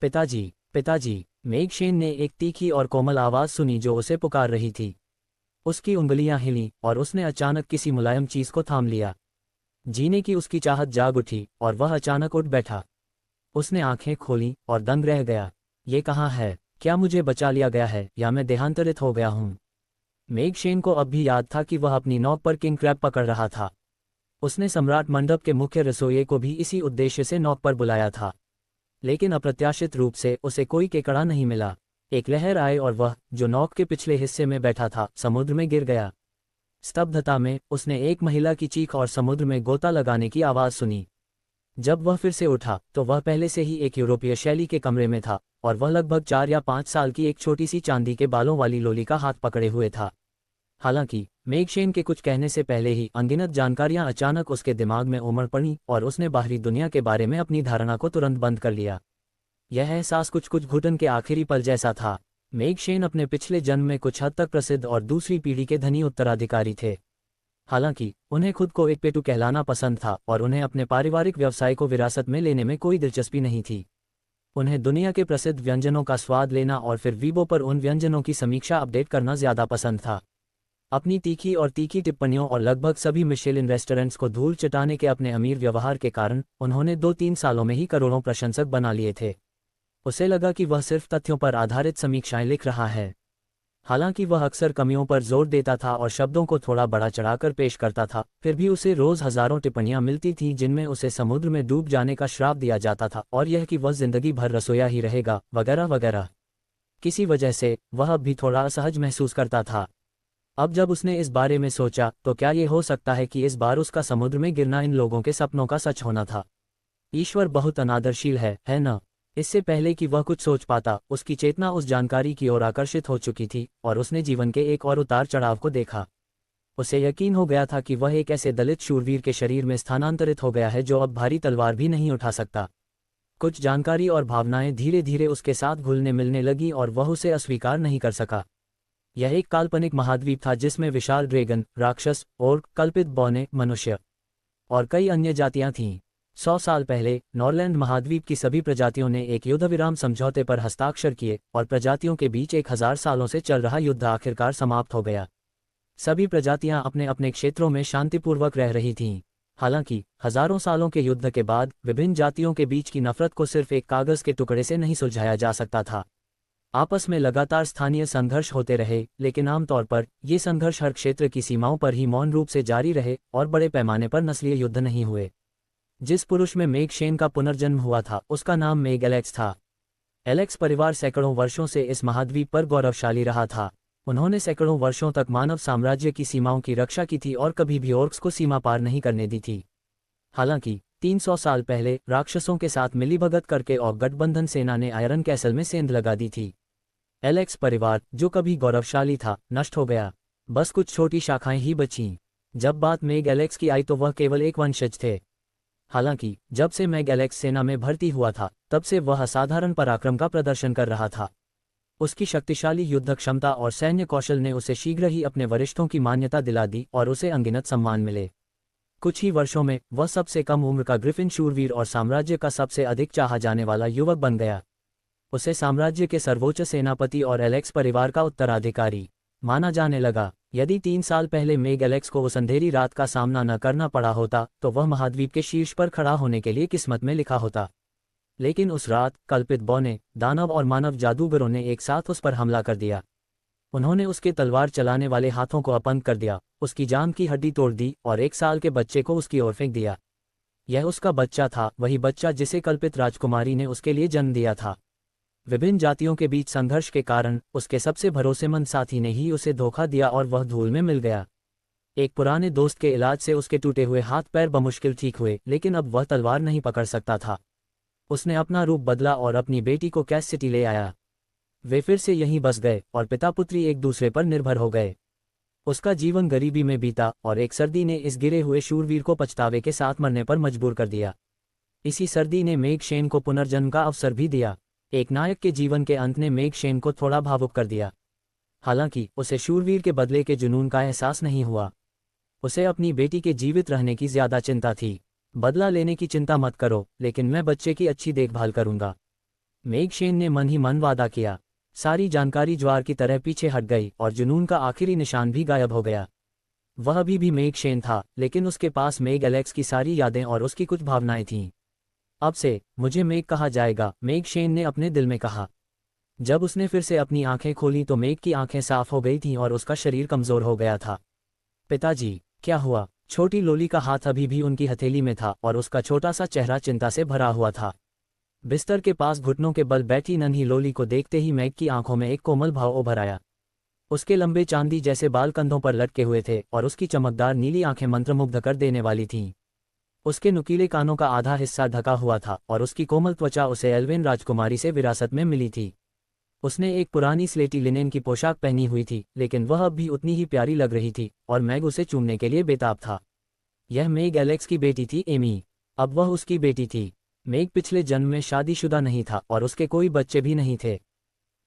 पिताजी, पिताजी। मेघशेन ने एक तीखी और कोमल आवाज़ सुनी जो उसे पुकार रही थी। उसकी उंगलियां हिलीं और उसने अचानक किसी मुलायम चीज़ को थाम लिया। जीने की उसकी चाहत जाग उठी और वह अचानक उठ बैठा। उसने आंखें खोलीं और दंग रह गया। ये कहाँ है? क्या मुझे बचा लिया गया है या मैं देहांतरित हो गया हूँ? मेघशेन को अब भी याद था कि वह अपनी नौक पर किंग क्रैब पकड़ रहा था। उसने सम्राट मंडप के मुख्य रसोइये को भी इसी उद्देश्य से नौक पर बुलाया था, लेकिन अप्रत्याशित रूप से उसे कोई केकड़ा नहीं मिला। एक लहर आई और वह, जो नौक के पिछले हिस्से में बैठा था, समुद्र में गिर गया। स्तब्धता में उसने एक महिला की चीख और समुद्र में गोता लगाने की आवाज़ सुनी। जब वह फिर से उठा तो वह पहले से ही एक यूरोपीय शैली के कमरे में था और वह लगभग 4 या 5 साल की एक छोटी सी चांदी के बालों वाली लोली का हाथ पकड़े हुए था। हालांकि मेघशेन के कुछ कहने से पहले ही अनगिनत जानकारियां अचानक उसके दिमाग में उमड़ पड़ी और उसने बाहरी दुनिया के बारे में अपनी धारणा को तुरंत बंद कर लिया। यह एहसास कुछ घुटन के आखिरी पल जैसा था। मेघशेन अपने पिछले जन्म में कुछ हद तक प्रसिद्ध और दूसरी पीढ़ी के धनी उत्तराधिकारी थे। हालांकि उन्हें खुद को एक पेटू कहलाना पसंद था और उन्हें अपने पारिवारिक व्यवसाय को विरासत में लेने में कोई दिलचस्पी नहीं थी। उन्हें दुनिया के प्रसिद्ध व्यंजनों का स्वाद लेना और फिर वीबो पर उन व्यंजनों की समीक्षा अपडेट करना ज़्यादा पसंद था। अपनी तीखी टिप्पणियों और लगभग सभी मिशेलिन रेस्टोरेंट्स को धूल चटाने के अपने अमीर व्यवहार के कारण उन्होंने 2-3 सालों में ही करोड़ों प्रशंसक बना लिए थे। उसे लगा कि वह सिर्फ तथ्यों पर आधारित समीक्षाएं लिख रहा है। हालांकि वह अक्सर कमियों पर जोर देता था और शब्दों को थोड़ा बढ़ा चढ़ाकर पेश करता था, फिर भी उसे रोज़ हज़ारों टिप्पणियां मिलती थीं जिनमें उसे समुद्र में डूब जाने का श्राप दिया जाता था और यह कि वह जिंदगी भर रसोया ही रहेगा, वगैरह वगैरह। किसी वजह से वह अब भी थोड़ा असहज महसूस करता था। अब जब उसने इस बारे में सोचा तो क्या ये हो सकता है कि इस बार उसका समुद्र में गिरना इन लोगों के सपनों का सच होना था? ईश्वर बहुत अनादरशील है न? इससे पहले कि वह कुछ सोच पाता, उसकी चेतना उस जानकारी की ओर आकर्षित हो चुकी थी और उसने जीवन के एक और उतार चढ़ाव को देखा। उसे यकीन हो गया था कि वह एक ऐसे दलित शूरवीर के शरीर में स्थानांतरित हो गया है जो अब भारी तलवार भी नहीं उठा सकता। कुछ जानकारी और भावनाएं धीरे धीरे उसके साथ घुलने मिलने लगी और वह उसे अस्वीकार नहीं कर सका। यह एक काल्पनिक महाद्वीप था जिसमें विशाल ड्रैगन, राक्षस, ओर्क, कल्पित बौने, मनुष्य और कई अन्य जातियां थीं। 100 साल पहले नॉरलैंड महाद्वीप की सभी प्रजातियों ने एक युद्धविराम समझौते पर हस्ताक्षर किए और प्रजातियों के बीच 1000 सालों से चल रहा युद्ध आखिरकार समाप्त हो गया। सभी प्रजातियां अपने अपने क्षेत्रों में शांतिपूर्वक रह रही थीं। हालांकि हजारों सालों के युद्ध के बाद विभिन्न जातियों के बीच की नफरत को सिर्फ एक कागज के टुकड़े से नहीं सुलझाया जा सकता था। आपस में लगातार स्थानीय संघर्ष होते रहे, लेकिन आमतौर पर ये संघर्ष हर क्षेत्र की सीमाओं पर ही मौन रूप से जारी रहे और बड़े पैमाने पर नस्लीय युद्ध नहीं हुए। जिस पुरुष में मेघशेन का पुनर्जन्म हुआ था उसका नाम मेग एलेक्स था। एलेक्स परिवार सैकड़ों वर्षों से इस महाद्वीप पर गौरवशाली रहा था। उन्होंने सैकड़ों वर्षों तक मानव साम्राज्य की सीमाओं की रक्षा की थी और कभी भी ऑर्क्स को सीमा पार नहीं करने दी थी। हालांकि 300 साल पहले राक्षसों के साथ मिलीभगत करके और गठबंधन सेना ने आयरन कैसल में सेंध लगा दी थी। एलेक्स परिवार, जो कभी गौरवशाली था, नष्ट हो गया। बस कुछ छोटी शाखाएं ही बचीं। जब बात मेग एलेक्स की आई तो वह केवल एक वंशज थे। हालांकि जब से मेग एलेक्स सेना में भर्ती हुआ था तब से वह असाधारण पराक्रम का प्रदर्शन कर रहा था। उसकी शक्तिशाली युद्ध क्षमता और सैन्य कौशल ने उसे शीघ्र ही अपने वरिष्ठों की मान्यता दिला दी और उसे अनगिनत सम्मान मिले। कुछ ही वर्षों में वह सबसे कम उम्र का ग्रिफिन शूरवीर और साम्राज्य का सबसे अधिक चाहा जाने वाला युवक बन गया। उसे साम्राज्य के सर्वोच्च सेनापति और एलेक्स परिवार का उत्तराधिकारी माना जाने लगा। यदि 3 साल पहले मेग एलेक्स को उस अंधेरी रात का सामना न करना पड़ा होता तो वह महाद्वीप के शीर्ष पर खड़ा होने के लिए किस्मत में लिखा होता। लेकिन उस रात कल्पित बौने, दानव और मानव जादूगरों ने एक साथ उस पर हमला कर दिया। उन्होंने उसके तलवार चलाने वाले हाथों को अपंग कर दिया, उसकी जांघ की हड्डी तोड़ दी और 1 साल के बच्चे को उसकी ओर फेंक दिया। यह उसका बच्चा था, वही बच्चा जिसे कल्पित राजकुमारी ने उसके लिए जन्म दिया था। विभिन्न जातियों के बीच संघर्ष के कारण उसके सबसे भरोसेमंद साथी ने ही उसे धोखा दिया और वह धूल में मिल गया। एक पुराने दोस्त के इलाज से उसके टूटे हुए हाथ पैर बमुश्किल ठीक हुए, लेकिन अब वह तलवार नहीं पकड़ सकता था। उसने अपना रूप बदला और अपनी बेटी को कैस सिटी ले आया। वे फिर से यहीं बस गए और पिता पुत्री एक दूसरे पर निर्भर हो गए। उसका जीवन गरीबी में बीता और एक सर्दी ने इस गिरे हुए शूरवीर को पछतावे के साथ मरने पर मजबूर कर दिया। इसी सर्दी ने मेघशेन को पुनर्जन्म का अवसर भी दिया। एक नायक के जीवन के अंत ने मेघशेन को थोड़ा भावुक कर दिया। हालांकि उसे शूरवीर के बदले के जुनून का एहसास नहीं हुआ। उसे अपनी बेटी के जीवित रहने की ज्यादा चिंता थी। बदला लेने की चिंता मत करो, लेकिन मैं बच्चे की अच्छी देखभाल करूंगा। मेघशेन ने मन ही मन वादा किया। सारी जानकारी ज्वार की तरह पीछे हट गई और जुनून का आखिरी निशान भी गायब हो गया। वह अभी भी मेघशेन था, लेकिन उसके पास मेघ एलेक्स की सारी यादें और उसकी कुछ भावनाएं थीं। अब से मुझे मेघ कहा जाएगा, मेघशेन ने अपने दिल में कहा। जब उसने फिर से अपनी आंखें खोली तो मेघ की आंखें साफ हो गई थीं और उसका शरीर कमजोर हो गया था। पिताजी, क्या हुआ? छोटी लोली का हाथ अभी भी उनकी हथेली में था और उसका छोटा सा चेहरा चिंता से भरा हुआ था। बिस्तर के पास घुटनों के बल बैठी नन्ही लोली को देखते ही मेघ की आंखों में एक कोमल भाव उभर आया। उसके लंबे चांदी जैसे बाल कंधों पर लटके हुए थे और उसकी चमकदार नीली आंखें मंत्रमुग्ध कर देने वाली थीं। उसके नुकीले कानों का आधा हिस्सा ढका हुआ था और उसकी कोमल त्वचा उसे एल्वेन राजकुमारी से विरासत में मिली थी। उसने एक पुरानी स्लेटी लिनेन की पोशाक पहनी हुई थी, लेकिन वह अब भी उतनी ही प्यारी लग रही थी और मेघ उसे चूमने के लिए बेताब था। यह मेघ एलेक्स की बेटी थी, एमी। अब वह उसकी बेटी थी। मेघ पिछले जन्म में शादीशुदा नहीं था और उसके कोई बच्चे भी नहीं थे।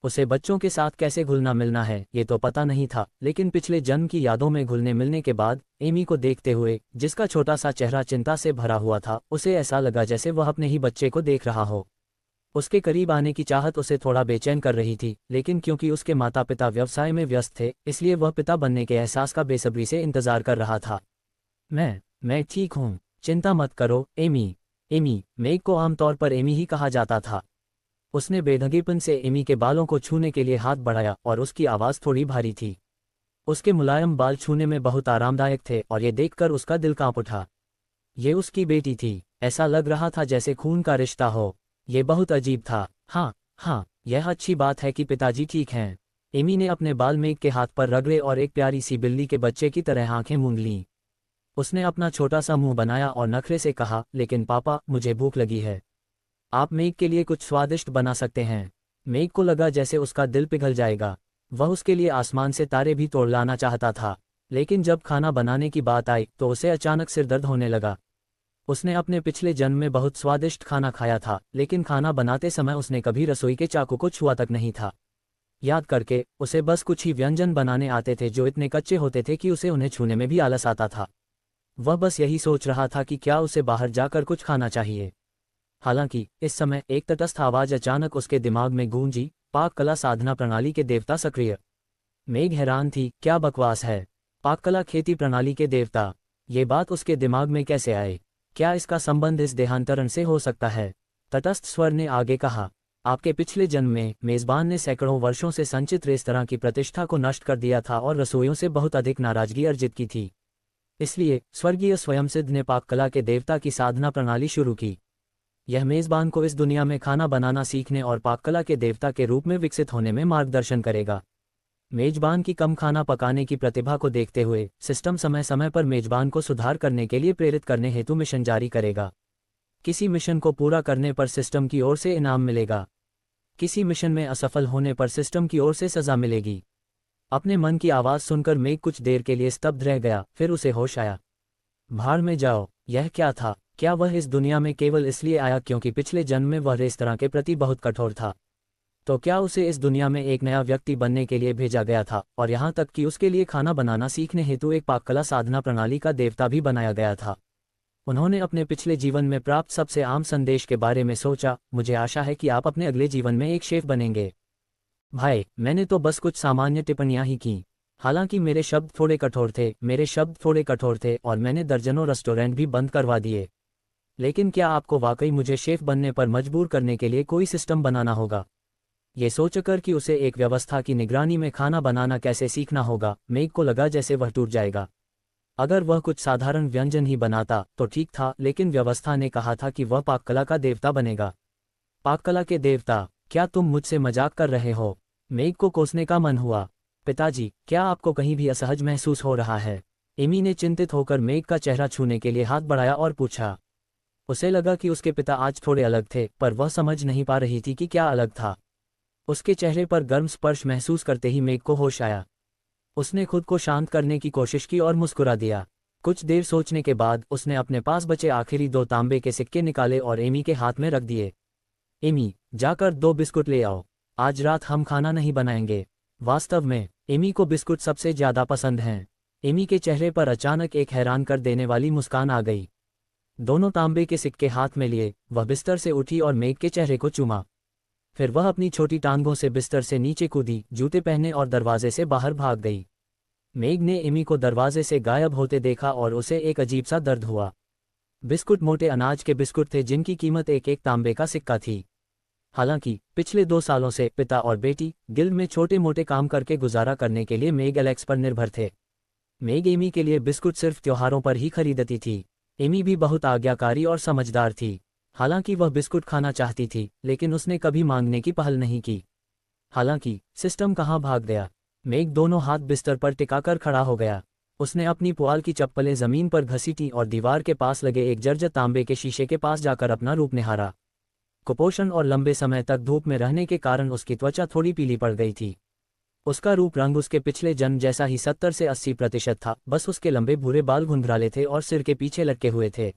उसे बच्चों के साथ कैसे घुलना मिलना है ये तो पता नहीं था, लेकिन पिछले जन्म की यादों में घुलने मिलने के बाद एमी को देखते हुए, जिसका छोटा सा चेहरा चिंता से भरा हुआ था, उसे ऐसा लगा जैसे वह अपने ही बच्चे को देख रहा हो। उसके करीब आने की चाहत उसे थोड़ा बेचैन कर रही थी, लेकिन क्योंकि उसके माता पिता व्यवसाय में व्यस्त थे, इसलिए वह पिता बनने के एहसास का बेसब्री से इंतजार कर रहा था। मैं ठीक हूँ, चिंता मत करो, एमी। एमी, मेघ को आमतौर पर एमी ही कहा जाता था। उसने बेढंगेपन से एमी के बालों को छूने के लिए हाथ बढ़ाया और उसकी आवाज़ थोड़ी भारी थी। उसके मुलायम बाल छूने में बहुत आरामदायक थे और ये देखकर उसका दिल कांप उठा। ये उसकी बेटी थी, ऐसा लग रहा था जैसे खून का रिश्ता हो। ये बहुत अजीब था। हाँ, यह अच्छी बात है कि पिताजी ठीक हैं। एमी ने अपने बाल मेघ के हाथ पर रगड़े और एक प्यारी सी बिल्ली के बच्चे की तरह आंखें मूंद लीं। उसने अपना छोटा सा मुंह बनाया और नखरे से कहा, लेकिन पापा, मुझे भूख लगी है। आप मेघ के लिए कुछ स्वादिष्ट बना सकते हैं। मेघ को लगा जैसे उसका दिल पिघल जाएगा। वह उसके लिए आसमान से तारे भी तोड़ लाना चाहता था, लेकिन जब खाना बनाने की बात आई तो उसे अचानक सिर दर्द होने लगा। उसने अपने पिछले जन्म में बहुत स्वादिष्ट खाना खाया था, लेकिन खाना बनाते समय उसने कभी रसोई के चाकू को छुआ तक नहीं था। याद करके उसे बस कुछ ही व्यंजन बनाने आते थे जो इतने कच्चे होते थे कि उसे उन्हें छूने में भी आलस आता था। वह बस यही सोच रहा था कि क्या उसे बाहर जाकर कुछ खाना चाहिए। हालांकि इस समय एक तटस्थ आवाज अचानक उसके दिमाग में गूंजी, पाक कला साधना प्रणाली के देवता सक्रिय। मेघ हैरान थी, क्या बकवास है? पाक कला खेती प्रणाली के देवता? ये बात उसके दिमाग में कैसे आए? क्या इसका संबंध इस देहांतरण से हो सकता है? तटस्थ स्वर ने आगे कहा, आपके पिछले जन्म में मेजबान ने सैकड़ों वर्षों से संचित रेस्तरां की प्रतिष्ठा को नष्ट कर दिया था और रसोइयों से बहुत अधिक नाराजगी अर्जित की थी। इसलिए स्वर्गीय स्वयंसिद्ध ने पाक कला के देवता की साधना प्रणाली शुरू की। यह मेजबान को इस दुनिया में खाना बनाना सीखने और पाक कला के देवता के रूप में विकसित होने में मार्गदर्शन करेगा। मेजबान की कम खाना पकाने की प्रतिभा को देखते हुए सिस्टम समय समय पर मेजबान को सुधार करने के लिए प्रेरित करने हेतु मिशन जारी करेगा। किसी मिशन को पूरा करने पर सिस्टम की ओर से इनाम मिलेगा। किसी मिशन में असफल होने पर सिस्टम की ओर से सजा मिलेगी। अपने मन की आवाज़ सुनकर मेघ कुछ देर के लिए स्तब्ध रह गया, फिर उसे होश आया। भाड़ में जाओ, यह क्या था? क्या वह इस दुनिया में केवल इसलिए आया क्योंकि पिछले जन्म में वह रेस्तरां के प्रति बहुत कठोर था? तो क्या उसे इस दुनिया में एक नया व्यक्ति बनने के लिए भेजा गया था और यहाँ तक कि उसके लिए खाना बनाना सीखने हेतु एक पाक कला साधना प्रणाली का देवता भी बनाया गया था? उन्होंने अपने पिछले जीवन में प्राप्त सबसे आम संदेश के बारे में सोचा। मुझे आशा है कि आप अपने अगले जीवन में एक शेफ बनेंगे। भाई, मैंने तो बस कुछ सामान्य टिप्पणियां ही की। हालांकि मेरे शब्द थोड़े कठोर थे और मैंने दर्जनों रेस्टोरेंट भी बंद करवा दिए। लेकिन क्या आपको वाकई मुझे शेफ बनने पर मजबूर करने के लिए कोई सिस्टम बनाना होगा? ये सोचकर कि उसे एक व्यवस्था की निगरानी में खाना बनाना कैसे सीखना होगा, मेघ को लगा जैसे वह टूट जाएगा। अगर वह कुछ साधारण व्यंजन ही बनाता तो ठीक था, लेकिन व्यवस्था ने कहा था कि वह पाककला का देवता बनेगा। पाककला के देवता? क्या तुम मुझसे मजाक कर रहे हो? मेघ को कोसने का मन हुआ। पिताजी, क्या आपको कहीं भी असहज महसूस हो रहा है? एमी ने चिंतित होकर मेघ का चेहरा छूने के लिए हाथ बढ़ाया और पूछा। उसे लगा कि उसके पिता आज थोड़े अलग थे, पर वह समझ नहीं पा रही थी कि क्या अलग था। उसके चेहरे पर गर्म स्पर्श महसूस करते ही मेघ को होश आया। उसने खुद को शांत करने की कोशिश की और मुस्कुरा दिया। कुछ देर सोचने के बाद उसने अपने पास बचे आखिरी 2 तांबे के सिक्के निकाले और एमी के हाथ में रख दिए। एमी, जाकर 2 बिस्कुट ले आओ। आज रात हम खाना नहीं बनाएंगे। वास्तव में एमी को बिस्कुट सबसे ज्यादा पसंद हैं। एमी के चेहरे पर अचानक एक हैरान कर देने वाली मुस्कान आ गई। दोनों तांबे के सिक्के हाथ में लिए वह बिस्तर से उठी और मेघ के चेहरे को चूमा। फिर वह अपनी छोटी टांगों से बिस्तर से नीचे कूदी, जूते पहने और दरवाजे से बाहर भाग गई। मेग ने एमी को दरवाजे से गायब होते देखा और उसे एक अजीब सा दर्द हुआ। बिस्कुट मोटे अनाज के बिस्कुट थे जिनकी कीमत एक एक तांबे का सिक्का थी। हालांकि पिछले 2 सालों से पिता और बेटी गिल्ड में छोटे मोटे काम करके गुजारा करने के लिए मेग एलेक्स पर निर्भर थे। मेग एमी के लिए बिस्कुट सिर्फ त्योहारों पर ही खरीदती थी। एमी भी बहुत आज्ञाकारी और समझदार थी। हालांकि वह बिस्कुट खाना चाहती थी, लेकिन उसने कभी मांगने की पहल नहीं की। हालांकि सिस्टम कहाँ भाग गया। मेग दोनों हाथ बिस्तर पर टिकाकर खड़ा हो गया। उसने अपनी पुआल की चप्पलें जमीन पर घसीटी और दीवार के पास लगे एक जर्जर तांबे के शीशे के पास जाकर अपना रूप निहारा। कुपोषण और लंबे समय तक धूप में रहने के कारण उसकी त्वचा थोड़ी पीली पड़ गई थी। उसका रूप रंग उसके पिछले जन्म जैसा ही 70 से 80% था, बस उसके लंबे भूरे बाल घुंघराले थे और सिर के पीछे लटके हुए थे।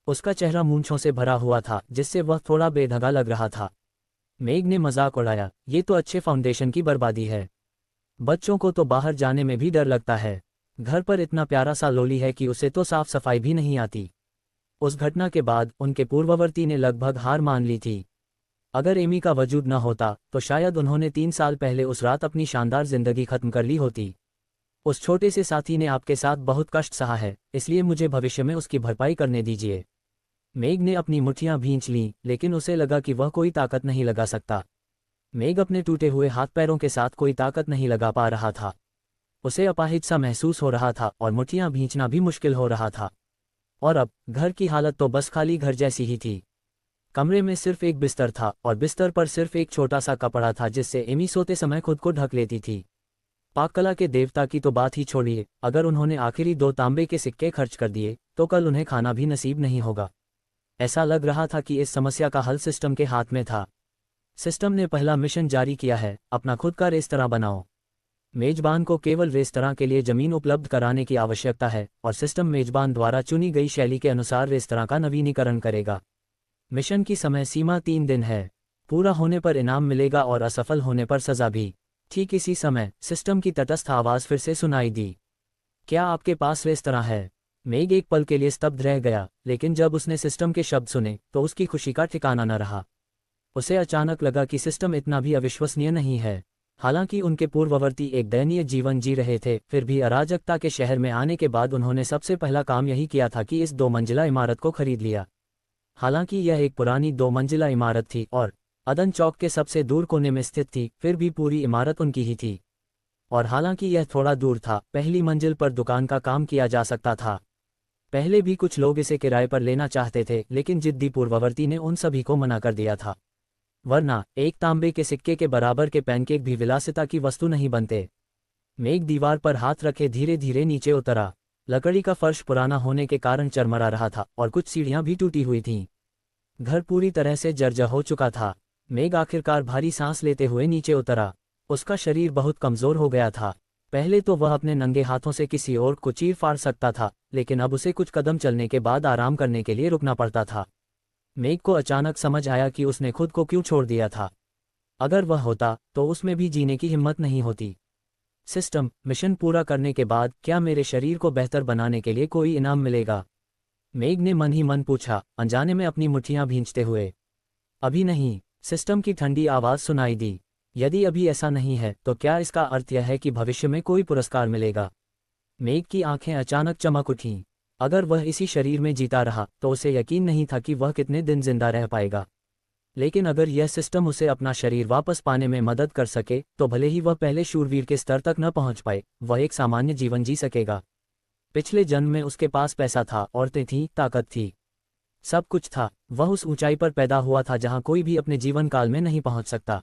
उसका चेहरा मूंछों से भरा हुआ था, जिससे वह थोड़ा बेढंगा लग रहा था। मेग ने मजाक उड़ाया, ये तो अच्छे फाउंडेशन की बर्बादी है। बच्चों को तो बाहर जाने में भी डर लगता है। घर पर इतना प्यारा सा लोली है कि उसे तो साफ सफाई भी नहीं आती। उस घटना के बाद उनके पूर्ववर्ती ने लगभग हार मान ली थी। अगर एमी का वजूद न होता तो शायद उन्होंने 3 साल पहले उस रात अपनी शानदार जिंदगी खत्म कर ली होती। उस छोटे से साथी ने आपके साथ बहुत कष्ट सहा है, इसलिए मुझे भविष्य में उसकी भरपाई करने दीजिए। मेग ने अपनी मुट्ठियां भींच लीं, लेकिन उसे लगा कि वह कोई ताकत नहीं लगा सकता। मेग अपने टूटे हुए हाथ पैरों के साथ कोई ताकत नहीं लगा पा रहा था। उसे अपाहिज सा महसूस हो रहा था और मुट्ठियां भींचना भी मुश्किल हो रहा था। और अब घर की हालत तो बस खाली घर जैसी ही थी। कमरे में सिर्फ एक बिस्तर था और बिस्तर पर सिर्फ एक छोटा सा कपड़ा था जिससे एमी सोते समय खुद को ढक लेती थी। पाककला के देवता की तो बात ही छोड़िए, अगर उन्होंने आखिरी 2 तांबे के सिक्के खर्च कर दिए तो कल उन्हें खाना भी नसीब नहीं होगा। ऐसा लग रहा था कि इस समस्या का हल सिस्टम के हाथ में था। सिस्टम ने पहला मिशन जारी किया है, अपना खुद का रेस्तरां बनाओ। मेजबान को केवल रेस्तरां के लिए जमीन उपलब्ध कराने की आवश्यकता है और सिस्टम मेजबान द्वारा चुनी गई शैली के अनुसार रेस्तरां का नवीनीकरण करेगा। मिशन की समय सीमा 3 दिन है। पूरा होने पर इनाम मिलेगा और असफल होने पर सजा भी। ठीक इसी समय सिस्टम की तटस्थ आवाज़ फिर से सुनाई दी, क्या आपके पास रेस्तरां है? मेग एक पल के लिए स्तब्ध रह गया, लेकिन जब उसने सिस्टम के शब्द सुने तो उसकी खुशी का ठिकाना न रहा। उसे अचानक लगा कि सिस्टम इतना भी अविश्वसनीय नहीं है। हालांकि उनके पूर्ववर्ती एक दयनीय जीवन जी रहे थे, फिर भी अराजकता के शहर में आने के बाद उन्होंने सबसे पहला काम यही किया था कि इस 2 मंजिला इमारत को खरीद लिया। हालांकि यह एक पुरानी 2 मंजिला इमारत थी और अदन चौक के सबसे दूर कोने में स्थित थी, फिर भी पूरी इमारत उनकी ही थी। और हालांकि यह थोड़ा दूर था, पहली मंजिल पर दुकान का काम किया जा सकता था। पहले भी कुछ लोग इसे किराए पर लेना चाहते थे, लेकिन जिद्दी पूर्ववर्ती ने उन सभी को मना कर दिया था। वरना एक तांबे के सिक्के के बराबर के पैनकेक भी विलासिता की वस्तु नहीं बनते। मेग दीवार पर हाथ रखे धीरे धीरे नीचे उतरा। लकड़ी का फर्श पुराना होने के कारण चरमरा रहा था और कुछ सीढ़ियां भी टूटी हुई थीं। घर पूरी तरह से जर्जर हो चुका था। मेग आखिरकार भारी सांस लेते हुए नीचे उतरा। उसका शरीर बहुत कमजोर हो गया था। पहले तो वह अपने नंगे हाथों से किसी और को चीर फाड़ सकता था, लेकिन अब उसे कुछ कदम चलने के बाद आराम करने के लिए रुकना पड़ता था। मेग को अचानक समझ आया कि उसने खुद को क्यों छोड़ दिया था। अगर वह होता तो उसमें भी जीने की हिम्मत नहीं होती। सिस्टम, मिशन पूरा करने के बाद क्या मेरे शरीर को बेहतर बनाने के लिए कोई इनाम मिलेगा? मेग ने मन ही मन पूछा, अनजाने में अपनी मुट्ठियां भींचते हुए। अभी नहीं, सिस्टम की ठंडी आवाज़ सुनाई दी। यदि अभी ऐसा नहीं है तो क्या इसका अर्थ यह है कि भविष्य में कोई पुरस्कार मिलेगा? मेग की आंखें अचानक चमक उठीं। अगर वह इसी शरीर में जीता रहा तो उसे यकीन नहीं था कि वह कितने दिन जिंदा रह पाएगा। लेकिन अगर यह सिस्टम उसे अपना शरीर वापस पाने में मदद कर सके तो भले ही वह पहले शूरवीर के स्तर तक न पहुंच पाए, वह एक सामान्य जीवन जी सकेगा। पिछले जन्म में उसके पास पैसा था, औरतें थीं, ताकत थी, सब कुछ था। वह उस ऊंचाई पर पैदा हुआ था जहां कोई भी अपने जीवन काल में नहीं पहुंच सकता।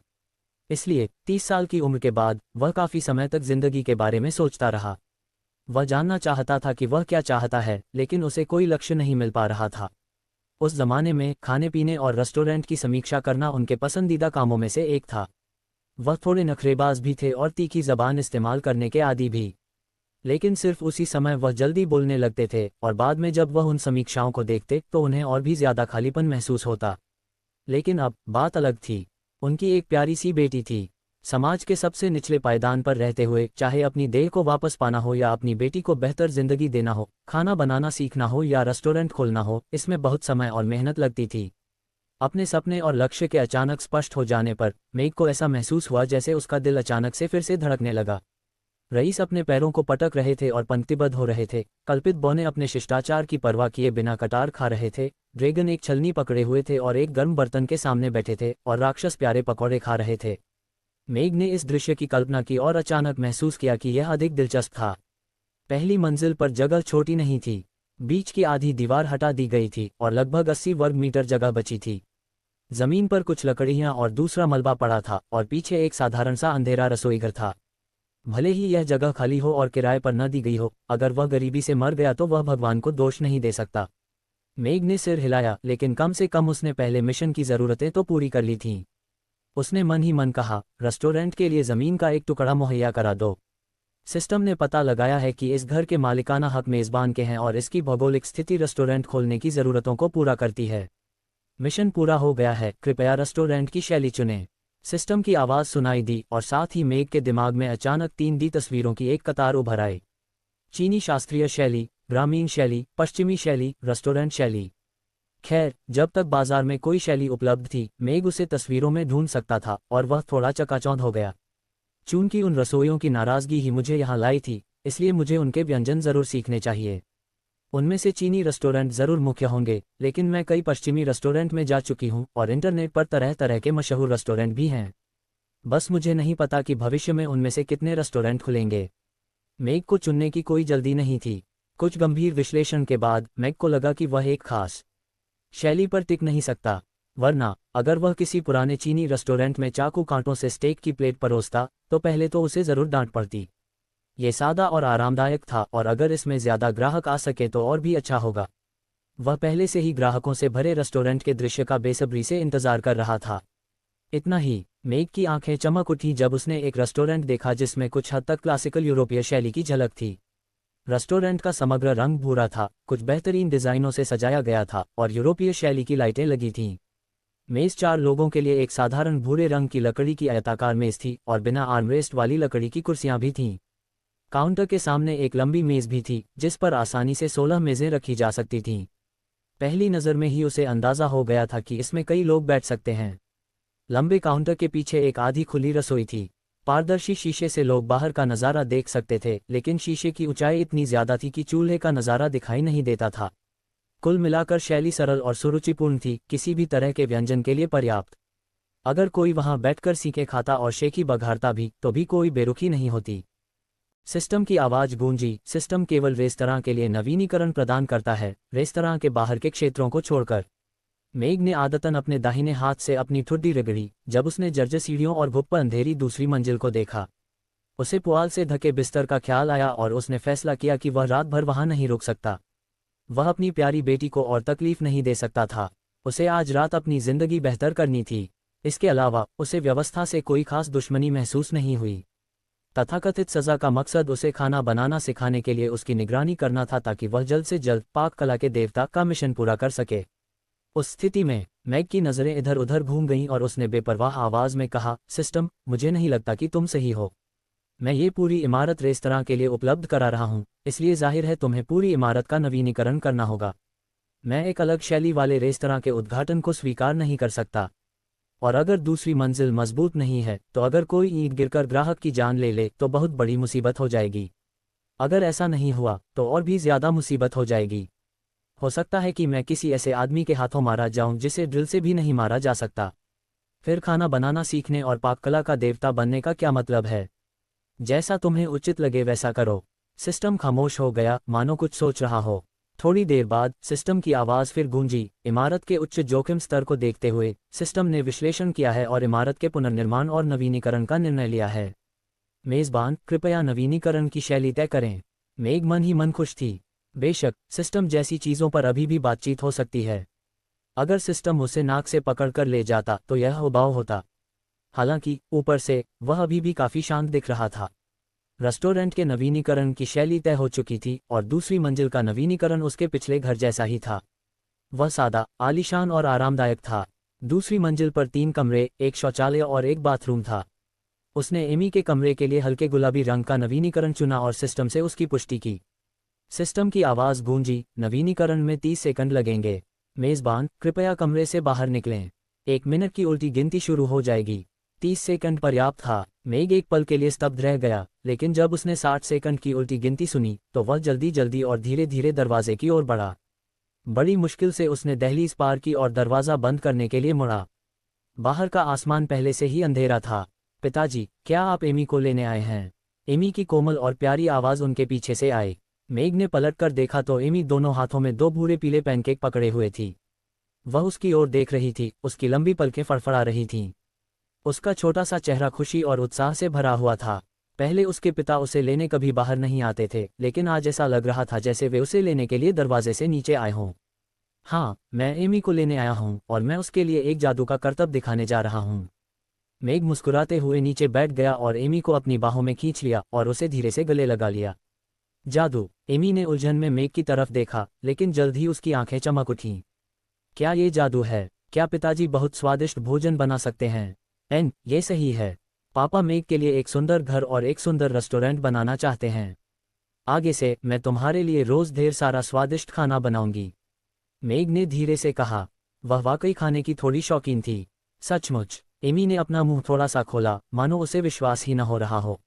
इसलिए 30 साल की उम्र के बाद वह काफी समय तक जिंदगी के बारे में सोचता रहा। वह जानना चाहता था कि वह क्या चाहता है, लेकिन उसे कोई लक्ष्य नहीं मिल पा रहा था। उस जमाने में खाने पीने और रेस्टोरेंट की समीक्षा करना उनके पसंदीदा कामों में से एक था। वह थोड़े नखरेबाज भी थे और तीखी जबान इस्तेमाल करने के आदी भी। लेकिन सिर्फ उसी समय वह जल्दी बोलने लगते थे और बाद में जब वह उन समीक्षाओं को देखते तो उन्हें और भी ज्यादा खालीपन महसूस होता। लेकिन अब बात अलग थी। उनकी एक प्यारी सी बेटी थी। समाज के सबसे निचले पायदान पर रहते हुए, चाहे अपनी देह को वापस पाना हो या अपनी बेटी को बेहतर जिंदगी देना हो, खाना बनाना सीखना हो या रेस्टोरेंट खोलना हो, इसमें बहुत समय और मेहनत लगती थी। अपने सपने और लक्ष्य के अचानक स्पष्ट हो जाने पर मेघ को ऐसा महसूस हुआ जैसे उसका दिल अचानक से फिर से धड़कने लगा। रईस अपने पैरों को पटक रहे थे और पंक्तिबद्ध हो रहे थे। कल्पित बौने अपने शिष्टाचार की परवाह किए बिना कटार खा रहे थे। ड्रैगन एक छलनी पकड़े हुए थे और एक गर्म बर्तन के सामने बैठे थे और राक्षस प्यारे पकौड़े खा रहे थे। मेघ ने इस दृश्य की कल्पना की और अचानक महसूस किया कि यह अधिक दिलचस्प था। पहली मंजिल पर जगह छोटी नहीं थी। बीच की आधी दीवार हटा दी गई थी और लगभग 80 वर्ग मीटर जगह बची थी। जमीन पर कुछ लकड़ियां और दूसरा मलबा पड़ा था और पीछे एक साधारण सा अंधेरा रसोईघर था। भले ही यह जगह खाली हो और किराए पर न दी गई हो, अगर वह गरीबी से मर गया तो वह भगवान को दोष नहीं दे सकता। मेघ ने सिर हिलाया, लेकिन कम से कम उसने पहले मिशन की ज़रूरतें तो पूरी कर ली थीं। उसने मन ही मन कहा, रेस्टोरेंट के लिए ज़मीन का एक टुकड़ा मुहैया करा दो। सिस्टम ने पता लगाया है कि इस घर के मालिकाना हक मेज़बान के हैं और इसकी भौगोलिक स्थिति रेस्टोरेंट खोलने की ज़रूरतों को पूरा करती है। मिशन पूरा हो गया है, कृपया रेस्टोरेंट की शैली चुनें। सिस्टम की आवाज़ सुनाई दी और साथ ही मेघ के दिमाग में अचानक 3D तस्वीरों की एक कतार उभर आई। चीनी शास्त्रीय शैली, ग्रामीण शैली, पश्चिमी शैली, रेस्टोरेंट शैली। खैर, जब तक बाजार में कोई शैली उपलब्ध थी, मेघ उसे तस्वीरों में ढूंढ सकता था और वह थोड़ा चकाचौंध हो गया। चूंकि उन रसोइयों की नाराज़गी ही मुझे यहाँ लाई थी, इसलिए मुझे उनके व्यंजन ज़रूर सीखने चाहिए। उनमें से चीनी रेस्टोरेंट ज़रूर मुख्य होंगे, लेकिन मैं कई पश्चिमी रेस्टोरेंट में जा चुकी हूँ और इंटरनेट पर तरह तरह के मशहूर रेस्टोरेंट भी हैं। बस मुझे नहीं पता कि भविष्य में उनमें से कितने रेस्टोरेंट खुलेंगे। मेघ को चुनने की कोई जल्दी नहीं थी। कुछ गंभीर विश्लेषण के बाद मेघ को लगा कि वह एक खास शैली पर टिक नहीं सकता, वरना अगर वह किसी पुराने चीनी रेस्टोरेंट में चाकू कांटों से स्टेक की प्लेट परोसता तो पहले तो उसे ज़रूर डांट पड़ती। ये सादा और आरामदायक था और अगर इसमें ज़्यादा ग्राहक आ सके तो और भी अच्छा होगा। वह पहले से ही ग्राहकों से भरे रेस्टोरेंट के दृश्य का बेसब्री से इंतजार कर रहा था। इतना ही, मेघ की आंखें चमक उठी जब उसने एक रेस्टोरेंट देखा जिसमें कुछ हद तक क्लासिकल यूरोपीय शैली की झलक थी। रेस्टोरेंट का समग्र रंग भूरा था, कुछ बेहतरीन डिज़ाइनों से सजाया गया था और यूरोपीय शैली की लाइटें लगी थीं। मेज़ 4 लोगों के लिए एक साधारण भूरे रंग की लकड़ी की आयताकार मेज़ थी और बिना आर्मरेस्ट वाली लकड़ी की कुर्सियां भी थीं। काउंटर के सामने एक लंबी मेज़ भी थी जिस पर आसानी से 16 मेज़ें रखी जा सकती थीं। पहली नज़र में ही उसे अंदाज़ा हो गया था कि इसमें कई लोग बैठ सकते हैं। लंबे काउंटर के पीछे एक आधी खुली रसोई थी। पारदर्शी शीशे से लोग बाहर का नज़ारा देख सकते थे, लेकिन शीशे की ऊंचाई इतनी ज़्यादा थी कि चूल्हे का नज़ारा दिखाई नहीं देता था। कुल मिलाकर शैली सरल और सुरुचिपूर्ण थी, किसी भी तरह के व्यंजन के लिए पर्याप्त। अगर कोई वहां बैठकर सीखे खाता और शेकी बघारता भी, तो भी कोई बेरुखी नहीं होती। सिस्टम की आवाज़ गूंजी, सिस्टम केवल रेस्तरां के लिए नवीनीकरण प्रदान करता है, रेस्तरां के बाहर के क्षेत्रों को छोड़कर। मेघ ने आदतन अपने दाहिने हाथ से अपनी ठुड्डी रगड़ी जब उसने जर्जर सीढ़ियों और भुप पर अंधेरी दूसरी मंजिल को देखा। उसे पुआल से ढके बिस्तर का ख्याल आया और उसने फैसला किया कि वह रात भर वहां नहीं रुक सकता। वह अपनी प्यारी बेटी को और तकलीफ नहीं दे सकता था। उसे आज रात अपनी जिंदगी बेहतर करनी थी। इसके अलावा उसे व्यवस्था से कोई खास दुश्मनी महसूस नहीं हुई। तथाकथित सज़ा का मकसद उसे खाना बनाना सिखाने के लिए उसकी निगरानी करना था ताकि वह जल्द से जल्द पाक कला के देवता का मिशन पूरा कर सके। उस स्थिति में मैग की नज़रें इधर उधर घूम गईं और उसने बेपरवाह आवाज़ में कहा, सिस्टम, मुझे नहीं लगता कि तुम सही हो। मैं ये पूरी इमारत रेस्तरां के लिए उपलब्ध करा रहा हूँ, इसलिए जाहिर है तुम्हें पूरी इमारत का नवीनीकरण करना होगा। मैं एक अलग शैली वाले रेस्तरां के उद्घाटन को स्वीकार नहीं कर सकता। और अगर दूसरी मंजिल मजबूत नहीं है, तो अगर कोई ईंट गिरकर ग्राहक की जान ले ले तो बहुत बड़ी मुसीबत हो जाएगी। अगर ऐसा नहीं हुआ तो और भी ज़्यादा मुसीबत हो जाएगी। हो सकता है कि मैं किसी ऐसे आदमी के हाथों मारा जाऊं जिसे ड्रिल से भी नहीं मारा जा सकता। फिर खाना बनाना सीखने और पाककला का देवता बनने का क्या मतलब है? जैसा तुम्हें उचित लगे वैसा करो। सिस्टम खामोश हो गया, मानो कुछ सोच रहा हो। थोड़ी देर बाद सिस्टम की आवाज़ फिर गूंजी। इमारत के उच्च जोखिम स्तर को देखते हुए सिस्टम ने विश्लेषण किया है और इमारत के पुनर्निर्माण और नवीनीकरण का निर्णय लिया है। मेज़बान, कृपया नवीनीकरण की शैली तय करें। मेघ मन ही मन खुश थी। बेशक, सिस्टम जैसी चीज़ों पर अभी भी बातचीत हो सकती है। अगर सिस्टम उसे नाक से पकड़कर ले जाता तो यह उबाऊ होता। हालांकि ऊपर से वह अभी भी काफ़ी शांत दिख रहा था। रेस्टोरेंट के नवीनीकरण की शैली तय हो चुकी थी और दूसरी मंजिल का नवीनीकरण उसके पिछले घर जैसा ही था। वह सादा, आलीशान और आरामदायक था। दूसरी मंजिल पर 3 कमरे, एक शौचालय और एक बाथरूम था। उसने एमी के कमरे के लिए हल्के गुलाबी रंग का नवीनीकरण चुना और सिस्टम से उसकी पुष्टि की। सिस्टम की आवाज़ गूंजी, नवीनीकरण में 30 सेकंड लगेंगे। मेज़बान, कृपया कमरे से बाहर निकलें। 1 मिनट की उल्टी गिनती शुरू हो जाएगी। 30 सेकंड पर्याप्त था। मेग एक पल के लिए स्तब्ध रह गया, लेकिन जब उसने 60 सेकंड की उल्टी गिनती सुनी तो वह जल्दी जल्दी और धीरे धीरे दरवाजे की ओर बढ़ा। बड़ी मुश्किल से उसने दहलीज पार की और दरवाज़ा बंद करने के लिए मुड़ा। बाहर का आसमान पहले से ही अंधेरा था। पिताजी, क्या आप एमी को लेने आए हैं? एमी की कोमल और प्यारी आवाज़ उनके पीछे से आई। मेग ने पलट कर देखा तो एमी दोनों हाथों में 2 भूरे पीले पैनकेक पकड़े हुए थी। वह उसकी ओर देख रही थी, उसकी लंबी पलकें फड़फड़ा रही थीं। उसका छोटा सा चेहरा खुशी और उत्साह से भरा हुआ था। पहले उसके पिता उसे लेने कभी बाहर नहीं आते थे, लेकिन आज ऐसा लग रहा था जैसे वे उसे लेने के लिए दरवाजे से नीचे आए हों। हाँ, मैं एमी को लेने आया हूँ और मैं उसके लिए एक जादू का करतब दिखाने जा रहा हूँ। मेग मुस्कुराते हुए नीचे बैठ गया और एमी को अपनी बाहों में खींच लिया और उसे धीरे से गले लगा लिया। जादू। एमी ने उलझन में मेग की तरफ देखा, लेकिन जल्द ही उसकी आंखें चमक उठीं। क्या ये जादू है? क्या पिताजी बहुत स्वादिष्ट भोजन बना सकते हैं? ये सही है। पापा मेग के लिए एक सुंदर घर और एक सुंदर रेस्टोरेंट बनाना चाहते हैं। आगे से मैं तुम्हारे लिए रोज ढेर सारा स्वादिष्ट खाना बनाऊंगी। मेग ने धीरे से कहा। वह वाकई खाने की थोड़ी शौकीन थी। सचमुच। एमी ने अपना मुंह थोड़ा सा खोला, मानो उसे विश्वास ही न हो रहा हो।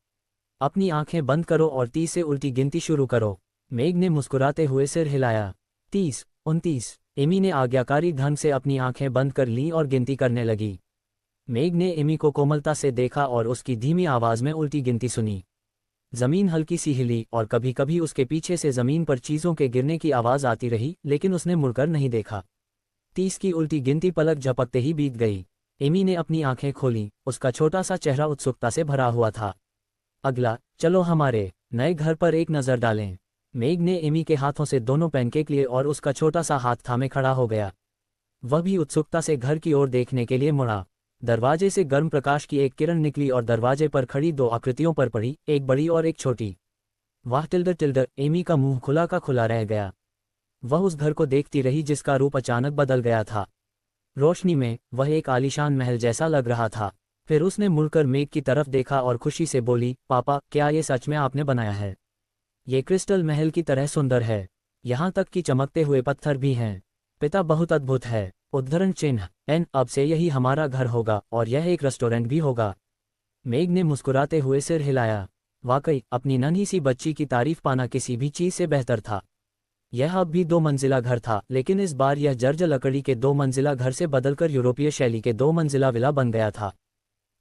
अपनी आंखें बंद करो और 30 से उल्टी गिनती शुरू करो। मेग ने मुस्कुराते हुए सिर हिलाया। 30, 29। एमी ने आज्ञाकारी ढंग से अपनी आंखें बंद कर लीं और गिनती करने लगी। मेग ने एमी को कोमलता से देखा और उसकी धीमी आवाज में उल्टी गिनती सुनी। जमीन हल्की सी हिली और कभी कभी उसके पीछे से जमीन पर चीजों के गिरने की आवाज आती रही, लेकिन उसने मुड़कर नहीं देखा। 30 की उल्टी गिनती पलक झपकते ही बीत गई। एमी ने अपनी आंखें खोलीं, उसका छोटा सा चेहरा उत्सुकता से भरा हुआ था। अगला, चलो हमारे नए घर पर एक नज़र डालें। मेग ने एमी के हाथों से दोनों पैनकेक लिए और उसका छोटा सा हाथ थामे खड़ा हो गया। वह भी उत्सुकता से घर की ओर देखने के लिए मुड़ा। दरवाजे से गर्म प्रकाश की एक किरण निकली और दरवाजे पर खड़ी 2 आकृतियों पर पड़ी, एक बड़ी और एक छोटी। वाह टिल्डर टिल्डर, एमी का मुंह खुला का खुला रह गया। वह उस घर को देखती रही जिसका रूप अचानक बदल गया था। रोशनी में वह एक आलीशान महल जैसा लग रहा था। फिर उसने मुड़कर मेग की तरफ देखा और खुशी से बोली, पापा, क्या ये सच में आपने बनाया है? ये क्रिस्टल महल की तरह सुंदर है। यहाँ तक कि चमकते हुए पत्थर भी हैं। पिता, बहुत अद्भुत है। उद्धरण चिन्ह। अब से यही हमारा घर होगा और यह एक रेस्टोरेंट भी होगा। मेग ने मुस्कुराते हुए सिर हिलाया। वाकई, अपनी नन्ही सी बच्ची की तारीफ पाना किसी भी चीज से बेहतर था। यह अब भी 2 मंजिला घर था, लेकिन इस बार यह जर्ज लकड़ी के 2 मंजिला घर से बदलकर यूरोपीय शैली के 2 मंजिला विला बन गया था।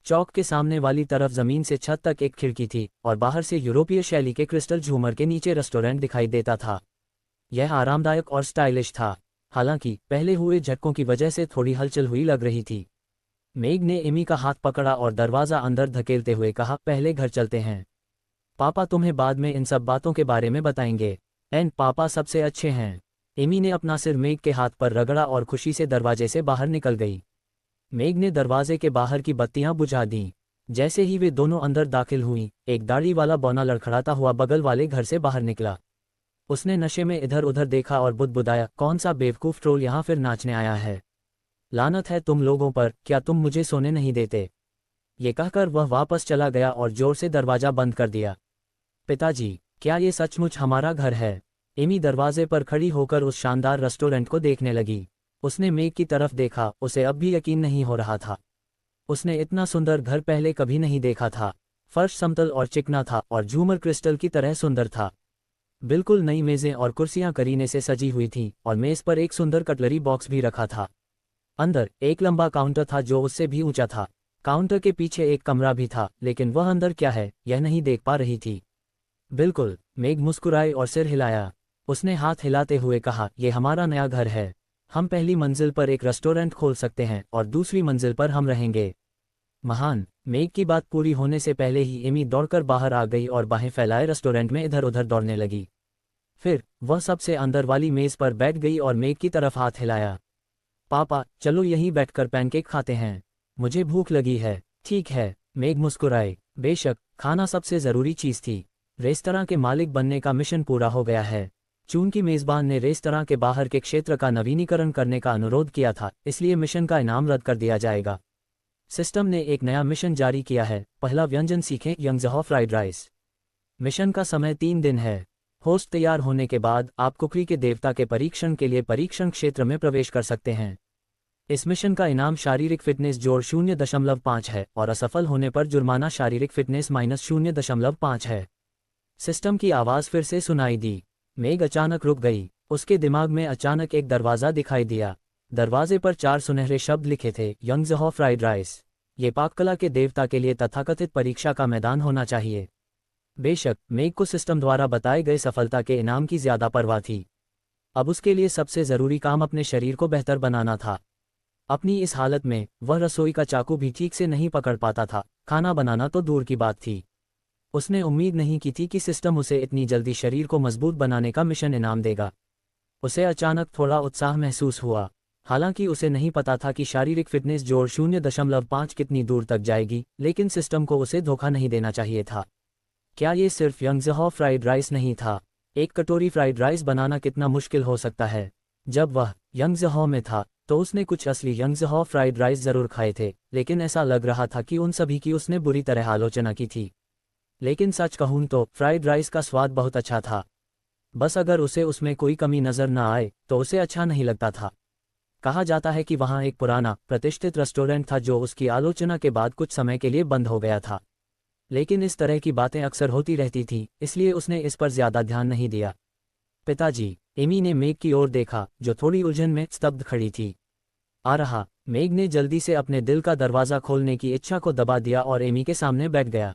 चौक के सामने वाली तरफ जमीन से छत तक एक खिड़की थी और बाहर से यूरोपीय शैली के क्रिस्टल झूमर के नीचे रेस्टोरेंट दिखाई देता था। यह आरामदायक और स्टाइलिश था, हालांकि पहले हुए झटकों की वजह से थोड़ी हलचल हुई लग रही थी। मेग ने एमी का हाथ पकड़ा और दरवाज़ा अंदर धकेलते हुए कहा, पहले घर चलते हैं। पापा तुम्हें बाद में इन सब बातों के बारे में बताएंगे। पापा सबसे अच्छे हैं। एमी ने अपना सिर मेग के हाथ पर रगड़ा और खुशी से दरवाजे से बाहर निकल गई। मेग ने दरवाजे के बाहर की बत्तियां बुझा दीं। जैसे ही वे दोनों अंदर दाखिल हुईं, एक दाढ़ी वाला बौना लड़खड़ाता हुआ बगल वाले घर से बाहर निकला। उसने नशे में इधर उधर देखा और बुदबुदाया, कौन सा बेवकूफ़ ट्रोल यहाँ फिर नाचने आया है? लानत है तुम लोगों पर, क्या तुम मुझे सोने नहीं देते? ये कहकर वह वापस चला गया और जोर से दरवाज़ा बंद कर दिया। पिताजी, क्या ये सचमुच हमारा घर है? एमी दरवाजे पर खड़ी होकर उस शानदार रेस्टोरेंट को देखने लगी। उसने मेग की तरफ देखा, उसे अब भी यकीन नहीं हो रहा था। उसने इतना सुंदर घर पहले कभी नहीं देखा था। फर्श समतल और चिकना था और झूमर क्रिस्टल की तरह सुंदर था। बिल्कुल नई मेज़ें और कुर्सियां करीने से सजी हुई थीं और मेज़ पर एक सुंदर कटलरी बॉक्स भी रखा था। अंदर एक लंबा काउंटर था जो उससे भी ऊंचा था। काउंटर के पीछे एक कमरा भी था, लेकिन वह अंदर क्या है यह नहीं देख पा रही थी। बिल्कुल, मेग मुस्कुराई और सिर हिलाया। उसने हाथ हिलाते हुए कहा, यह हमारा नया घर है। हम पहली मंजिल पर एक रेस्टोरेंट खोल सकते हैं और दूसरी मंजिल पर हम रहेंगे। महान। मेग की बात पूरी होने से पहले ही एमी दौड़कर बाहर आ गई और बाहें फैलाए रेस्टोरेंट में इधर उधर दौड़ने लगी। फिर वह सबसे अंदर वाली मेज़ पर बैठ गई और मेग की तरफ हाथ हिलाया। पापा, चलो यहीं बैठकर पैनकेक खाते हैं। मुझे भूख लगी है। ठीक है, मेग मुस्कुराए। बेशक, खाना सबसे ज़रूरी चीज़ थी। रेस्तरां के मालिक बनने का मिशन पूरा हो गया है। चूंकि मेज़बान ने रेस्तरां के बाहर के क्षेत्र का नवीनीकरण करने का अनुरोध किया था, इसलिए मिशन का इनाम रद्द कर दिया जाएगा। सिस्टम ने एक नया मिशन जारी किया है, पहला व्यंजन सीखें, यंगजहॉ फ्राइड राइस। मिशन का समय 3 दिन है। होस्ट तैयार होने के बाद आप कुकरी के देवता के परीक्षण के लिए परीक्षण क्षेत्र में प्रवेश कर सकते हैं। इस मिशन का इनाम शारीरिक फिटनेस जोड़ 0.5 है और असफल होने पर जुर्माना शारीरिक फिटनेस -0.5 है। सिस्टम की आवाज़ फिर से सुनाई दी। मेग अचानक रुक गई। उसके दिमाग में अचानक एक दरवाज़ा दिखाई दिया। दरवाजे पर 4 सुनहरे शब्द लिखे थे, यंगज़हॉ फ्राइड राइस। ये पाककला के देवता के लिए तथाकथित परीक्षा का मैदान होना चाहिए। बेशक मेग को सिस्टम द्वारा बताए गए सफलता के इनाम की ज्यादा परवाह थी। अब उसके लिए सबसे ज़रूरी काम अपने शरीर को बेहतर बनाना था। अपनी इस हालत में वह रसोई का चाकू भी ठीक से नहीं पकड़ पाता था, खाना बनाना तो दूर की बात थी। उसने उम्मीद नहीं की थी कि सिस्टम उसे इतनी जल्दी शरीर को मजबूत बनाने का मिशन इनाम देगा। उसे अचानक थोड़ा उत्साह महसूस हुआ। हालांकि उसे नहीं पता था कि शारीरिक फिटनेस जोड़ 0.5 कितनी दूर तक जाएगी, लेकिन सिस्टम को उसे धोखा नहीं देना चाहिए था। क्या ये सिर्फ यंगज़हॉ फ्राइड राइस नहीं था? एक कटोरी फ्राइड राइस बनाना कितना मुश्किल हो सकता है? जब वह यंगज़हॉ में था तो उसने कुछ असली यंगज़हॉ फ्राइड राइस ज़रूर खाए थे, लेकिन ऐसा लग रहा था कि उन सभी की उसने बुरी तरह आलोचना की थी। लेकिन सच कहूँ तो फ्राइड राइस का स्वाद बहुत अच्छा था। बस अगर उसे उसमें कोई कमी नज़र न आए तो उसे अच्छा नहीं लगता था। कहा जाता है कि वहाँ एक पुराना प्रतिष्ठित रेस्टोरेंट था जो उसकी आलोचना के बाद कुछ समय के लिए बंद हो गया था। लेकिन इस तरह की बातें अक्सर होती रहती थीं, इसलिए उसने इस पर ज़्यादा ध्यान नहीं दिया। पिताजी, एमी ने मेग की ओर देखा जो थोड़ी उलझन में स्तब्ध खड़ी थी। आ रहा। मेग ने जल्दी से अपने दिल का दरवाज़ा खोलने की इच्छा को दबा दिया और एमी के सामने बैठ गया।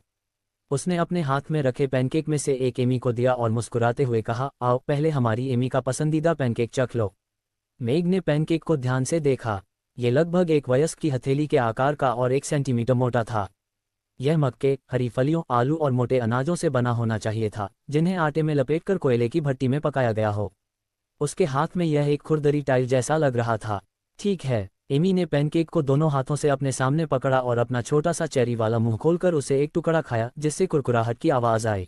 उसने अपने हाथ में रखे पैनकेक में से एक एमी को दिया और मुस्कुराते हुए कहा, आओ पहले हमारी एमी का पसंदीदा पैनकेक चख लो। मेग ने पैनकेक को ध्यान से देखा। ये लगभग एक वयस्क की हथेली के आकार का और 1 सेंटीमीटर मोटा था। यह मक्के, हरी फलियों, आलू और मोटे अनाजों से बना होना चाहिए था, जिन्हें आटे में लपेटकर कोयले की भट्टी में पकाया गया हो। उसके हाथ में यह एक खुरदरी टाइल जैसा लग रहा था। ठीक है। एमी ने पैनकेक को दोनों हाथों से अपने सामने पकड़ा और अपना छोटा सा चेरी वाला मुंह खोलकर उसे एक टुकड़ा खाया, जिससे कुरकुराहट की आवाज़ आई।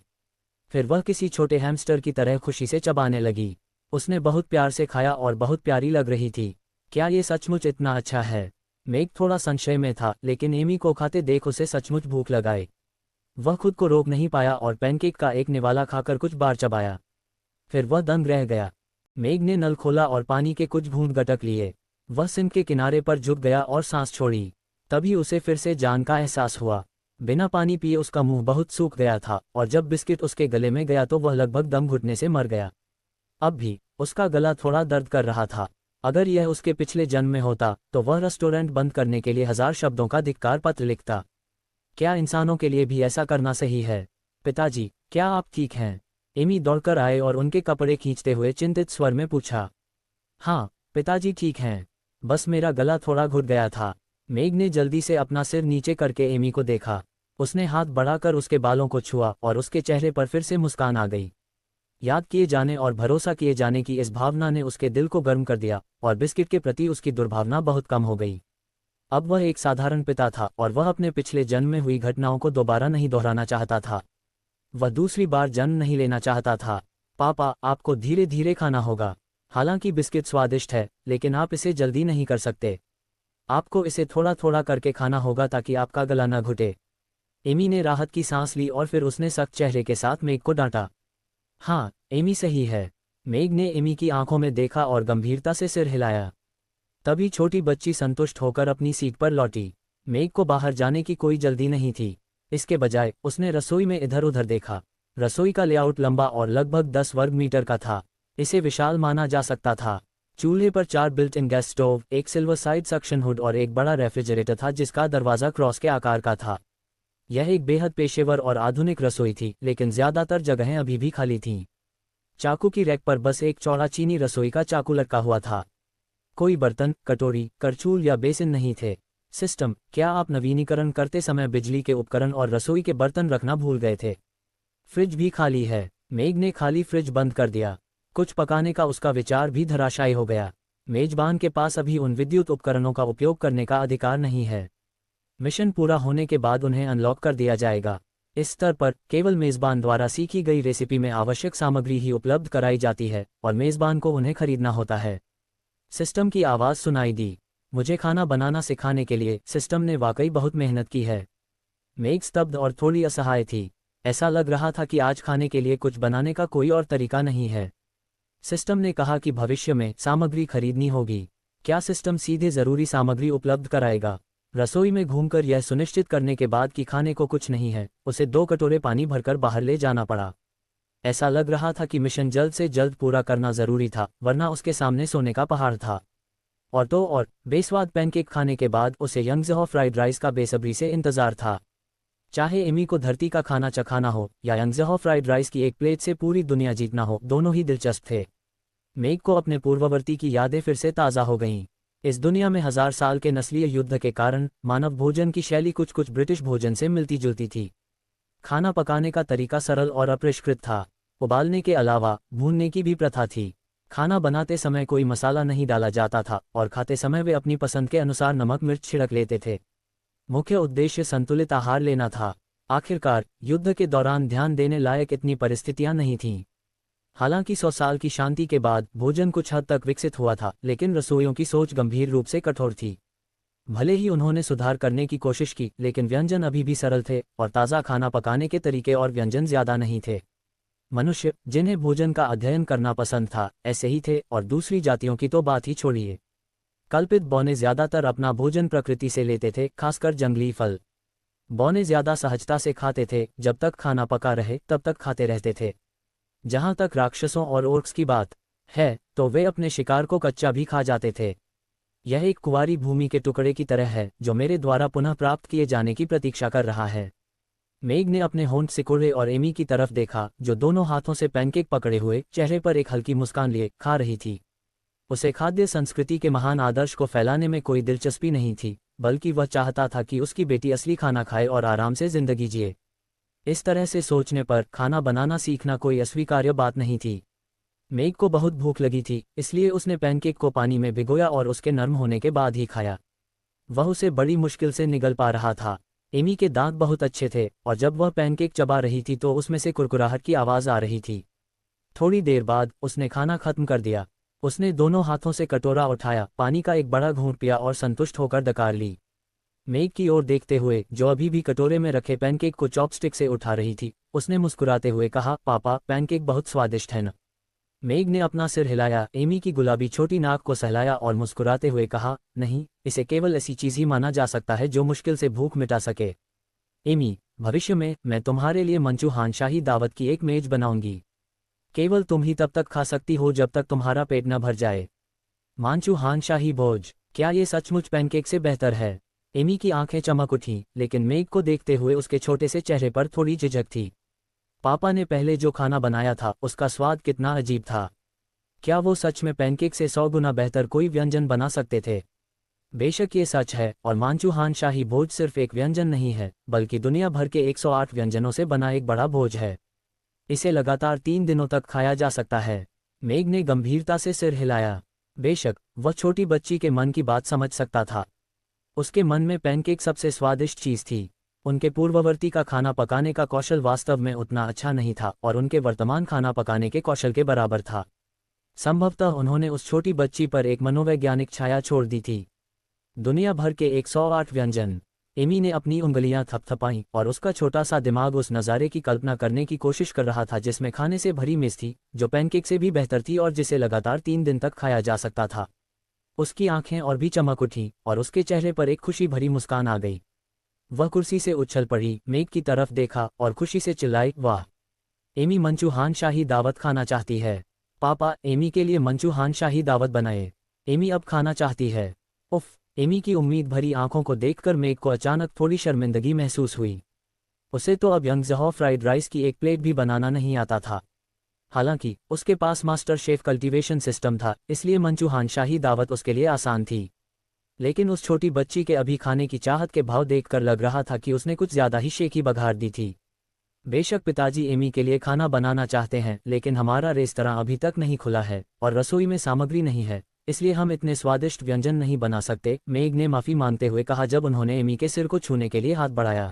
फिर वह किसी छोटे हैमस्टर की तरह खुशी से चबाने लगी। उसने बहुत प्यार से खाया और बहुत प्यारी लग रही थी। क्या ये सचमुच इतना अच्छा है? मेग थोड़ा संशय में था, लेकिन एमी को खाते देख उसे सचमुच भूख लगाई। वह खुद को रोक नहीं पाया और पैनकेक का एक निवाला खाकर कुछ बार चबाया। फिर वह दंग रह गया। मेग ने नल खोला और पानी के कुछ बूंद गटक लिए। वह सिंक के किनारे पर झुक गया और सांस छोड़ी। तभी उसे फिर से जान का एहसास हुआ। बिना पानी पिए उसका मुंह बहुत सूख गया था और जब बिस्किट उसके गले में गया तो वह लगभग दम घुटने से मर गया। अब भी उसका गला थोड़ा दर्द कर रहा था। अगर यह उसके पिछले जन्म में होता तो वह रेस्टोरेंट बंद करने के लिए 1000 शब्दों का धिक्कार पत्र लिखता। क्या इंसानों के लिए भी ऐसा करना सही है? पिताजी, क्या आप ठीक हैं? एमी दौड़कर आए और उनके कपड़े खींचते हुए चिंतित स्वर में पूछा। हाँ, पिताजी ठीक हैं। बस मेरा गला थोड़ा घुट गया था। मेग ने जल्दी से अपना सिर नीचे करके एमी को देखा। उसने हाथ बढ़ाकर उसके बालों को छुआ और उसके चेहरे पर फिर से मुस्कान आ गई। याद किए जाने और भरोसा किए जाने की इस भावना ने उसके दिल को गर्म कर दिया और बिस्किट के प्रति उसकी दुर्भावना बहुत कम हो गई। अब वह एक साधारण पिता था और वह अपने पिछले जन्म में हुई घटनाओं को दोबारा नहीं दोहराना चाहता था। वह दूसरी बार जन्म नहीं लेना चाहता था। पापा, आपको धीरे धीरे खाना होगा। हालांकि बिस्किट स्वादिष्ट है, लेकिन आप इसे जल्दी नहीं कर सकते। आपको इसे थोड़ा थोड़ा करके खाना होगा ताकि आपका गला न घुटे। एमी ने राहत की सांस ली और फिर उसने सख्त चेहरे के साथ मेग को डांटा। हाँ, एमी सही है। मेग ने एमी की आंखों में देखा और गंभीरता से सिर हिलाया। तभी छोटी बच्ची संतुष्ट होकर अपनी सीट पर लौटी। मेग को बाहर जाने की कोई जल्दी नहीं थी। इसके बजाय उसने रसोई में इधर उधर देखा। रसोई का लेआउट लंबा और लगभग 10 वर्ग मीटर का था। इसे विशाल माना जा सकता था। चूल्हे पर 4 बिल्ट इन गैस स्टोव, एक सिल्वर साइड सक्शन हुड और एक बड़ा रेफ्रिजरेटर था जिसका दरवाज़ा क्रॉस के आकार का था। यह एक बेहद पेशेवर और आधुनिक रसोई थी, लेकिन ज़्यादातर जगहें अभी भी खाली थीं। चाकू की रैक पर बस एक चौड़ा चीनी रसोई का चाकू लटका हुआ था। कोई बर्तन, कटोरी, करछूल या बेसिन नहीं थे। सिस्टम, क्या आप नवीनीकरण करते समय बिजली के उपकरण और रसोई के बर्तन रखना भूल गए थे? फ्रिज भी खाली है। मेग ने खाली फ्रिज बंद कर दिया। कुछ पकाने का उसका विचार भी धराशायी हो गया। मेजबान के पास अभी उन विद्युत उपकरणों का उपयोग करने का अधिकार नहीं है। मिशन पूरा होने के बाद उन्हें अनलॉक कर दिया जाएगा। इस स्तर पर केवल मेज़बान द्वारा सीखी गई रेसिपी में आवश्यक सामग्री ही उपलब्ध कराई जाती है और मेज़बान को उन्हें खरीदना होता है। सिस्टम की आवाज़ सुनाई दी। मुझे खाना बनाना सिखाने के लिए सिस्टम ने वाकई बहुत मेहनत की है। मेग स्तब्ध और थोड़ी असहाय थी। ऐसा लग रहा था कि आज खाने के लिए कुछ बनाने का कोई और तरीका नहीं है। सिस्टम ने कहा कि भविष्य में सामग्री खरीदनी होगी। क्या सिस्टम सीधे ज़रूरी सामग्री उपलब्ध कराएगा? रसोई में घूमकर यह सुनिश्चित करने के बाद कि खाने को कुछ नहीं है, उसे 2 कटोरे पानी भरकर बाहर ले जाना पड़ा। ऐसा लग रहा था कि मिशन जल्द से जल्द पूरा करना ज़रूरी था, वरना उसके सामने सोने का पहाड़ था। और तो और, बेस्वाद पैनकेक खाने के बाद उसे यंगज़हॉ फ्राइड राइस का बेसब्री से इंतज़ार था। चाहे एमी को धरती का खाना चखाना हो या यंगज़हॉ फ्राइड राइस की एक प्लेट से पूरी दुनिया जीतना हो, दोनों ही दिलचस्प थे। मेग को अपने पूर्ववर्ती की यादें फिर से ताज़ा हो गईं। इस दुनिया में 1000 साल के नस्लीय युद्ध के कारण मानव भोजन की शैली कुछ कुछ ब्रिटिश भोजन से मिलती जुलती थी। खाना पकाने का तरीका सरल और अपरिष्कृत था। उबालने के अलावा भूनने की भी प्रथा थी। खाना बनाते समय कोई मसाला नहीं डाला जाता था और खाते समय वे अपनी पसंद के अनुसार नमक मिर्च छिड़क लेते थे। मुख्य उद्देश्य संतुलित आहार लेना था। आखिरकार युद्ध के दौरान ध्यान देने लायक इतनी परिस्थितियां नहीं थीं। हालांकि 100 साल की शांति के बाद भोजन कुछ हद तक विकसित हुआ था, लेकिन रसोइयों की सोच गंभीर रूप से कठोर थी। भले ही उन्होंने सुधार करने की कोशिश की, लेकिन व्यंजन अभी भी सरल थे और ताज़ा खाना पकाने के तरीके और व्यंजन ज़्यादा नहीं थे। मनुष्य, जिन्हें भोजन का अध्ययन करना पसंद था, ऐसे ही थे, और दूसरी जातियों की तो बात ही छोड़िए। कल्पित बौने ज़्यादातर अपना भोजन प्रकृति से लेते थे, खासकर जंगली फल। बौने ज़्यादा सहजता से खाते थे, जब तक खाना पका रहे तब तक खाते रहते थे। जहां तक राक्षसों और ओर्क्स की बात है, तो वे अपने शिकार को कच्चा भी खा जाते थे। यह एक कुंवारी भूमि के टुकड़े की तरह है जो मेरे द्वारा पुनः प्राप्त किए जाने की प्रतीक्षा कर रहा है। मेग ने अपने होंठ सिकोड़े और एमी की तरफ देखा, जो दोनों हाथों से पैनकेक पकड़े हुए, चेहरे पर एक हल्की मुस्कान लिए खा रही थी। उसे खाद्य संस्कृति के महान आदर्श को फैलाने में कोई दिलचस्पी नहीं थी, बल्कि वह चाहता था कि उसकी बेटी असली खाना खाए और आराम से जिंदगी जिए। इस तरह से सोचने पर खाना बनाना सीखना कोई अस्वीकार्य बात नहीं थी। मेग को बहुत भूख लगी थी, इसलिए उसने पैनकेक को पानी में भिगोया और उसके नरम होने के बाद ही खाया। वह उसे बड़ी मुश्किल से निगल पा रहा था। एमी के दांत बहुत अच्छे थे और जब वह पैनकेक चबा रही थी तो उसमें से कुरकुराहट की आवाज़ आ रही थी। थोड़ी देर बाद उसने खाना खत्म कर दिया। उसने दोनों हाथों से कटोरा उठाया, पानी का एक बड़ा घूंट पिया और संतुष्ट होकर डकार ली। मेग की ओर देखते हुए, जो अभी भी कटोरे में रखे पैनकेक को चॉपस्टिक से उठा रही थी, उसने मुस्कुराते हुए कहा, पापा, पैनकेक बहुत स्वादिष्ट है न? मेग ने अपना सिर हिलाया, एमी की गुलाबी छोटी नाक को सहलाया और मुस्कुराते हुए कहा, नहीं, इसे केवल ऐसी चीज़ ही माना जा सकता है जो मुश्किल से भूख मिटा सके। एमी, भविष्य में मैं तुम्हारे लिए मंचूहान शाही दावत की एक मेज बनाऊंगी। केवल तुम ही तब तक खा सकती हो जब तक तुम्हारा पेट न भर जाए। मंचूहान शाही भोज, क्या ये सचमुच पैनकेक से बेहतर है? एमी की आंखें चमक उठीं, लेकिन मेग को देखते हुए उसके छोटे से चेहरे पर थोड़ी झिझक थी। पापा ने पहले जो खाना बनाया था उसका स्वाद कितना अजीब था। क्या वो सच में पैनकेक से 100 गुना बेहतर कोई व्यंजन बना सकते थे? बेशक ये सच है, और मंचूहान शाही भोज सिर्फ एक व्यंजन नहीं है, बल्कि दुनिया भर के 108 व्यंजनों से बना एक बड़ा भोज है। इसे लगातार 3 दिनों तक खाया जा सकता है। मेग ने गंभीरता से सिर हिलाया। बेशक, वह छोटी बच्ची के मन की बात समझ सकता था। उसके मन में पैनकेक सबसे स्वादिष्ट चीज़ थी। उनके पूर्ववर्ती का खाना पकाने का कौशल वास्तव में उतना अच्छा नहीं था और उनके वर्तमान खाना पकाने के कौशल के बराबर था। संभवतः उन्होंने उस छोटी बच्ची पर एक मनोवैज्ञानिक छाया छोड़ दी थी। दुनिया भर के 108 व्यंजन। एमी ने अपनी उंगलियां थपथपाईं और उसका छोटा सा दिमाग उस नज़ारे की कल्पना करने की कोशिश कर रहा था जिसमें खाने से भरी मेज थी, जो पैनकेक से भी बेहतर थी और जिसे लगातार 3 दिन तक खाया जा सकता था। उसकी आंखें और भी चमक उठीं और उसके चेहरे पर एक खुशी भरी मुस्कान आ गई। वह कुर्सी से उछल पड़ी, मेग की तरफ देखा और खुशी से चिल्लाई, वाह! एमी मंचूहान शाही दावत खाना चाहती है। पापा, एमी के लिए मंचूहान शाही दावत बनाए। एमी अब खाना चाहती है। उफ! एमी की उम्मीद भरी आंखों को देखकर मेग को अचानक थोड़ी शर्मिंदगी महसूस हुई। उसे तो अब यंगज़हॉ फ्राइड राइस की एक प्लेट भी बनाना नहीं आता था। हालांकि उसके पास मास्टर शेफ कल्टीवेशन सिस्टम था, इसलिए मंचूहान शाही दावत उसके लिए आसान थी। लेकिन उस छोटी बच्ची के अभी खाने की चाहत के भाव देखकर लग रहा था कि उसने कुछ ज़्यादा ही शेखी बघार दी थी। बेशक पिताजी एमी के लिए खाना बनाना चाहते हैं, लेकिन हमारा रेस्तरां अभी तक नहीं खुला है और रसोई में सामग्री नहीं है, इसलिए हम इतने स्वादिष्ट व्यंजन नहीं बना सकते, मेग ने माफ़ी मांगते हुए कहा जब उन्होंने एमी के सिर को छूने के लिए हाथ बढ़ाया।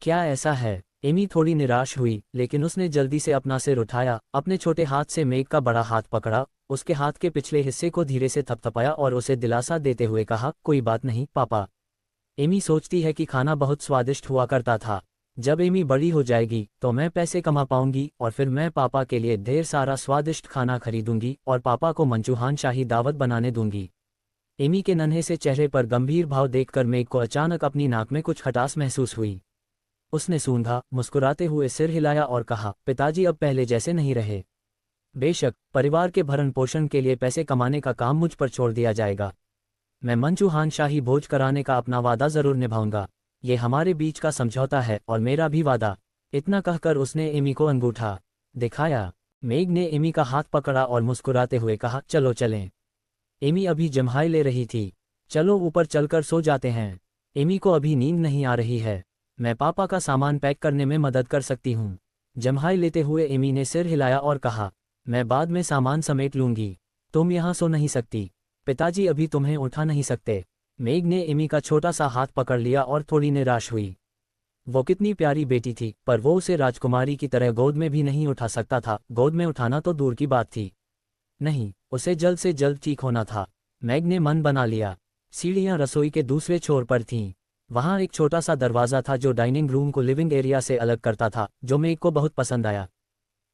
क्या ऐसा है? एमी थोड़ी निराश हुई, लेकिन उसने जल्दी से अपना सिर उठाया, अपने छोटे हाथ से मेग का बड़ा हाथ पकड़ा, उसके हाथ के पिछले हिस्से को धीरे से थपथपाया और उसे दिलासा देते हुए कहा, कोई बात नहीं पापा। एमी सोचती है कि खाना बहुत स्वादिष्ट हुआ करता था। जब एमी बड़ी हो जाएगी तो मैं पैसे कमा पाऊंगी और फिर मैं पापा के लिए ढेर सारा स्वादिष्ट खाना खरीदूंगी और पापा को मंचूहान शाही दावत बनाने दूंगी। एमी के नन्हे से चेहरे पर गंभीर भाव देखकर मेग को अचानक अपनी नाक में कुछ खटास महसूस हुई। उसने सूंघा, मुस्कुराते हुए सिर हिलाया और कहा, पिताजी अब पहले जैसे नहीं रहे। बेशक, परिवार के भरण पोषण के लिए पैसे कमाने का काम मुझ पर छोड़ दिया जाएगा। मैं मंचूहान शाही भोज कराने का अपना वादा जरूर निभाऊंगा। ये हमारे बीच का समझौता है और मेरा भी वादा। इतना कहकर उसने एमी को अंगूठा दिखाया। मेग ने एमी का हाथ पकड़ा और मुस्कुराते हुए कहा, चलो चलें। एमी अभी जम्हाई ले रही थी। चलो ऊपर चलकर सो जाते हैं। एमी को अभी नींद नहीं आ रही है। मैं पापा का सामान पैक करने में मदद कर सकती हूँ। जम्हाई लेते हुए एमी ने सिर हिलाया और कहा, मैं बाद में सामान समेट लूंगी। तुम यहाँ सो नहीं सकती। पिताजी अभी तुम्हें उठा नहीं सकते। मेग ने एमी का छोटा सा हाथ पकड़ लिया और थोड़ी निराश हुई। वो कितनी प्यारी बेटी थी, पर वो उसे राजकुमारी की तरह गोद में भी नहीं उठा सकता था। गोद में उठाना तो दूर की बात थी। नहीं, उसे जल्द से जल्द ठीक होना था। मैग ने मन बना लिया। सीढ़ियां रसोई के दूसरे छोर पर थीं। वहां एक छोटा सा दरवाज़ा था जो डाइनिंग रूम को लिविंग एरिया से अलग करता था, जो मेग को बहुत पसंद आया।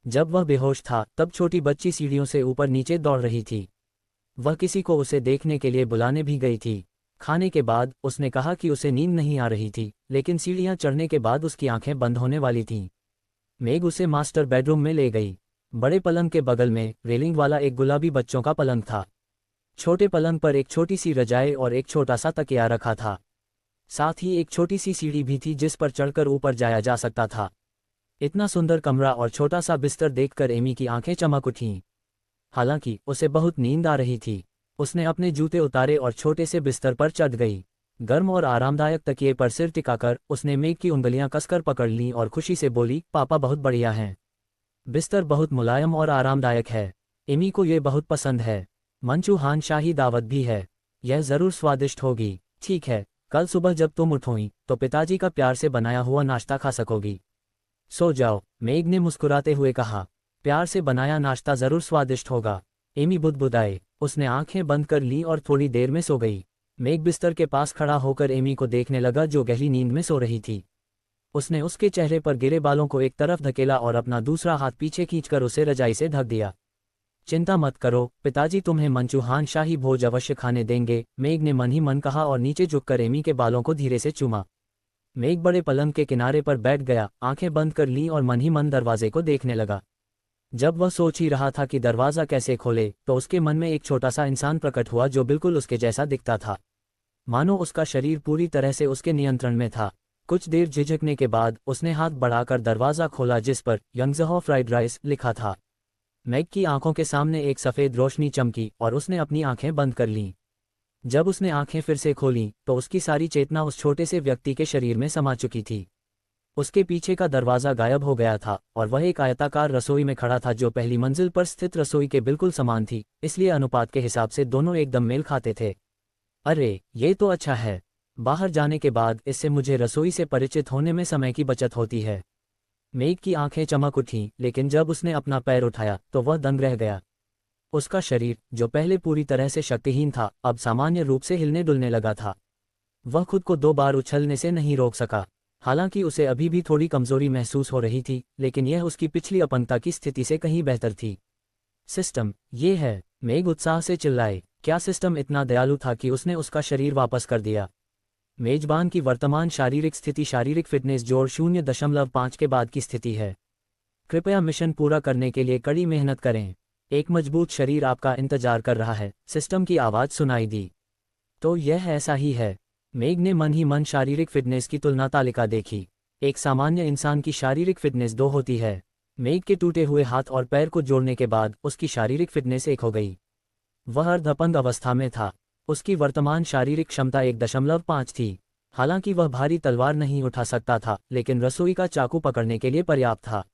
जब वह बेहोश था तब छोटी बच्ची सीढ़ियों से ऊपर नीचे दौड़ रही थी। वह किसी को उसे देखने के लिए बुलाने भी गई थी। खाने के बाद उसने कहा कि उसे नींद नहीं आ रही थी, लेकिन सीढ़ियां चढ़ने के बाद उसकी आंखें बंद होने वाली थीं। मेग उसे मास्टर बेडरूम में ले गई। बड़े पलंग के बगल में रेलिंग वाला एक गुलाबी बच्चों का पलंग था। छोटे पलंग पर एक छोटी सी रजाई और एक छोटा सा तकिया रखा था। साथ ही एक छोटी सी सीढ़ी भी थी जिस पर चढ़कर ऊपर जाया जा सकता था। इतना सुंदर कमरा और छोटा सा बिस्तर देखकर एमी की आंखें चमक उठीं। हालांकि उसे बहुत नींद आ रही थी। उसने अपने जूते उतारे और छोटे से बिस्तर पर चढ़ गई। गर्म और आरामदायक तकिए पर सिर टिकाकर उसने मेग की उंगलियां कसकर पकड़ लीं और खुशी से बोली, पापा बहुत बढ़िया हैं। बिस्तर बहुत मुलायम और आरामदायक है। एमी को ये बहुत पसंद है। मंचूहान शाही दावत भी है। यह जरूर स्वादिष्ट होगी। ठीक है, कल सुबह जब तुम उठोगी तो पिताजी का प्यार से बनाया हुआ नाश्ता खा सकोगी। सो जाओ, मेग ने मुस्कुराते हुए कहा। प्यार से बनाया नाश्ता जरूर स्वादिष्ट होगा। एमी बुदबुदाए। उसने आंखें बंद कर ली और थोड़ी देर में सो गई। मेग बिस्तर के पास खड़ा होकर एमी को देखने लगा जो गहरी नींद में सो रही थी। उसने उसके चेहरे पर गिरे बालों को एक तरफ धकेला और अपना दूसरा हाथ पीछे खींचकर उसे रजाई से ढक दिया। चिंता मत करो, पिताजी तुम्हें मंचूहान शाही भोज अवश्य खाने देंगे, मेग ने मन ही मन कहा और नीचे झुककर एमी के बालों को धीरे से चूमा। मेग बड़े पलंग के किनारे पर बैठ गया, आंखें बंद कर लीं और मन ही मन दरवाजे को देखने लगा। जब वह सोच ही रहा था कि दरवाज़ा कैसे खोले तो उसके मन में एक छोटा सा इंसान प्रकट हुआ जो बिल्कुल उसके जैसा दिखता था। मानो उसका शरीर पूरी तरह से उसके नियंत्रण में था। कुछ देर झिझकने के बाद उसने हाथ बढ़ाकर दरवाज़ा खोला जिस पर यंगजहॉ फ्राइड राइस लिखा था। मैग की आंखों के सामने एक सफ़ेद रोशनी चमकी और उसने अपनी आंखें बंद कर लीं। जब उसने आंखें फिर से खोलीं तो उसकी सारी चेतना उस छोटे से व्यक्ति के शरीर में समा चुकी थी। उसके पीछे का दरवाज़ा गायब हो गया था और वह एक आयताकार रसोई में खड़ा था जो पहली मंजिल पर स्थित रसोई के बिल्कुल समान थी, इसलिए अनुपात के हिसाब से दोनों एकदम मेल खाते थे। अरे, ये तो अच्छा है। बाहर जाने के बाद इससे मुझे रसोई से परिचित होने में समय की बचत होती है। मेग की आंखें चमक उठीं, लेकिन जब उसने अपना पैर उठाया तो वह दंग रह गया। उसका शरीर, जो पहले पूरी तरह से शक्तिहीन था, अब सामान्य रूप से हिलने डुलने लगा था। वह खुद को 2 बार उछलने से नहीं रोक सका। हालांकि उसे अभी भी थोड़ी कमजोरी महसूस हो रही थी, लेकिन यह उसकी पिछली अपंगता की स्थिति से कहीं बेहतर थी। सिस्टम, ये है, मेग उत्साह से चिल्लाए। क्या सिस्टम इतना दयालु था कि उसने उसका शरीर वापस कर दिया? मेजबान की वर्तमान शारीरिक स्थिति शारीरिक फिटनेस जोड़ 0.5 के बाद की स्थिति है। कृपया मिशन पूरा करने के लिए कड़ी मेहनत करें। एक मजबूत शरीर आपका इंतजार कर रहा है, सिस्टम की आवाज़ सुनाई दी। तो यह ऐसा ही है। मेग ने मन ही मन शारीरिक फिटनेस की तुलना तालिका देखी। एक सामान्य इंसान की शारीरिक फिटनेस 2 होती है। मेग के टूटे हुए हाथ और पैर को जोड़ने के बाद उसकी शारीरिक फिटनेस 1 हो गई। वह अर्धअपंग अवस्था में था। उसकी वर्तमान शारीरिक क्षमता 1.5 थी। हालांकि वह भारी तलवार नहीं उठा सकता था, लेकिन रसोई का चाकू पकड़ने के लिए पर्याप्त था।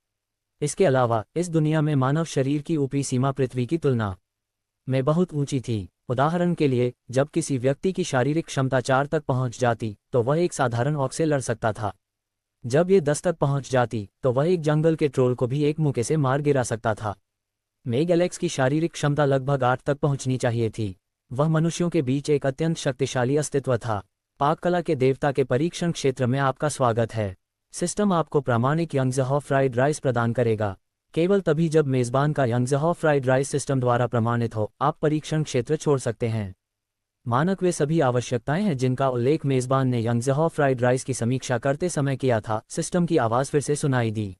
इसके अलावा इस दुनिया में मानव शरीर की ऊपरी सीमा पृथ्वी की तुलना में बहुत ऊंची थी। उदाहरण के लिए, जब किसी व्यक्ति की शारीरिक क्षमता 4 तक पहुंच जाती तो वह एक साधारण ऑक्स से लड़ सकता था। जब ये 10 तक पहुंच जाती तो वह एक जंगल के ट्रोल को भी एक मुक्के से मार गिरा सकता था। मेग एलेक्स की शारीरिक क्षमता लगभग 8 तक पहुंचनी चाहिए थी। वह मनुष्यों के बीच एक अत्यंत शक्तिशाली अस्तित्व था। पाक कला के देवता के परीक्षण क्षेत्र में आपका स्वागत है। सिस्टम आपको प्रामाणिक यंगज़हॉ फ्राइड राइस प्रदान करेगा। केवल तभी जब मेज़बान का यंगज़हॉ फ्राइड राइस सिस्टम द्वारा प्रमाणित हो, आप परीक्षण क्षेत्र छोड़ सकते हैं। मानक वे सभी आवश्यकताएं हैं जिनका उल्लेख मेज़बान ने यंगज़हॉ फ्राइड राइस की समीक्षा करते समय किया था। सिस्टम की आवाज़ फिर से सुनाई दी।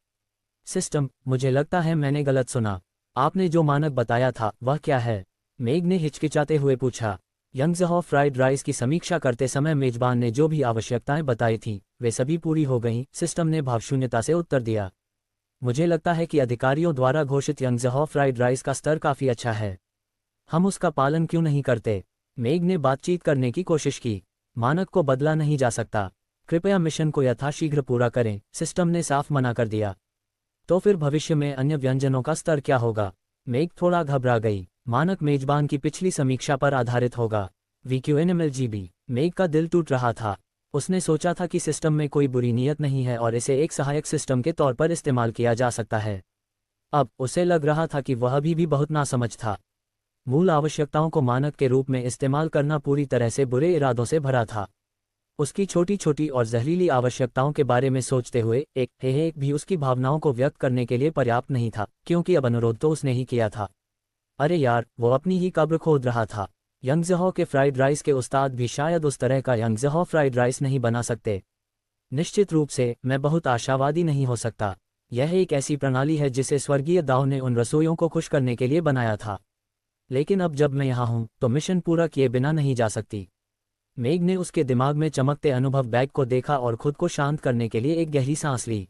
सिस्टम, मुझे लगता है मैंने गलत सुना। आपने जो मानक बताया था वह क्या है? मेग ने हिचकिचाते हुए पूछा। यंगज़हॉ फ्राइड राइस की समीक्षा करते समय मेजबान ने जो भी आवश्यकताएं बताई थीं, वे सभी पूरी हो गईं, सिस्टम ने भावशून्यता से उत्तर दिया। मुझे लगता है कि अधिकारियों द्वारा घोषित यंगज़हॉ फ्राइड राइस का स्तर काफ़ी अच्छा है। हम उसका पालन क्यों नहीं करते? मेग ने बातचीत करने की कोशिश की। मानक को बदला नहीं जा सकता। कृपया मिशन को यथाशीघ्र पूरा करें, सिस्टम ने साफ मना कर दिया। तो फिर भविष्य में अन्य व्यंजनों का स्तर क्या होगा? मेग थोड़ा घबरा गई। मानक मेजबान की पिछली समीक्षा पर आधारित होगा। VQNMLGB। मेग का दिल टूट रहा था। उसने सोचा था कि सिस्टम में कोई बुरी नीयत नहीं है और इसे एक सहायक सिस्टम के तौर पर इस्तेमाल किया जा सकता है। अब उसे लग रहा था कि वह अभी भी बहुत नासमझ था। मूल आवश्यकताओं को मानक के रूप में इस्तेमाल करना पूरी तरह से बुरे इरादों से भरा था। उसकी छोटी छोटी और जहरीली आवश्यकताओं के बारे में सोचते हुए एक भी उसकी भावनाओं को व्यक्त करने के लिए पर्याप्त नहीं था, क्योंकि अब अनुरोध तो उसने ही किया था। अरे यार, वो अपनी ही कब्र खोद रहा था। यंगज़हॉ के फ्राइड राइस के उस्ताद भी शायद उस तरह का यंगज़हॉ फ्राइड राइस नहीं बना सकते। निश्चित रूप से मैं बहुत आशावादी नहीं हो सकता। यह एक ऐसी प्रणाली है जिसे स्वर्गीय दाव ने उन रसोइयों को खुश करने के लिए बनाया था। लेकिन अब जब मैं यहाँ हूँ तो मिशन पूरा किए बिना नहीं जा सकती। मेग ने उसके दिमाग में चमकते अनुभव बैग को देखा और खुद को शांत करने के लिए एक गहरी सांस ली।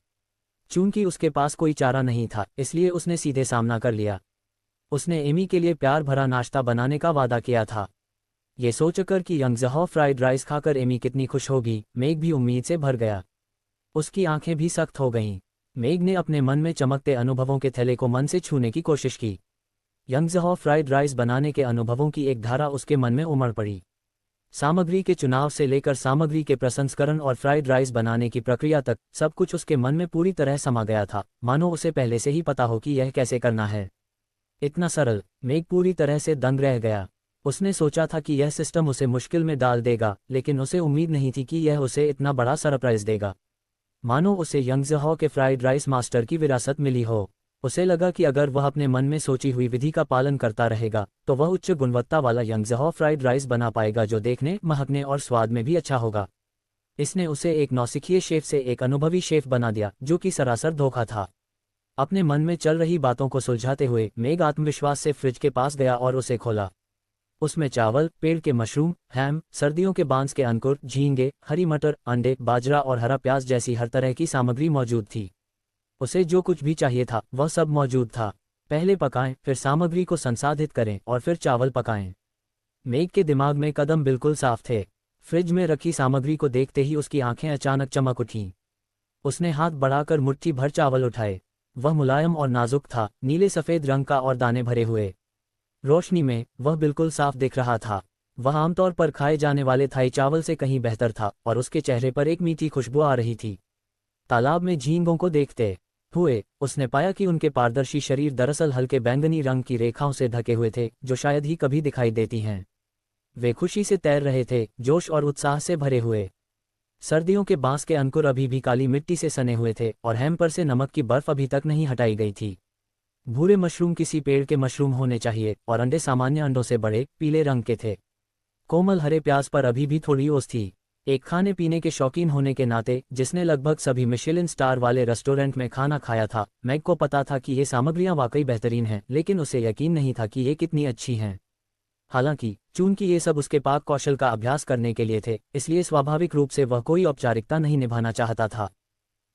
चूंकि उसके पास कोई चारा नहीं था, इसलिए उसने सीधे सामना कर लिया। उसने एमी के लिए प्यार भरा नाश्ता बनाने का वादा किया था। ये सोचकर कि यंगज़हॉ फ्राइड राइस खाकर एमी कितनी खुश होगी, मेग भी उम्मीद से भर गया। उसकी आंखें भी सख्त हो गईं। मेग ने अपने मन में चमकते अनुभवों के थैले को मन से छूने की कोशिश की। यंगज़हॉ फ्राइड राइस बनाने के अनुभवों की एक धारा उसके मन में उमड़ पड़ी। सामग्री के चुनाव से लेकर सामग्री के प्रसंस्करण और फ्राइड राइस बनाने की प्रक्रिया तक सब कुछ उसके मन में पूरी तरह समा गया था, मानो उसे पहले से ही पता हो कि यह कैसे करना है। इतना सरल। मेग पूरी तरह से दंग रह गया। उसने सोचा था कि यह सिस्टम उसे मुश्किल में डाल देगा, लेकिन उसे उम्मीद नहीं थी कि यह उसे इतना बड़ा सरप्राइज देगा। मानो उसे यंगज़हॉ के फ्राइड राइस मास्टर की विरासत मिली हो। उसे लगा कि अगर वह अपने मन में सोची हुई विधि का पालन करता रहेगा तो वह उच्च गुणवत्ता वाला यंगज़हॉ फ्राइड राइस बना पाएगा जो देखने, महकने और स्वाद में भी अच्छा होगा। इसने उसे एक नौसिखिए शेफ से एक अनुभवी शेफ बना दिया, जो कि सरासर धोखा था। अपने मन में चल रही बातों को सुलझाते हुए मेग आत्मविश्वास से फ्रिज के पास गया और उसे खोला। उसमें चावल, पेड़ के मशरूम, हैम, सर्दियों के बांस के अंकुर, झींगे, हरी मटर, अंडे, बाजरा और हरा प्याज जैसी हर तरह की सामग्री मौजूद थी। उसे जो कुछ भी चाहिए था वह सब मौजूद था। पहले पकाएं, फिर सामग्री को संसाधित करें और फिर चावल पकाएं। मेग के दिमाग में कदम बिल्कुल साफ थे। फ्रिज में रखी सामग्री को देखते ही उसकी आंखें अचानक चमक उठीं। उसने हाथ बढ़ाकर मुट्ठी भर चावल उठाए। वह मुलायम और नाजुक था, नीले सफ़ेद रंग का और दाने भरे हुए। रोशनी में वह बिल्कुल साफ दिख रहा था। वह आमतौर पर खाए जाने वाले थाई चावल से कहीं बेहतर था और उसके चेहरे पर एक मीठी खुशबू आ रही थी। तालाब में झींगों को देखते हुए उसने पाया कि उनके पारदर्शी शरीर दरअसल हल्के बैंगनी रंग की रेखाओं से ढके हुए थे, जो शायद ही कभी दिखाई देती हैं। वे खुशी से तैर रहे थे, जोश और उत्साह से भरे हुए। सर्दियों के बांस के अंकुर अभी भी काली मिट्टी से सने हुए थे और हैम पर से नमक की बर्फ अभी तक नहीं हटाई गई थी। भूरे मशरूम किसी पेड़ के मशरूम होने चाहिए और अंडे सामान्य अंडों से बड़े, पीले रंग के थे। कोमल हरे प्याज पर अभी भी थोड़ी ओस थी। एक खाने पीने के शौकीन होने के नाते, जिसने लगभग सभी मिशेलिन स्टार वाले रेस्टोरेंट में खाना खाया था, मैग को पता था कि ये सामग्रियां वाकई बेहतरीन हैं, लेकिन उसे यकीन नहीं था कि ये कितनी अच्छी हैं। हालांकि चूंकि ये सब उसके पाक कौशल का अभ्यास करने के लिए थे, इसलिए स्वाभाविक रूप से वह कोई औपचारिकता नहीं निभाना चाहता था।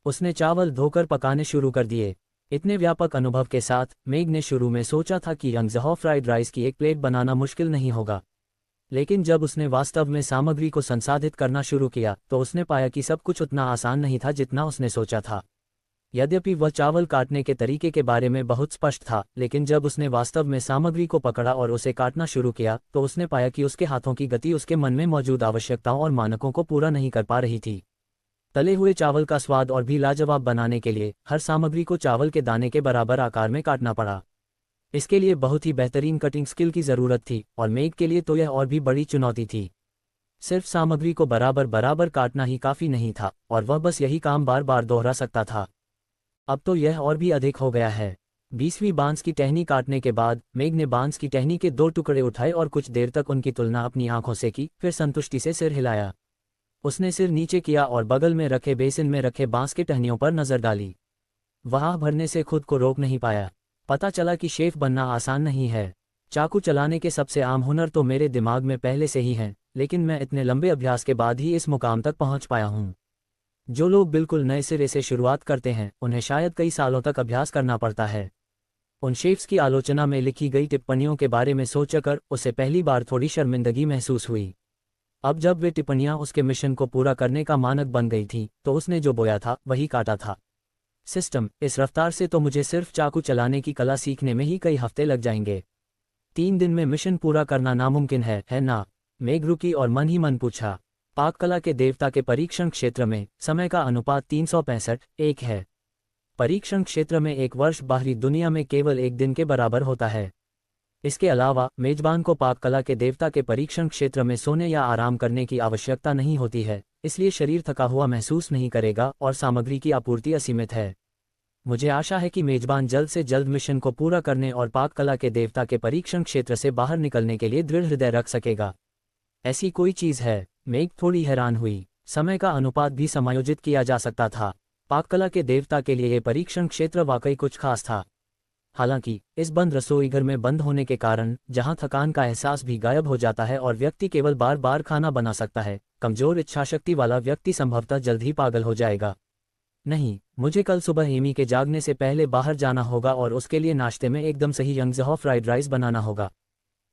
उसने चावल धोकर पकाने शुरू कर दिए। इतने व्यापक अनुभव के साथ मेग ने शुरू में सोचा था कि यंगज़हॉ फ्राइड राइस की एक प्लेट बनाना मुश्किल नहीं होगा। लेकिन जब उसने वास्तव में सामग्री को संसाधित करना शुरू किया तो उसने पाया कि सब कुछ उतना आसान नहीं था जितना उसने सोचा था। यद्यपि वह चावल काटने के तरीके के बारे में बहुत स्पष्ट था, लेकिन जब उसने वास्तव में सामग्री को पकड़ा और उसे काटना शुरू किया तो उसने पाया कि उसके हाथों की गति उसके मन में मौजूद आवश्यकताओं और मानकों को पूरा नहीं कर पा रही थी। तले हुए चावल का स्वाद और भी लाजवाब बनाने के लिए हर सामग्री को चावल के दाने के बराबर आकार में काटना पड़ा। इसके लिए बहुत ही बेहतरीन कटिंग स्किल की ज़रूरत थी और मेग के लिए तो यह और भी बड़ी चुनौती थी। सिर्फ सामग्री को बराबर बराबर काटना ही काफ़ी नहीं था और वह बस यही काम बार बार दोहरा सकता था। अब तो यह और भी अधिक हो गया है। 20वीं बांस की टहनी काटने के बाद मेघ ने बांस की टहनी के 2 टुकड़े उठाए और कुछ देर तक उनकी तुलना अपनी आंखों से की, फिर संतुष्टि से सिर हिलाया। उसने सिर नीचे किया और बगल में रखे बेसिन में रखे बांस के टहनियों पर नजर डाली। वहां भरने से खुद को रोक नहीं पाया। पता चला कि शेफ बनना आसान नहीं है। चाकू चलाने के सबसे आम हुनर तो मेरे दिमाग में पहले से ही हैं, लेकिन मैं इतने लंबे अभ्यास के बाद ही इस मुकाम तक पहुंच पाया हूं। जो लोग बिल्कुल नए सिरे से शुरुआत करते हैं उन्हें शायद कई सालों तक अभ्यास करना पड़ता है। उन शेफ्स की आलोचना में लिखी गई टिप्पणियों के बारे में सोचकर उसे पहली बार थोड़ी शर्मिंदगी महसूस हुई। अब जब वे टिप्पणियां उसके मिशन को पूरा करने का मानक बन गई थीं, तो उसने जो बोया था वही काटा था। सिस्टम, इस रफ्तार से तो मुझे सिर्फ चाकू चलाने की कला सीखने में ही कई हफ्ते लग जाएंगे। 3 दिन में मिशन पूरा करना नामुमकिन है ना? मेघ रुकी और मन ही मन पूछा। पाक कला के देवता के परीक्षण क्षेत्र में समय का अनुपात 365:1 है। परीक्षण क्षेत्र में 1 वर्ष बाहरी दुनिया में केवल 1 दिन के बराबर होता है। इसके अलावा मेजबान को पाक कला के देवता के परीक्षण क्षेत्र में सोने या आराम करने की आवश्यकता नहीं होती है, इसलिए शरीर थका हुआ महसूस नहीं करेगा और सामग्री की आपूर्ति असीमित है। मुझे आशा है कि मेजबान जल्द से जल्द मिशन को पूरा करने और पाक कला के देवता के परीक्षण क्षेत्र से बाहर निकलने के लिए दृढ़ हृदय रख सकेगा। ऐसी कोई चीज़ है? मेघ थोड़ी हैरान हुई। समय का अनुपात भी समायोजित किया जा सकता था। पाक कला के देवता के लिए ये परीक्षण क्षेत्र वाकई कुछ खास था। हालांकि इस बंद रसोई घर में बंद होने के कारण जहां थकान का एहसास भी गायब हो जाता है और व्यक्ति केवल बार बार खाना बना सकता है, कमजोर इच्छाशक्ति वाला व्यक्ति संभवतः जल्द ही पागल हो जाएगा। नहीं, मुझे कल सुबह एमी के जागने से पहले बाहर जाना होगा और उसके लिए नाश्ते में एकदम सही यंगज़हॉ फ्राइड राइस बनाना होगा।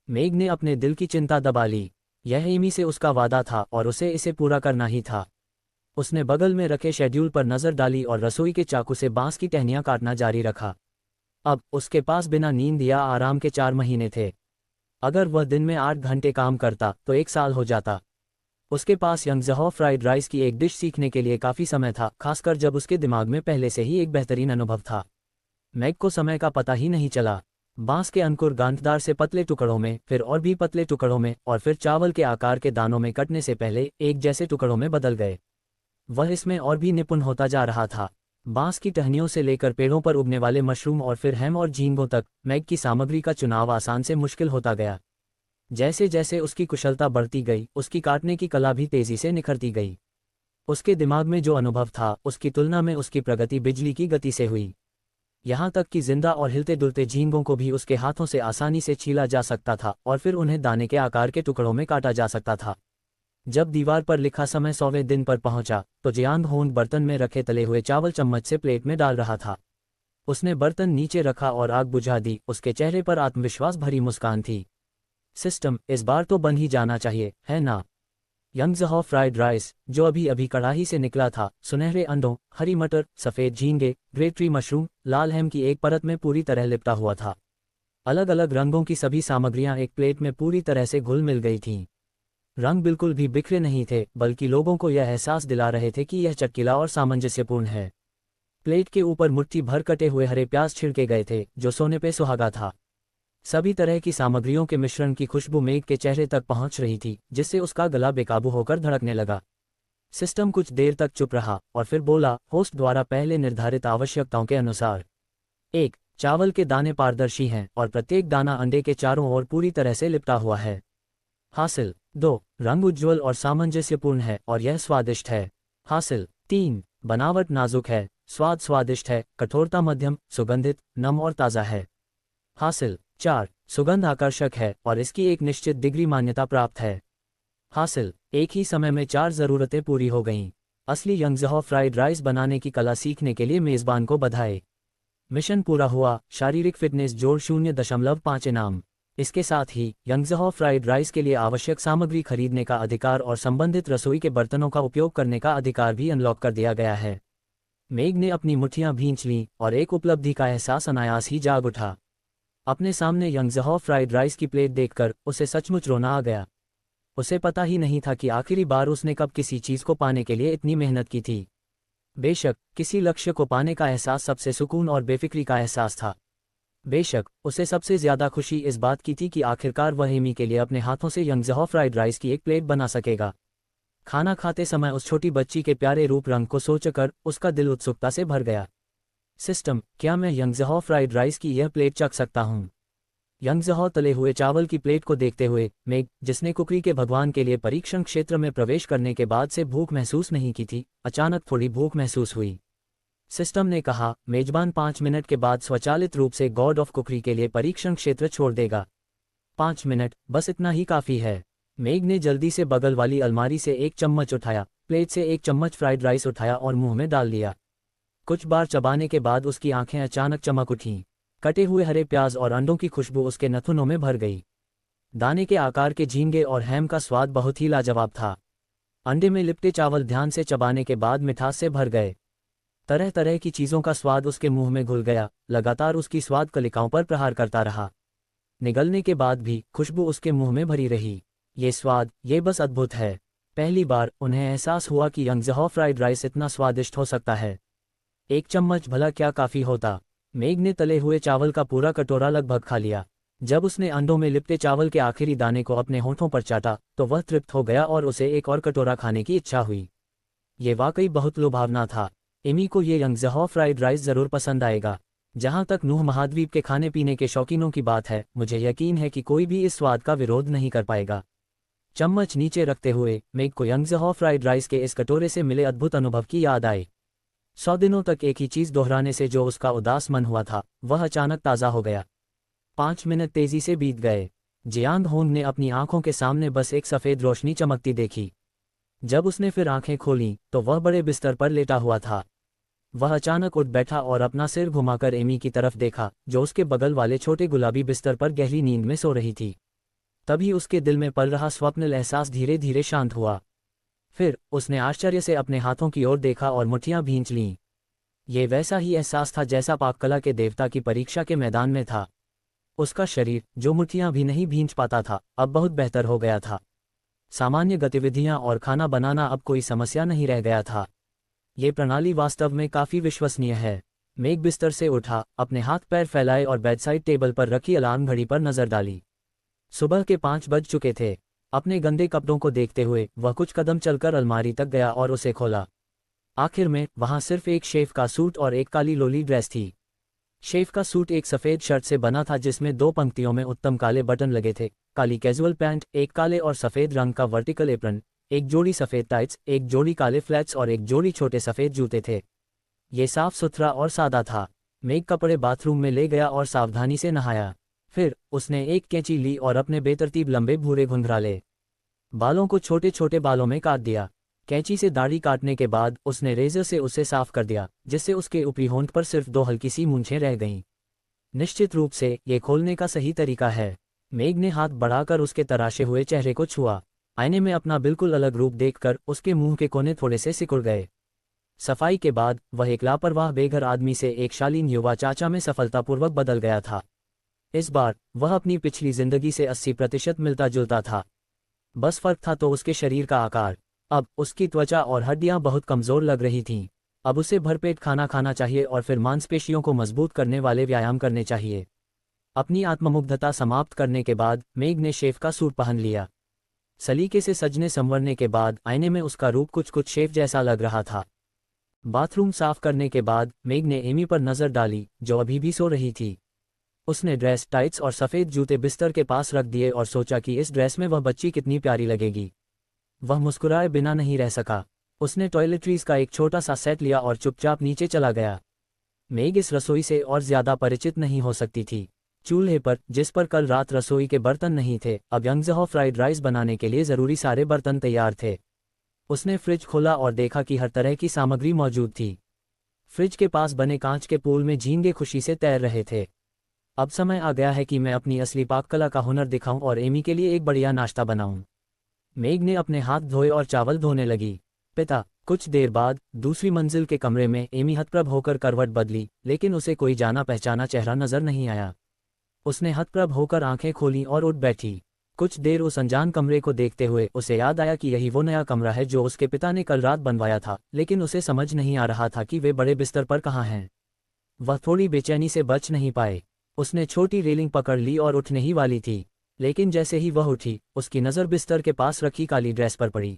मेघ ने अपने दिल की चिंता दबा ली। यह एमी से उसका वादा था और उसे इसे पूरा करना ही था। उसने बगल में रखे शेड्यूल पर नजर डाली और रसोई के चाकू से बांस की टहनियां काटना जारी रखा। अब उसके पास बिना नींद या आराम के 4 महीने थे। अगर वह दिन में 8 घंटे काम करता तो 1 साल हो जाता। उसके पास यंगज़हॉ फ्राइड राइस की एक डिश सीखने के लिए काफ़ी समय था, खासकर जब उसके दिमाग में पहले से ही एक बेहतरीन अनुभव था। मैग को समय का पता ही नहीं चला। बांस के अंकुर गांठदार से पतले टुकड़ों में, फिर और भी पतले टुकड़ों में और फिर चावल के आकार के दानों में कटने से पहले एक जैसे टुकड़ों में बदल गए। वह इसमें और भी निपुण होता जा रहा था। बांस की टहनियों से लेकर पेड़ों पर उगने वाले मशरूम और फिर हैम और झींगों तक मैग की सामग्री का चुनाव आसान से मुश्किल होता गया। जैसे जैसे उसकी कुशलता बढ़ती गई, उसकी काटने की कला भी तेजी से निखरती गई। उसके दिमाग में जो अनुभव था उसकी तुलना में उसकी प्रगति बिजली की गति से हुई। यहाँ तक कि जिंदा और हिलते डुलते झींगों को भी उसके हाथों से आसानी से छीला जा सकता था और फिर उन्हें दाने के आकार के टुकड़ों में काटा जा सकता था। जब दीवार पर लिखा समय 100वें दिन पर पहुंचा तो जियांग होंग बर्तन में रखे तले हुए चावल चम्मच से प्लेट में डाल रहा था। उसने बर्तन नीचे रखा और आग बुझा दी। उसके चेहरे पर आत्मविश्वास भरी मुस्कान थी। सिस्टम, इस बार तो बन ही जाना चाहिए, है ना? यंगज़हॉ फ्राइड राइस, जो अभी अभी कढ़ाई से निकला था, सुनहरे अंडों, हरी मटर, सफ़ेद झींगे, ग्रेट ट्री मशरूम, लाल हैम की एक परत में पूरी तरह लिपटा हुआ था। अलग अलग रंगों की सभी सामग्रियां एक प्लेट में पूरी तरह से घुल मिल गई थीं। रंग बिल्कुल भी बिखरे नहीं थे, बल्कि लोगों को यह एहसास दिला रहे थे कि यह चटकीला और सामंजस्यपूर्ण है। प्लेट के ऊपर मुट्ठी भर कटे हुए हरे प्याज छिड़के गए थे, जो सोने पे सुहागा था। सभी तरह की सामग्रियों के मिश्रण की खुशबू मेघ के चेहरे तक पहुंच रही थी, जिससे उसका गला बेकाबू होकर धड़कने लगा। सिस्टम कुछ देर तक चुप रहा और फिर बोला, होस्ट द्वारा पहले निर्धारित आवश्यकताओं के अनुसार 1. चावल के दाने पारदर्शी हैं और प्रत्येक दाना अंडे के चारों ओर पूरी तरह से लिपटा हुआ है। हासिल। 2. रंग उज्ज्वल और सामंजस्यपूर्ण है और यह स्वादिष्ट है। हासिल। 3. बनावट नाजुक है, स्वाद स्वादिष्ट है, कठोरता मध्यम, सुगंधित, नम और ताज़ा है। हासिल। 4. सुगंध आकर्षक है और इसकी एक निश्चित डिग्री मान्यता प्राप्त है। हासिल। एक ही समय में 4 ज़रूरतें पूरी हो गईं। असली यंगज़हॉ फ्राइड राइस बनाने की कला सीखने के लिए मेज़बान को बधाई। मिशन पूरा हुआ। शारीरिक फिटनेस जोड़ 0.5 इनाम। इसके साथ ही यंगज़हॉ फ्राइड राइस के लिए आवश्यक सामग्री खरीदने का अधिकार और संबंधित रसोई के बर्तनों का उपयोग करने का अधिकार भी अनलॉक कर दिया गया है। मेघ ने अपनी मुट्ठियां भींच लीं और एक उपलब्धि का एहसास अनायास ही जाग उठा। अपने सामने यंगज़हॉ फ्राइड राइस की प्लेट देखकर उसे सचमुच रोना आ गया। उसे पता ही नहीं था कि आखिरी बार उसने कब किसी चीज़ को पाने के लिए इतनी मेहनत की थी। बेशक किसी लक्ष्य को पाने का एहसास सबसे सुकून और बेफिक्री का एहसास था। बेशक उसे सबसे ज़्यादा खुशी इस बात की थी कि आखिरकार वह एमी के लिए अपने हाथों से यंगज़हॉ फ्राइड राइस की एक प्लेट बना सकेगा। खाना खाते समय उस छोटी बच्ची के प्यारे रूप रंग को सोचकर उसका दिल उत्सुकता से भर गया। सिस्टम, क्या मैं यंगज़हॉ फ्राइड राइस की यह प्लेट चख सकता हूँ? यंगज़हॉ तले हुए चावल की प्लेट को देखते हुए, मेग, जिसने कुकरी के भगवान के लिए परीक्षण क्षेत्र में प्रवेश करने के बाद से भूख महसूस नहीं की थी, अचानक थोड़ी भूख महसूस हुई। सिस्टम ने कहा, मेजबान 5 मिनट के बाद स्वचालित रूप से गॉड ऑफ कुकरी के लिए परीक्षण क्षेत्र छोड़ देगा। 5 मिनट, बस इतना ही काफ़ी है। मेग ने जल्दी से बगल वाली अलमारी से एक चम्मच उठाया, प्लेट से एक चम्मच फ्राइड राइस उठाया और मुंह में डाल दिया। कुछ बार चबाने के बाद उसकी आंखें अचानक चमक उठीं। कटे हुए हरे प्याज और अंडों की खुशबू उसके नथुनों में भर गई। दाने के आकार के झींगे और हैम का स्वाद बहुत ही लाजवाब था। अंडे में लिपटे चावल ध्यान से चबाने के बाद मिठास से भर गए। तरह तरह की चीज़ों का स्वाद उसके मुंह में घुल गया, लगातार उसकी स्वाद कलिकाओं पर प्रहार करता रहा। निगलने के बाद भी खुशबू उसके मुंह में भरी रही। ये स्वाद, ये बस अद्भुत है। पहली बार उन्हें एहसास हुआ कि यंगज़हॉ फ्राइड राइस इतना स्वादिष्ट हो सकता है। एक चम्मच भला क्या काफ़ी होता। मेग ने तले हुए चावल का पूरा कटोरा लगभग खा लिया। जब उसने अंडों में लिपटे चावल के आखिरी दाने को अपने होठों पर चाटा तो वह तृप्त हो गया और उसे एक और कटोरा खाने की इच्छा हुई। ये वाकई बहुत लुभावना था। एमी को ये यंगज़हॉ फ्राइड राइस ज़रूर पसंद आएगा। जहाँ तक नूह महाद्वीप के खाने पीने के शौकीनों की बात है, मुझे यकीन है कि कोई भी इस स्वाद का विरोध नहीं कर पाएगा। चम्मच नीचे रखते हुए मेग को यंगज़हॉ फ्राइड राइस के इस कटोरे से मिले अद्भुत अनुभव की याद आई। 100 दिनों तक एक ही चीज़ दोहराने से जो उसका उदास मन हुआ था, वह अचानक ताज़ा हो गया। 5 मिनट तेजी से बीत गए। जियांग होंग ने अपनी आंखों के सामने बस एक सफ़ेद रोशनी चमकती देखी। जब उसने फिर आंखें खोलीं तो वह बड़े बिस्तर पर लेटा हुआ था। वह अचानक उठ बैठा और अपना सिर घुमाकर एमी की तरफ देखा, जो उसके बगल वाले छोटे गुलाबी बिस्तर पर गहरी नींद में सो रही थी। तभी उसके दिल में पल रहा स्वप्निल एहसास धीरे धीरे शांत हुआ। फिर उसने आश्चर्य से अपने हाथों की ओर देखा और मुट्ठियां भींच लीं। ये वैसा ही एहसास था जैसा पाककला के देवता की परीक्षा के मैदान में था। उसका शरीर, जो मुट्ठियां भी नहीं भींच पाता था, अब बहुत बेहतर हो गया था। सामान्य गतिविधियां और खाना बनाना अब कोई समस्या नहीं रह गया था। ये प्रणाली वास्तव में काफ़ी विश्वसनीय है। मेग बिस्तर से उठा, अपने हाथ पैर फैलाए और बेडसाइड टेबल पर रखी अलार्म घड़ी पर नज़र डाली। सुबह के 5 बज चुके थे। अपने गंदे कपड़ों को देखते हुए वह कुछ कदम चलकर अलमारी तक गया और उसे खोला। आखिर में वहां सिर्फ एक शेफ का सूट और एक काली लोली ड्रेस थी। शेफ का सूट एक सफ़ेद शर्ट से बना था जिसमें 2 पंक्तियों में उत्तम काले बटन लगे थे, काली कैजुअल पैंट, एक काले और सफ़ेद रंग का वर्टिकल एप्रन, एक जोड़ी सफ़ेद टाइट्स, एक जोड़ी काले फ्लैट्स और एक जोड़ी छोटे सफ़ेद जूते थे। ये साफ सुथरा और सादा था। मेग कपड़े बाथरूम में ले गया और सावधानी से नहाया। फिर उसने एक कैंची ली और अपने बेतरतीब लंबे भूरे घुंघराले बालों को छोटे छोटे बालों में काट दिया। कैंची से दाढ़ी काटने के बाद उसने रेजर से उसे साफ कर दिया, जिससे उसके ऊपरी होंठ पर सिर्फ 2 हल्की सी मूंछें रह गईं। निश्चित रूप से ये खोलने का सही तरीका है। मेग ने हाथ बढ़ाकर उसके तराशे हुए चेहरे को छुआ। आईने में अपना बिल्कुल अलग रूप देखकर उसके मुंह के कोने थोड़े से सिकुड़ गए। सफाई के बाद वह एक लापरवाह बेघर आदमी से एक शालीन युवा चाचा में सफलतापूर्वक बदल गया था। इस बार वह अपनी पिछली जिंदगी से 80% मिलता जुलता था। बस फर्क था तो उसके शरीर का आकार। अब उसकी त्वचा और हड्डियां बहुत कमज़ोर लग रही थीं। अब उसे भरपेट खाना खाना चाहिए और फिर मांसपेशियों को मजबूत करने वाले व्यायाम करने चाहिए। अपनी आत्ममुग्धता समाप्त करने के बाद मेग ने शेफ का सूट पहन लिया। सलीके से सजने संवरने के बाद आईने में उसका रूप कुछ शेफ जैसा लग रहा था। बाथरूम साफ करने के बाद मेग ने एमी पर नज़र डाली, जो अभी भी सो रही थी। उसने ड्रेस, टाइट्स और सफ़ेद जूते बिस्तर के पास रख दिए और सोचा कि इस ड्रेस में वह बच्ची कितनी प्यारी लगेगी। वह मुस्कुराए बिना नहीं रह सका। उसने टॉयलेटरीज का एक छोटा सा सेट लिया और चुपचाप नीचे चला गया। मेग इस रसोई से और ज़्यादा परिचित नहीं हो सकती थी। चूल्हे पर, जिस पर कल रात रसोई के बर्तन नहीं थे, अब यंगज़हॉ फ्राइड राइस बनाने के लिए ज़रूरी सारे बर्तन तैयार थे। उसने फ्रिज खोला और देखा कि हर तरह की सामग्री मौजूद थी। फ्रिज के पास बने कांच के पूल में झींगे खुशी से तैर रहे थे। अब समय आ गया है कि मैं अपनी असली पाककला का हुनर दिखाऊं और एमी के लिए एक बढ़िया नाश्ता बनाऊं। मेग ने अपने हाथ धोए और चावल धोने लगी। पिता। कुछ देर बाद दूसरी मंजिल के कमरे में एमी हतप्रभ होकर करवट बदली, लेकिन उसे कोई जाना पहचाना चेहरा नजर नहीं आया। उसने हतप्रभ होकर आंखें खोलीं और उठ बैठी। कुछ देर उस अनजान कमरे को देखते हुए उसे याद आया कि यही वो नया कमरा है जो उसके पिता ने कल रात बनवाया था, लेकिन उसे समझ नहीं आ रहा था कि वे बड़े बिस्तर पर कहाँ हैं। वह थोड़ी बेचैनी से बच नहीं पाए। उसने छोटी रेलिंग पकड़ ली और उठने ही वाली थी, लेकिन जैसे ही वह उठी, उसकी नज़र बिस्तर के पास रखी काली ड्रेस पर पड़ी।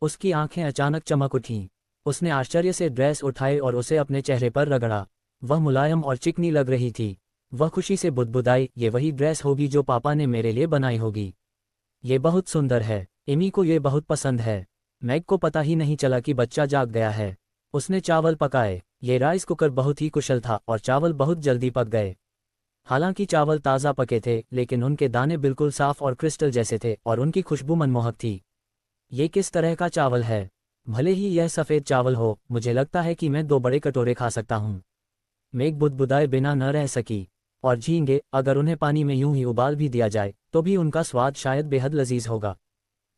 उसकी आंखें अचानक चमक उठीं। उसने आश्चर्य से ड्रेस उठाई और उसे अपने चेहरे पर रगड़ा। वह मुलायम और चिकनी लग रही थी। वह खुशी से बुदबुदाई, ये वही ड्रेस होगी जो पापा ने मेरे लिए बनाई होगी। ये बहुत सुंदर है। एमी को ये बहुत पसंद है। मैग को पता ही नहीं चला कि बच्चा जाग गया है। उसने चावल पकाए। ये राइस कुकर बहुत ही कुशल था और चावल बहुत जल्दी पक गए। हालांकि चावल ताज़ा पके थे, लेकिन उनके दाने बिल्कुल साफ और क्रिस्टल जैसे थे और उनकी खुशबू मनमोहक थी। ये किस तरह का चावल है? भले ही यह सफ़ेद चावल हो, मुझे लगता है कि मैं 2 बड़े कटोरे खा सकता हूँ। मेघ बुदबुदाए बिना न रह सकी। और झींगे, अगर उन्हें पानी में यूं ही उबाल भी दिया जाए तो भी उनका स्वाद शायद बेहद लजीज होगा।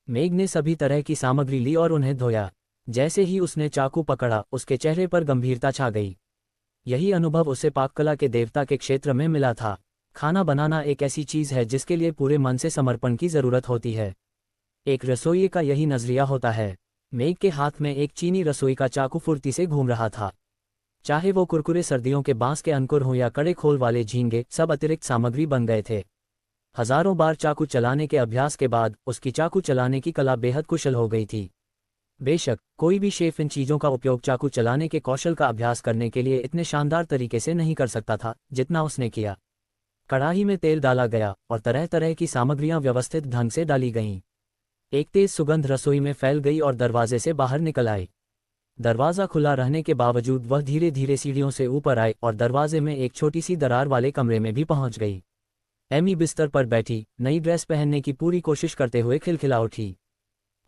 मेघ ने सभी तरह की सामग्री ली और उन्हें धोया। जैसे ही उसने चाकू पकड़ा, उसके चेहरे पर गंभीरता छा गई। यही अनुभव उसे पाककला के देवता के क्षेत्र में मिला था। खाना बनाना एक ऐसी चीज़ है जिसके लिए पूरे मन से समर्पण की ज़रूरत होती है। एक रसोई का यही नजरिया होता है। मेघ के हाथ में एक चीनी रसोई का चाकू फुर्ती से घूम रहा था। चाहे वो कुरकुरे सर्दियों के बांस के अंकुर हों या कड़े खोल वाले झींगे, सब अतिरिक्त सामग्री बन गए थे। हजारों बार चाकू चलाने के अभ्यास के बाद उसकी चाकू चलाने की कला बेहद कुशल हो गई थी। बेशक कोई भी शेफ इन चीज़ों का उपयोग चाकू चलाने के कौशल का अभ्यास करने के लिए इतने शानदार तरीके से नहीं कर सकता था जितना उसने किया। कढ़ाई में तेल डाला गया और तरह तरह की सामग्रियां व्यवस्थित ढंग से डाली गईं। एक तेज सुगंध रसोई में फैल गई और दरवाजे से बाहर निकल आई। दरवाज़ा खुला रहने के बावजूद वह धीरे धीरे सीढ़ियों से ऊपर आई और दरवाजे में एक छोटी सी दरार वाले कमरे में भी पहुंच गई। एमी बिस्तर पर बैठी, नई ड्रेस पहनने की पूरी कोशिश करते हुए खिलखिला उठी।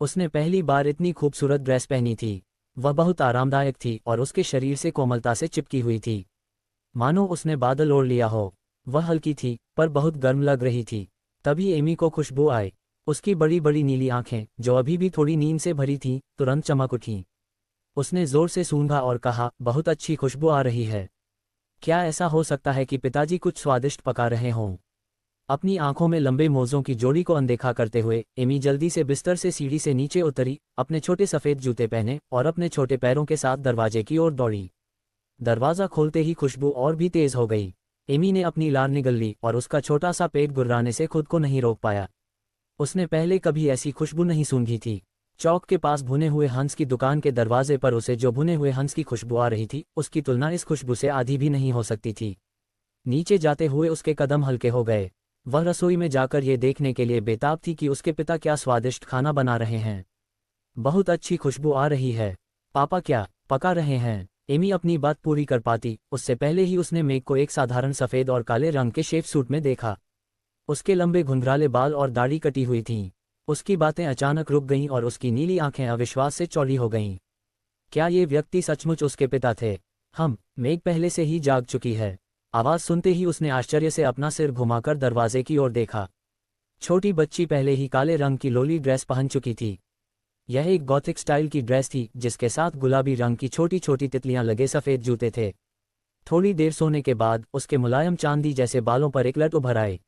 उसने पहली बार इतनी खूबसूरत ड्रेस पहनी थी। वह बहुत आरामदायक थी और उसके शरीर से कोमलता से चिपकी हुई थी, मानो उसने बादल ओढ़ लिया हो। वह हल्की थी पर बहुत गर्म लग रही थी। तभी एमी को खुशबू आई। उसकी बड़ी बड़ी नीली आंखें, जो अभी भी थोड़ी नींद से भरी थीं, तुरंत चमक उठीं। उसने जोर से सूंघा और कहा, बहुत अच्छी खुशबू आ रही है। क्या ऐसा हो सकता है कि पिताजी कुछ स्वादिष्ट पका रहे हों? अपनी आंखों में लंबे मोज़ों की जोड़ी को अनदेखा करते हुए एमी जल्दी से बिस्तर से सीढ़ी से नीचे उतरी, अपने छोटे सफ़ेद जूते पहने और अपने छोटे पैरों के साथ दरवाजे की ओर दौड़ी। दरवाज़ा खोलते ही खुशबू और भी तेज़ हो गई। एमी ने अपनी लार निगल ली और उसका छोटा सा पेट गुर्राने से खुद को नहीं रोक पाया। उसने पहले कभी ऐसी खुशबू नहीं सूंघी थी। चौक के पास भुने हुए हंस की दुकान के दरवाजे पर उसे जो भुने हुए हंस की खुशबू आ रही थी, उसकी तुलना इस खुशबू से आधी भी नहीं हो सकती थी। नीचे जाते हुए उसके कदम हल्के हो गए। वह रसोई में जाकर ये देखने के लिए बेताब थी कि उसके पिता क्या स्वादिष्ट खाना बना रहे हैं। बहुत अच्छी खुशबू आ रही है। पापा क्या पका रहे हैं? एमी अपनी बात पूरी कर पाती उससे पहले ही उसने मेघ को एक साधारण सफ़ेद और काले रंग के शेफ सूट में देखा। उसके लंबे घुंघराले बाल और दाढ़ी कटी हुई थीं। उसकी बातें अचानक रुक गईं और उसकी नीली आंखें अविश्वास से चौड़ी हो गईं। क्या ये व्यक्ति सचमुच उसके पिता थे? मेघ पहले से ही जाग चुकी है। आवाज़ सुनते ही उसने आश्चर्य से अपना सिर घुमाकर दरवाजे की ओर देखा। छोटी बच्ची पहले ही काले रंग की लोली ड्रेस पहन चुकी थी। यह एक गॉथिक स्टाइल की ड्रेस थी जिसके साथ गुलाबी रंग की छोटी छोटी तितलियां लगे सफ़ेद जूते थे। थोड़ी देर सोने के बाद उसके मुलायम चांदी जैसे बालों पर एक लट उभर आए।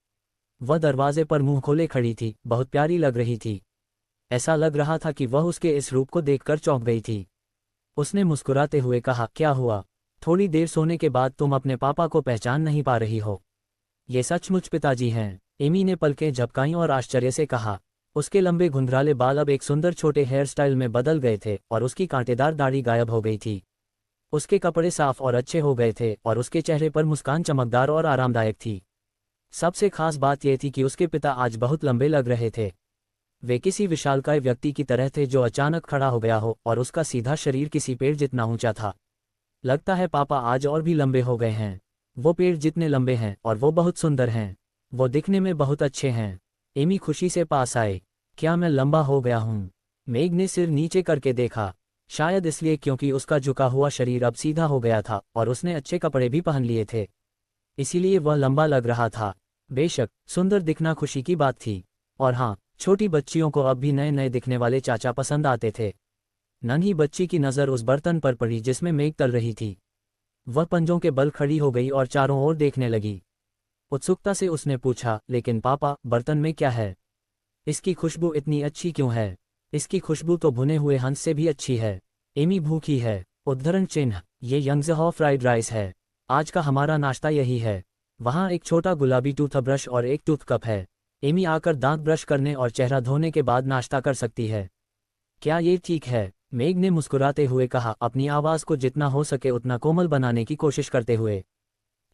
वह दरवाजे पर मुंह खोले खड़ी थी, बहुत प्यारी लग रही थी। ऐसा लग रहा था कि वह उसके इस रूप को देखकर चौंक गई थी। उसने मुस्कुराते हुए कहा, क्या हुआ? थोड़ी देर सोने के बाद तुम अपने पापा को पहचान नहीं पा रही हो? ये सचमुच पिताजी हैं? एमी ने पलकें झपकाईं और आश्चर्य से कहा। उसके लंबे घुंघराले बाल अब एक सुंदर छोटे हेयर स्टाइल में बदल गए थे और उसकी कांटेदार दाढ़ी गायब हो गई थी। उसके कपड़े साफ और अच्छे हो गए थे और उसके चेहरे पर मुस्कान चमकदार और आरामदायक थी। सबसे खास बात यह थी कि उसके पिता आज बहुत लंबे लग रहे थे। वे किसी विशालकाय व्यक्ति की तरह थे जो अचानक खड़ा हो गया हो और उसका सीधा शरीर किसी पेड़ जितना ऊंचा था। लगता है पापा आज और भी लंबे हो गए हैं। वो पेड़ जितने लंबे हैं और वो बहुत सुंदर हैं। वो दिखने में बहुत अच्छे हैं। एमी खुशी से पास आए। क्या मैं लंबा हो गया हूँ? मेघ ने सिर नीचे करके देखा। शायद इसलिए क्योंकि उसका झुका हुआ शरीर अब सीधा हो गया था और उसने अच्छे कपड़े भी पहन लिए थे, इसीलिए वह लंबा लग रहा था। बेशक सुंदर दिखना खुशी की बात थी। और हाँ, छोटी बच्चियों को अब भी नए नए दिखने वाले चाचा पसंद आते थे। नन्ही बच्ची की नज़र उस बर्तन पर पड़ी जिसमें मेघ तल रही थी। वह पंजों के बल खड़ी हो गई और चारों ओर देखने लगी। उत्सुकता से उसने पूछा, लेकिन पापा, बर्तन में क्या है? इसकी खुशबू इतनी अच्छी क्यों है? इसकी खुशबू तो भुने हुए हंस से भी अच्छी है। एमी भूखी है। उद्धरण चिन्ह, ये यंगज़हॉ फ्राइड राइस है। आज का हमारा नाश्ता यही है। वहाँ एक छोटा गुलाबी टूथब्रश और एक टूथ कप है। एमी आकर दांत ब्रश करने और चेहरा धोने के बाद नाश्ता कर सकती है। क्या ये ठीक है? मेघ ने मुस्कुराते हुए कहा, अपनी आवाज़ को जितना हो सके उतना कोमल बनाने की कोशिश करते हुए।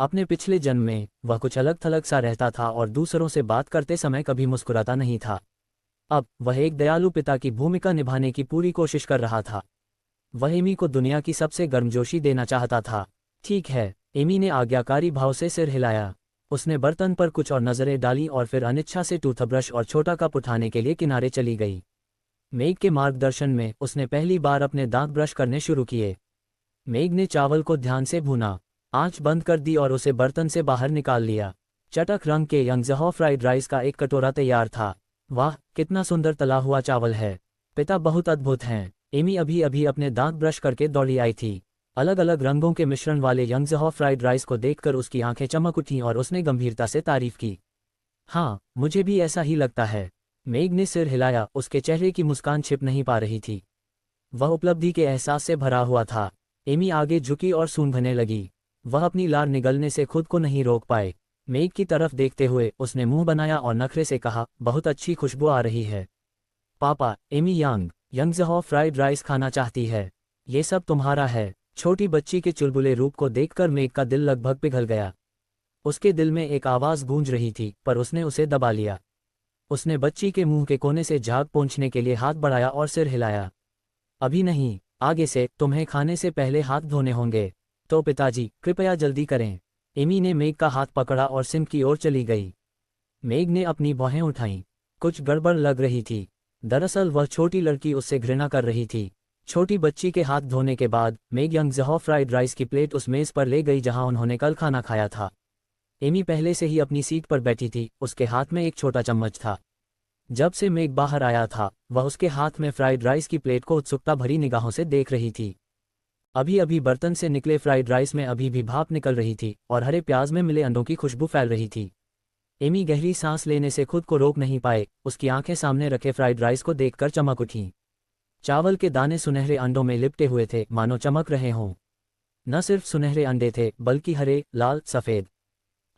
अपने पिछले जन्म में वह कुछ अलग थलग सा रहता था और दूसरों से बात करते समय कभी मुस्कुराता नहीं था। अब वह एक दयालु पिता की भूमिका निभाने की पूरी कोशिश कर रहा था। वह एमी को दुनिया की सबसे गर्मजोशी देना चाहता था। ठीक है, एमी ने आज्ञाकारी भाव से सिर हिलाया। उसने बर्तन पर कुछ और नजरें डाली और फिर अनिच्छा से टूथब्रश और छोटा कप उठाने के लिए किनारे चली गई। मेघ के मार्गदर्शन में उसने पहली बार अपने दांत ब्रश करने शुरू किए। मेघ ने चावल को ध्यान से भूना, आंच बंद कर दी और उसे बर्तन से बाहर निकाल लिया। चटक रंग के यंगज़हॉ फ्राइड राइस का एक कटोरा तैयार था। वाह, कितना सुंदर तला हुआ चावल है। पिता बहुत अद्भुत हैं। एमी अभी अभी अपने दांत ब्रश करके दौड़ी आई थी। अलग अलग रंगों के मिश्रण वाले यंगज़हॉ फ्राइड राइस को देखकर उसकी आंखें चमक उठीं और उसने गंभीरता से तारीफ की। हाँ, मुझे भी ऐसा ही लगता है। मेघ ने सिर हिलाया, उसके चेहरे की मुस्कान छिप नहीं पा रही थी। वह उपलब्धि के एहसास से भरा हुआ था। एमी आगे झुकी और सूंघने लगी। वह अपनी लार निगलने से खुद को नहीं रोक पाए। मेघ की तरफ देखते हुए उसने मुंह बनाया और नखरे से कहा, बहुत अच्छी खुशबू आ रही है। पापा, एमी यंगज़हॉ फ्राइड राइस खाना चाहती है। ये सब तुम्हारा है। छोटी बच्ची के चुलबुले रूप को देखकर मेघ का दिल लगभग पिघल गया। उसके दिल में एक आवाज़ गूंज रही थी, पर उसने उसे दबा लिया। उसने बच्ची के मुंह के कोने से झाग पोंछने के लिए हाथ बढ़ाया और सिर हिलाया। अभी नहीं, आगे से तुम्हें खाने से पहले हाथ धोने होंगे। तो पिताजी, कृपया जल्दी करें। एमी ने मेघ का हाथ पकड़ा और सिंक की ओर चली गई। मेघ ने अपनी भौहें उठाईं। कुछ गड़बड़ लग रही थी। दरअसल वह छोटी लड़की उससे घृणा कर रही थी। छोटी बच्ची के हाथ धोने के बाद मेघ यंगज़हॉ फ्राइड राइस की प्लेट उस मेज़ पर ले गई जहां उन्होंने कल खाना खाया था। एमी पहले से ही अपनी सीट पर बैठी थी, उसके हाथ में एक छोटा चम्मच था। जब से मेघ बाहर आया था, वह उसके हाथ में फ्राइड राइस की प्लेट को उत्सुकता भरी निगाहों से देख रही थी। अभी अभी बर्तन से निकले फ्राइड राइस में अभी भी भाप निकल रही थी और हरे प्याज में मिले अंडों की खुशबू फैल रही थी। एमी गहरी सांस लेने से खुद को रोक नहीं पाए, उसकी आंखें सामने रखे फ्राइड राइस को देखकर चमक उठीं। चावल के दाने सुनहरे अंडों में लिपटे हुए थे, मानो चमक रहे हों। न सिर्फ सुनहरे अंडे थे, बल्कि हरे, लाल, सफ़ेद,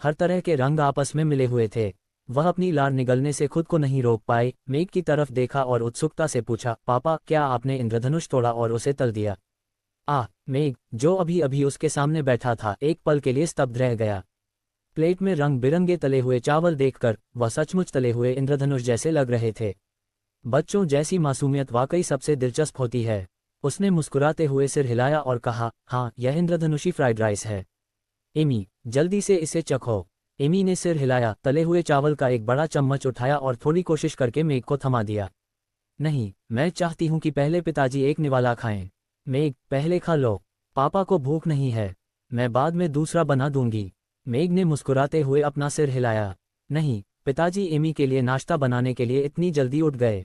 हर तरह के रंग आपस में मिले हुए थे। वह अपनी लार निगलने से खुद को नहीं रोक पाए, मेघ की तरफ देखा और उत्सुकता से पूछा, पापा, क्या आपने इंद्रधनुष तोड़ा और उसे तल दिया? मेघ, जो अभी अभी उसके सामने बैठा था, एक पल के लिए स्तब्ध रह गया। प्लेट में रंग बिरंगे तले हुए चावल देखकर वह सचमुच तले हुए इंद्रधनुष जैसे लग रहे थे। बच्चों जैसी मासूमियत वाकई सबसे दिलचस्प होती है। उसने मुस्कुराते हुए सिर हिलाया और कहा, हाँ, यह इंद्रधनुषी फ्राइड राइस है। एमी, जल्दी से इसे चखो। एमी ने सिर हिलाया, तले हुए चावल का एक बड़ा चम्मच उठाया और थोड़ी कोशिश करके मेघ को थमा दिया। नहीं, मैं चाहती हूं कि पहले पिताजी एक निवाला खाएं। मेघ, पहले खा लो। पापा को भूख नहीं है। मैं बाद में दूसरा बना दूंगी। मेघ ने मुस्कुराते हुए अपना सिर हिलाया। नहीं, पिताजी एमी के लिए नाश्ता बनाने के लिए इतनी जल्दी उठ गए।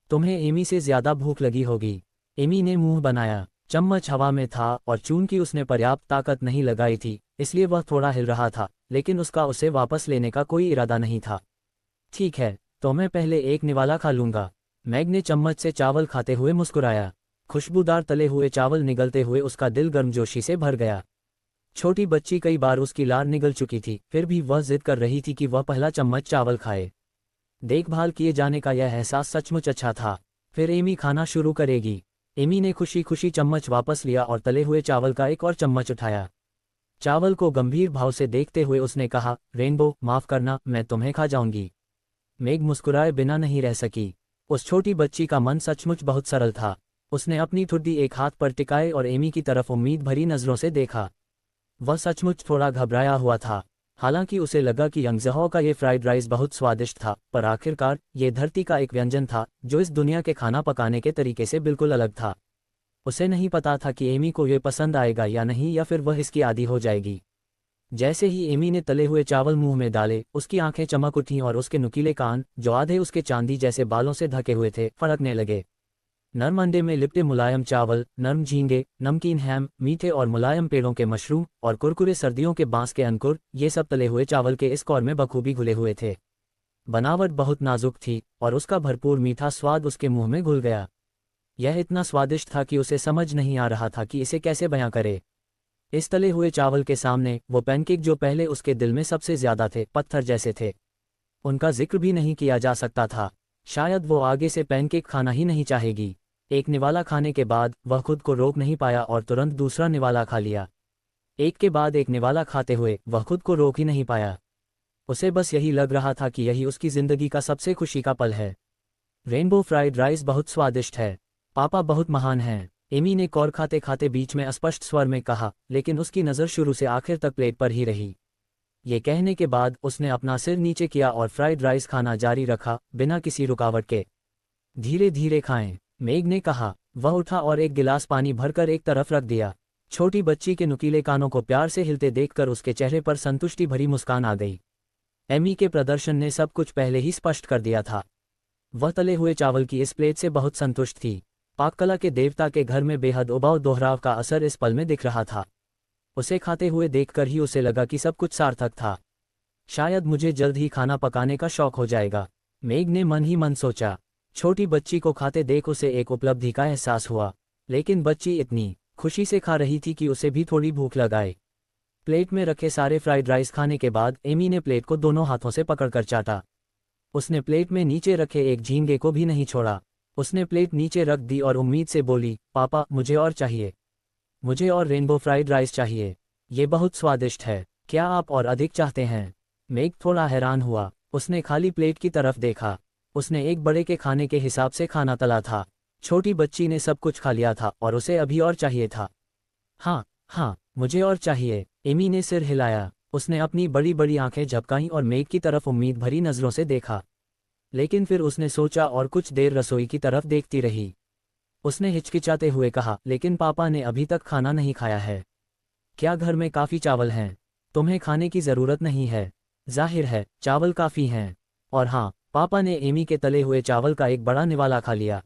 तुम्हें एमी से ज्यादा भूख लगी होगी। एमी ने मुंह बनाया। चम्मच हवा में था और चूंकि उसने पर्याप्त ताकत नहीं लगाई थी, इसलिए वह थोड़ा हिल रहा था, लेकिन उसका उसे वापस लेने का कोई इरादा नहीं था। ठीक है, तो मैं पहले एक निवाला खा लूंगा। मेघ ने चम्मच से चावल खाते हुए मुस्कुराया। खुशबूदार तले हुए चावल निगलते हुए उसका दिल गर्मजोशी से भर गया। छोटी बच्ची कई बार उसकी लार निगल चुकी थी, फिर भी वह जिद कर रही थी कि वह पहला चम्मच चावल खाए। देखभाल किए जाने का यह एहसास सचमुच अच्छा था। फिर एमी खाना शुरू करेगी। एमी ने खुशी खुशी चम्मच वापस लिया और तले हुए चावल का एक और चम्मच उठाया। चावल को गंभीर भाव से देखते हुए उसने कहा, रेनबो, माफ करना, मैं तुम्हें खा जाऊंगी। मेघ मुस्कुराए बिना नहीं रह सकी। उस छोटी बच्ची का मन सचमुच बहुत सरल था। उसने अपनी ठुड्डी एक हाथ पर टिकाए और एमी की तरफ उम्मीद भरी नजरों से देखा। वह सचमुच थोड़ा घबराया हुआ था। हालांकि उसे लगा कि यंगज़हॉ का ये फ्राइड राइस बहुत स्वादिष्ट था, पर आखिरकार ये धरती का एक व्यंजन था जो इस दुनिया के खाना पकाने के तरीके से बिल्कुल अलग था। उसे नहीं पता था कि एमी को ये पसंद आएगा या नहीं, या फिर वह इसकी आदी हो जाएगी। जैसे ही एमी ने तले हुए चावल मुंह में डाले, उसकी आंखें चमक उठीं और उसके नुकीले कान, जो आधे उसके चांदी जैसे बालों से ढके हुए थे, फड़कने लगे। नर्म अंडे में लिपटे मुलायम चावल, नर्म झींगे, नमकीन हैम, मीठे और मुलायम पेड़ों के मशरूम और कुरकुरे सर्दियों के बांस के अंकुर, ये सब तले हुए चावल के इस कौर में बखूबी घुले हुए थे। बनावट बहुत नाजुक थी और उसका भरपूर मीठा स्वाद उसके मुंह में घुल गया। यह इतना स्वादिष्ट था कि उसे समझ नहीं आ रहा था कि इसे कैसे बयां करे। इस तले हुए चावल के सामने वो पैनकेक जो पहले उसके दिल में सबसे ज्यादा थे, पत्थर जैसे थे। उनका जिक्र भी नहीं किया जा सकता था। शायद वो आगे से पैनकेक खाना ही नहीं चाहेगी। एक निवाला खाने के बाद वह खुद को रोक नहीं पाया और तुरंत दूसरा निवाला खा लिया। एक के बाद एक निवाला खाते हुए वह खुद को रोक ही नहीं पाया। उसे बस यही लग रहा था कि यही उसकी जिंदगी का सबसे खुशी का पल है। रेनबो फ्राइड राइस बहुत स्वादिष्ट है। पापा बहुत महान हैं, एमी ने कौर खाते खाते बीच में अस्पष्ट स्वर में कहा, लेकिन उसकी नज़र शुरू से आखिर तक प्लेट पर ही रही। ये कहने के बाद उसने अपना सिर नीचे किया और फ्राइड राइस खाना जारी रखा, बिना किसी रुकावट के। धीरे धीरे खाएं, मेग ने कहा। वह उठा और एक गिलास पानी भरकर एक तरफ रख दिया। छोटी बच्ची के नुकीले कानों को प्यार से हिलते देखकर उसके चेहरे पर संतुष्टि भरी मुस्कान आ गई। एमी के प्रदर्शन ने सब कुछ पहले ही स्पष्ट कर दिया था। वह तले हुए चावल की इस प्लेट से बहुत संतुष्ट थी। पाककला के देवता के घर में बेहद उबाऊ दोहराव का असर इस पल में दिख रहा था। उसे खाते हुए देखकर ही उसे लगा कि सब कुछ सार्थक था। शायद मुझे जल्द ही खाना पकाने का शौक हो जाएगा, मेग ने मन ही मन सोचा। छोटी बच्ची को खाते देख उसे एक उपलब्धि का एहसास हुआ, लेकिन बच्ची इतनी खुशी से खा रही थी कि उसे भी थोड़ी भूख लग आई। प्लेट में रखे सारे फ्राइड राइस खाने के बाद एमी ने प्लेट को दोनों हाथों से पकड़कर चाटा। उसने प्लेट में नीचे रखे एक झींगे को भी नहीं छोड़ा। उसने प्लेट नीचे रख दी और उम्मीद से बोली, पापा मुझे और चाहिए, मुझे और रेनबो फ्राइड राइस चाहिए। ये बहुत स्वादिष्ट है, क्या आप और अधिक चाहते हैं? मेग थोड़ा हैरान हुआ। उसने खाली प्लेट की तरफ देखा। उसने एक बड़े के खाने के हिसाब से खाना तला था। छोटी बच्ची ने सब कुछ खा लिया था और उसे अभी और चाहिए था। हाँ हाँ, मुझे और चाहिए, एमी ने सिर हिलाया। उसने अपनी बड़ी बड़ी आंखें झपकाईं और मेग की तरफ उम्मीद भरी नज़रों से देखा। लेकिन फिर उसने सोचा और कुछ देर रसोई की तरफ देखती रही। उसने हिचकिचाते हुए कहा, लेकिन पापा ने अभी तक खाना नहीं खाया है। क्या घर में काफ़ी चावल हैं? तुम्हें खाने की ज़रूरत नहीं है। जाहिर है चावल काफ़ी हैं। और हाँ, पापा ने एमी के तले हुए चावल का एक बड़ा निवाला खा लिया,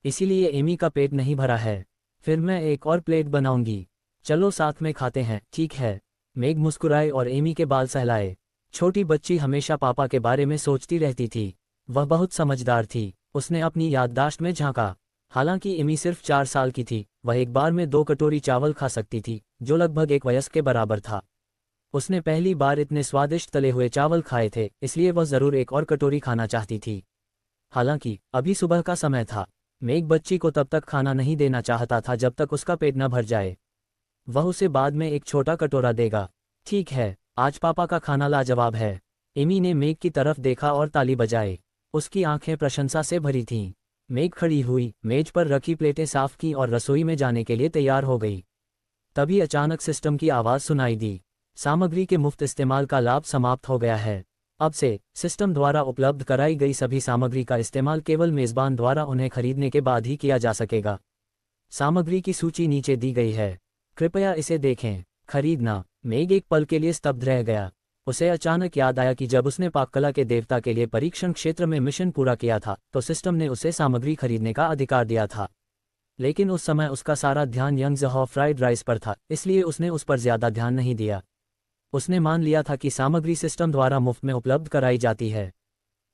इसीलिए एमी का पेट नहीं भरा है। फिर मैं एक और प्लेट बनाऊंगी, चलो साथ में खाते हैं। ठीक है, मेग मुस्कुराए और एमी के बाल सहलाए। छोटी बच्ची हमेशा पापा के बारे में सोचती रहती थी। वह बहुत समझदार थी। उसने अपनी याददाश्त में झांका। हालांकि एमी सिर्फ 4 साल की थी, वह एक बार में 2 कटोरी चावल खा सकती थी, जो लगभग एक वयस्क के बराबर था। उसने पहली बार इतने स्वादिष्ट तले हुए चावल खाए थे, इसलिए वह ज़रूर एक और कटोरी खाना चाहती थी। हालांकि अभी सुबह का समय था। मेग बच्ची को तब तक खाना नहीं देना चाहता था जब तक उसका पेट न भर जाए। वह उसे बाद में एक छोटा कटोरा देगा। ठीक है, आज पापा का खाना लाजवाब है। एमी ने मेग की तरफ देखा और ताली बजाई। उसकी आंखें प्रशंसा से भरी थीं। मेग खड़ी हुई, मेज पर रखी प्लेटें साफ की और रसोई में जाने के लिए तैयार हो गई। तभी अचानक सिस्टम की आवाज़ सुनाई दी। सामग्री के मुफ्त इस्तेमाल का लाभ समाप्त हो गया है। अब से सिस्टम द्वारा उपलब्ध कराई गई सभी सामग्री का इस्तेमाल केवल मेज़बान द्वारा उन्हें खरीदने के बाद ही किया जा सकेगा। सामग्री की सूची नीचे दी गई है, कृपया इसे देखें। खरीदना। मेग एक पल के लिए स्तब्ध रह गया। उसे अचानक याद आया कि जब उसने पाककला के देवता के लिए परीक्षण क्षेत्र में मिशन पूरा किया था तो सिस्टम ने उसे सामग्री खरीदने का अधिकार दिया था। लेकिन उस समय उसका सारा ध्यान यंगज़हॉ फ्राइड राइस पर था, इसलिए उसने उस पर ज़्यादा ध्यान नहीं दिया। उसने मान लिया था कि सामग्री सिस्टम द्वारा मुफ्त में उपलब्ध कराई जाती है।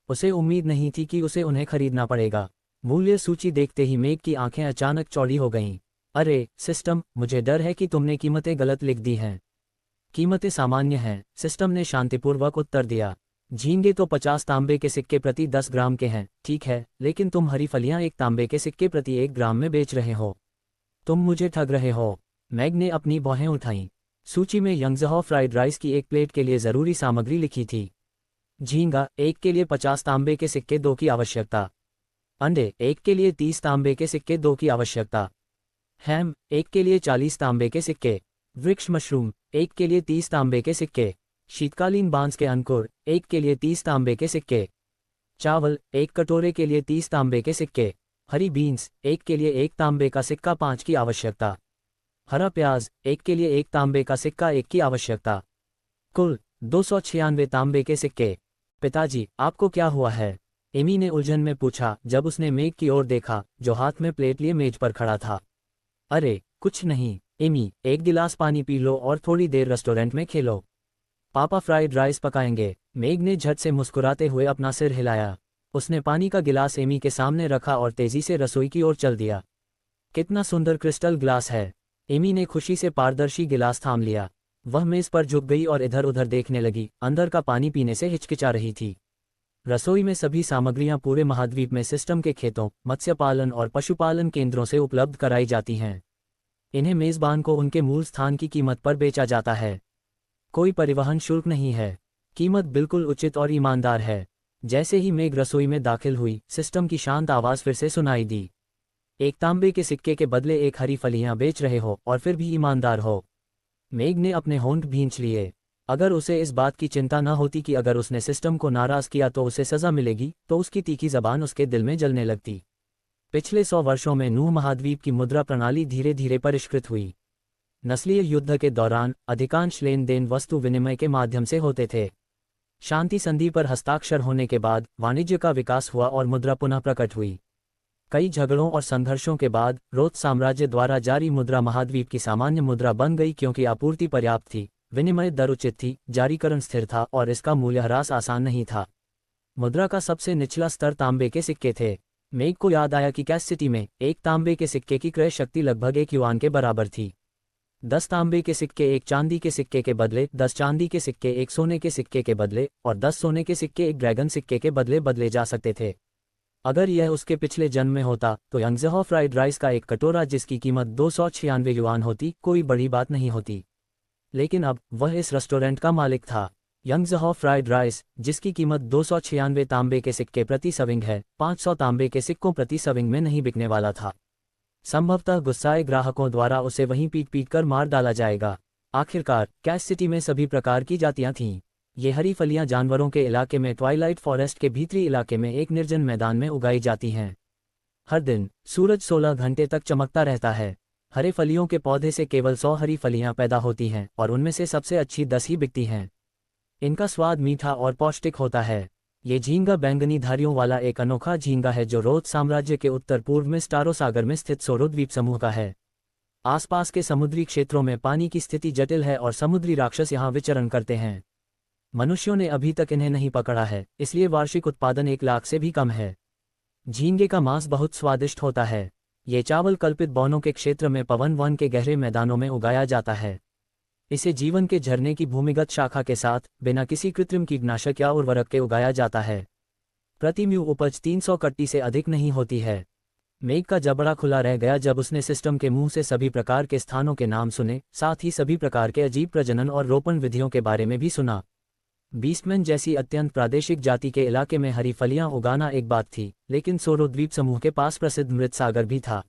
उसे उम्मीद नहीं थी कि उसे उन्हें खरीदना पड़ेगा। मूल्य सूची देखते ही मेग की आंखें अचानक चौड़ी हो गईं। अरे सिस्टम, मुझे डर है कि तुमने कीमतें गलत लिख दी हैं। कीमतें सामान्य हैं, सिस्टम ने शांतिपूर्वक उत्तर दिया। झींगे तो 50 तांबे के सिक्के प्रति 10 ग्राम के हैं, ठीक है, लेकिन तुम हरी फलियां एक तांबे के सिक्के प्रति 1 ग्राम में बेच रहे हो। तुम मुझे ठग रहे हो। मैग ने अपनी भौहें उठाईं। सूची में यंगज़हॉ फ्राइड राइस की एक प्लेट के लिए ज़रूरी सामग्री लिखी थी। झींगा 1 के लिए 50 तांबे के सिक्के 2 की आवश्यकता। अंडे 1 के लिए 30 तांबे के सिक्के 2 की आवश्यकता। हैम 1 के लिए 40 तांबे के सिक्के। वृक्ष मशरूम 1 के लिए 30 तांबे के सिक्के। शीतकालीन बांस के अंकुर 1 के लिए 30 तांबे के सिक्के। चावल 1 कटोरे के लिए 30 तांबे के सिक्के। हरी बीन्स 1 के लिए 1 तांबे का सिक्का 5 की आवश्यकता। हरा प्याज 1 के लिए 1 तांबे का सिक्का 1 की आवश्यकता। कुल 296 तांबे के सिक्के। पिताजी, आपको क्या हुआ है? एमी ने उलझन में पूछा जब उसने मेग की ओर देखा, जो हाथ में प्लेट लिए मेज पर खड़ा था। अरे कुछ नहीं एमी, एक गिलास पानी पी लो और थोड़ी देर रेस्टोरेंट में खेलो। पापा फ्राइड राइस पकाएंगे। मेग ने झट से मुस्कुराते हुए अपना सिर हिलाया। उसने पानी का गिलास एमी के सामने रखा और तेजी से रसोई की ओर चल दिया। कितना सुंदर क्रिस्टल ग्लास है। एमी ने खुशी से पारदर्शी गिलास थाम लिया। वह मेज पर झुक गई और इधर उधर देखने लगी, अंदर का पानी पीने से हिचकिचा रही थी। रसोई में सभी सामग्रियां पूरे महाद्वीप में सिस्टम के खेतों, मत्स्य पालन और पशुपालन केंद्रों से उपलब्ध कराई जाती हैं। इन्हें मेज़बान को उनके मूल स्थान की कीमत पर बेचा जाता है। कोई परिवहन शुल्क नहीं है। कीमत बिल्कुल उचित और ईमानदार है। जैसे ही मेघ रसोई में दाखिल हुई, सिस्टम की शांत आवाज़ फिर से सुनाई दी। एक तांबे के सिक्के के बदले एक हरी फलियां बेच रहे हो और फिर भी ईमानदार हो। मेघ ने अपने होंठ भींच लिए। अगर उसे इस बात की चिंता न होती कि अगर उसने सिस्टम को नाराज किया तो उसे सज़ा मिलेगी, तो उसकी तीखी जबान उसके दिल में जलने लगती। पिछले 100 वर्षों में नूह महाद्वीप की मुद्रा प्रणाली धीरे धीरे परिष्कृत हुई। नस्लीय युद्ध के दौरान अधिकांश लेन देन वस्तु विनिमय के माध्यम से होते थे। शांति संधि पर हस्ताक्षर होने के बाद वाणिज्य का विकास हुआ और मुद्रा पुनः प्रकट हुई। कई झगड़ों और संघर्षों के बाद रोथ साम्राज्य द्वारा जारी मुद्रा महाद्वीप की सामान्य मुद्रा बन गई, क्योंकि आपूर्ति पर्याप्त थी, विनिमय दर उचित थी, जारीकरण स्थिर था और इसका मूल्यह्रास आसान नहीं था। मुद्रा का सबसे निचला स्तर तांबे के सिक्के थे। मेघ को याद आया कि कैस सिटी में एक तांबे के सिक्के की क्रय शक्ति लगभग 1 युआन के बराबर थी। 10 तांबे के सिक्के एक चांदी के सिक्के के बदले, 10 चांदी के सिक्के एक सोने के सिक्के के बदले और 10 सोने के सिक्के एक ड्रैगन सिक्के के बदले बदले जा सकते थे। अगर यह उसके पिछले जन्म में होता तो यंगज़हॉ फ्राइड राइस का एक कटोरा जिसकी कीमत 296 युआन होती कोई बड़ी बात नहीं होती। लेकिन अब वह इस रेस्टोरेंट का मालिक था। यंगज़हॉ फ्राइड राइस, जिसकी कीमत 296 तांबे के सिक्के प्रति सर्विंग है, 500 तांबे के सिक्कों प्रति सर्विंग में नहीं बिकने वाला था। संभवतः गुस्साए ग्राहकों द्वारा उसे वहीं पीट कर मार डाला जाएगा। आखिरकार कैस सिटी में सभी प्रकार की जातियां थीं। ये हरी फलियां जानवरों के इलाके में ट्वाइलाइट फॉरेस्ट के भीतरी इलाके में एक निर्जन मैदान में उगाई जाती हैं। हर दिन सूरज 16 घंटे तक चमकता रहता है। हरे फलियों के पौधे से केवल 100 हरी फलियां पैदा होती हैं और उनमें से सबसे अच्छी 10 ही बिकती हैं। इनका स्वाद मीठा और पौष्टिक होता है। ये झींगा बैंगनी धारियों वाला एक अनोखा झींगा है जो रोथ साम्राज्य के उत्तर पूर्व में स्टारो सागर में स्थित सोरो द्वीप समूह का है। आसपास के समुद्री क्षेत्रों में पानी की स्थिति जटिल है और समुद्री राक्षस यहाँ विचरण करते हैं। मनुष्यों ने अभी तक इन्हें नहीं पकड़ा है, इसलिए वार्षिक उत्पादन 1 लाख से भी कम है। झींगे का मांस बहुत स्वादिष्ट होता है। ये चावल कल्पित बौनों के क्षेत्र में पवन वन के गहरे मैदानों में उगाया जाता है। इसे जीवन के झरने की भूमिगत शाखा के साथ बिना किसी कृत्रिम कीटनाशक या उर्वरक के उगाया जाता है। प्रति म्यू उपज 300 कट्टी से अधिक नहीं होती है। मेघ का जबड़ा खुला रह गया जब उसने सिस्टम के मुंह से सभी प्रकार के स्थानों के नाम सुने, साथ ही सभी प्रकार के अजीब प्रजनन और रोपण विधियों के बारे में भी सुना। बीस्टमैन जैसी अत्यंत प्रादेशिक जाति के इलाके में हरी फलियां उगाना एक बात थी, लेकिन सोरो द्वीप समूह के पास प्रसिद्ध मृत सागर भी था।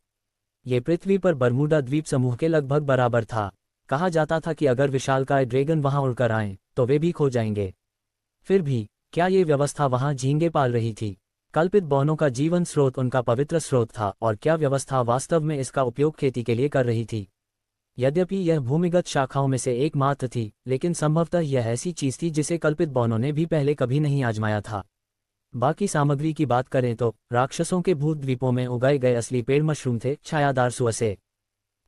ये पृथ्वी पर बरमूडा द्वीप समूह के लगभग बराबर था। कहा जाता था कि अगर विशालकाय ड्रैगन वहां उड़कर आएं, तो वे भी खो जाएंगे। फिर भी क्या ये व्यवस्था वहां झींगे पाल रही थी? कल्पित बौनों का जीवन स्रोत उनका पवित्र स्रोत था, और क्या व्यवस्था वास्तव में इसका उपयोग खेती के लिए कर रही थी? यद्यपि यह भूमिगत शाखाओं में से एक मात्र थी, लेकिन संभवतः यह ऐसी चीज थी जिसे कल्पित बौनों ने भी पहले कभी नहीं आजमाया था। बाकी सामग्री की बात करें तो राक्षसों के भूत द्वीपों में उगाए गए असली पेड़ मशरूम थे, छायादार सुअ से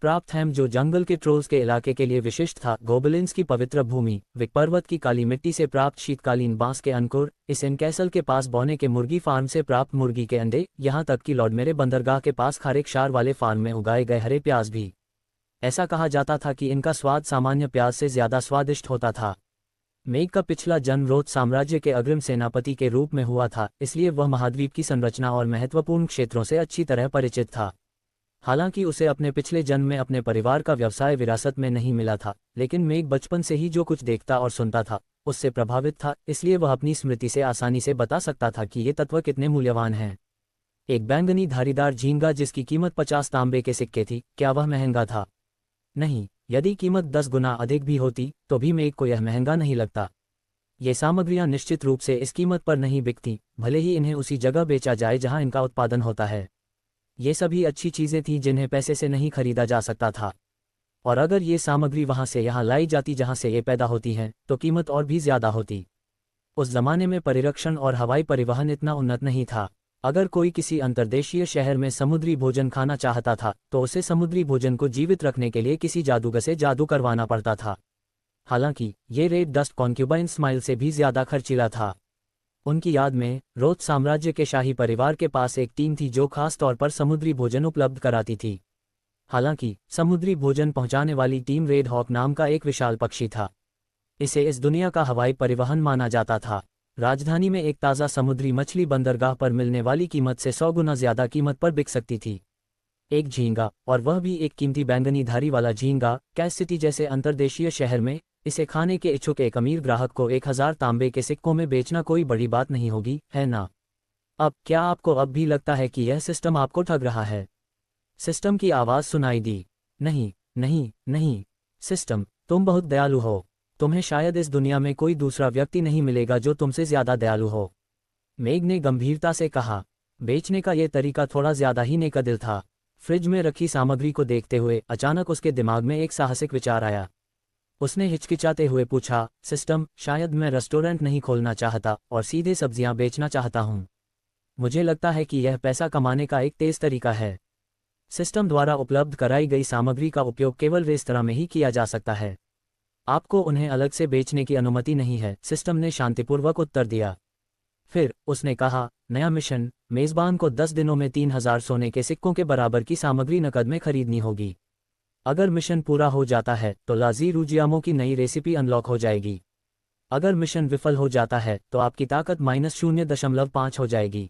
प्राप्त हैम जो जंगल के ट्रोल्स के इलाके के लिए विशिष्ट था, गोबलिन्स की पवित्र भूमि, विक पर्वत की काली मिट्टी से प्राप्त शीतकालीन बांस के अंकुर, इस कैसल के पास बौने के मुर्गी फार्म से प्राप्त मुर्गी के अंडे, यहाँ तक कि लॉर्ड मेरे बंदरगाह के पास खारे क्षार वाले फार्म में उगाए गए हरे प्याज भी। ऐसा कहा जाता था कि इनका स्वाद सामान्य प्याज से ज्यादा स्वादिष्ट होता था। मेघ का पिछला जन्म रोथ साम्राज्य के अग्रिम सेनापति के रूप में हुआ था, इसलिए वह महाद्वीप की संरचना और महत्वपूर्ण क्षेत्रों से अच्छी तरह परिचित था। हालांकि उसे अपने पिछले जन्म में अपने परिवार का व्यवसाय विरासत में नहीं मिला था, लेकिन मेघ बचपन से ही जो कुछ देखता और सुनता था उससे प्रभावित था, इसलिए वह अपनी स्मृति से आसानी से बता सकता था कि ये तत्व कितने मूल्यवान हैं। एक बैंगनी धारीदार झींगा जिसकी कीमत 50 तांबे के सिक्के थी, क्या वह महंगा था? नहीं। यदि कीमत 10 गुना अधिक भी होती तो भी मेघ को यह महंगा नहीं लगता। ये सामग्रियां निश्चित रूप से इस कीमत पर नहीं बिकती, भले ही इन्हें उसी जगह बेचा जाए जहां इनका उत्पादन होता है। ये सभी अच्छी चीजें थीं जिन्हें पैसे से नहीं खरीदा जा सकता था, और अगर ये सामग्री वहां से यहां लाई जाती जहां से ये पैदा होती हैं, तो कीमत और भी ज्यादा होती। उस जमाने में परिरक्षण और हवाई परिवहन इतना उन्नत नहीं था। अगर कोई किसी अंतर्देशीय शहर में समुद्री भोजन खाना चाहता था तो उसे समुद्री भोजन को जीवित रखने के लिए किसी जादूगर से जादू करवाना पड़ता था। हालांकि ये रेड डस्ट कॉन्क्यूबाइन स्माइल से भी ज्यादा खर्चीला था। उनकी याद में रोथ साम्राज्य के शाही परिवार के पास एक टीम थी जो खास तौर पर समुद्री भोजन उपलब्ध कराती थी। हालांकि समुद्री भोजन पहुंचाने वाली टीम रेड हॉक नाम का एक विशाल पक्षी था। इसे इस दुनिया का हवाई परिवहन माना जाता था। राजधानी में एक ताज़ा समुद्री मछली बंदरगाह पर मिलने वाली कीमत से 100 गुना ज्यादा कीमत पर बिक सकती थी। एक झींगा, और वह भी एक कीमती बैंगनी धारी वाला झींगा, कैश सिटी जैसे अंतर्देशीय शहर में इसे खाने के इच्छुक एक अमीर ग्राहक को 1000 तांबे के सिक्कों में बेचना कोई बड़ी बात नहीं होगी, है ना? अब क्या आपको अब भी लगता है कि यह सिस्टम आपको ठग रहा है? सिस्टम की आवाज़ सुनाई दी। नहीं, नहीं, नहीं। सिस्टम, तुम बहुत दयालु हो। तुम्हें शायद इस दुनिया में कोई दूसरा व्यक्ति नहीं मिलेगा जो तुमसे ज्यादा दयालु हो। मेग ने गंभीरता से कहा। बेचने का यह तरीका थोड़ा ज्यादा ही नेकदिल था। फ्रिज में रखी सामग्री को देखते हुए अचानक उसके दिमाग में एक साहसिक विचार आया। उसने हिचकिचाते हुए पूछा, सिस्टम, शायद मैं रेस्टोरेंट नहीं खोलना चाहता और सीधे सब्जियां बेचना चाहता हूं। मुझे लगता है कि यह पैसा कमाने का एक तेज तरीका है। सिस्टम द्वारा उपलब्ध कराई गई सामग्री का उपयोग केवल रेस्तरां में ही किया जा सकता है। आपको उन्हें अलग से बेचने की अनुमति नहीं है, सिस्टम ने शांतिपूर्वक उत्तर दिया। फिर उसने कहा, नया मिशन, मेज़बान को 10 दिनों में 3000 सोने के सिक्कों के बराबर की सामग्री नकद में खरीदनी होगी। अगर मिशन पूरा हो जाता है तो लाजी रूजियामो की नई रेसिपी अनलॉक हो जाएगी। अगर मिशन विफल हो जाता है तो आपकी ताकत -0.5 हो जाएगी।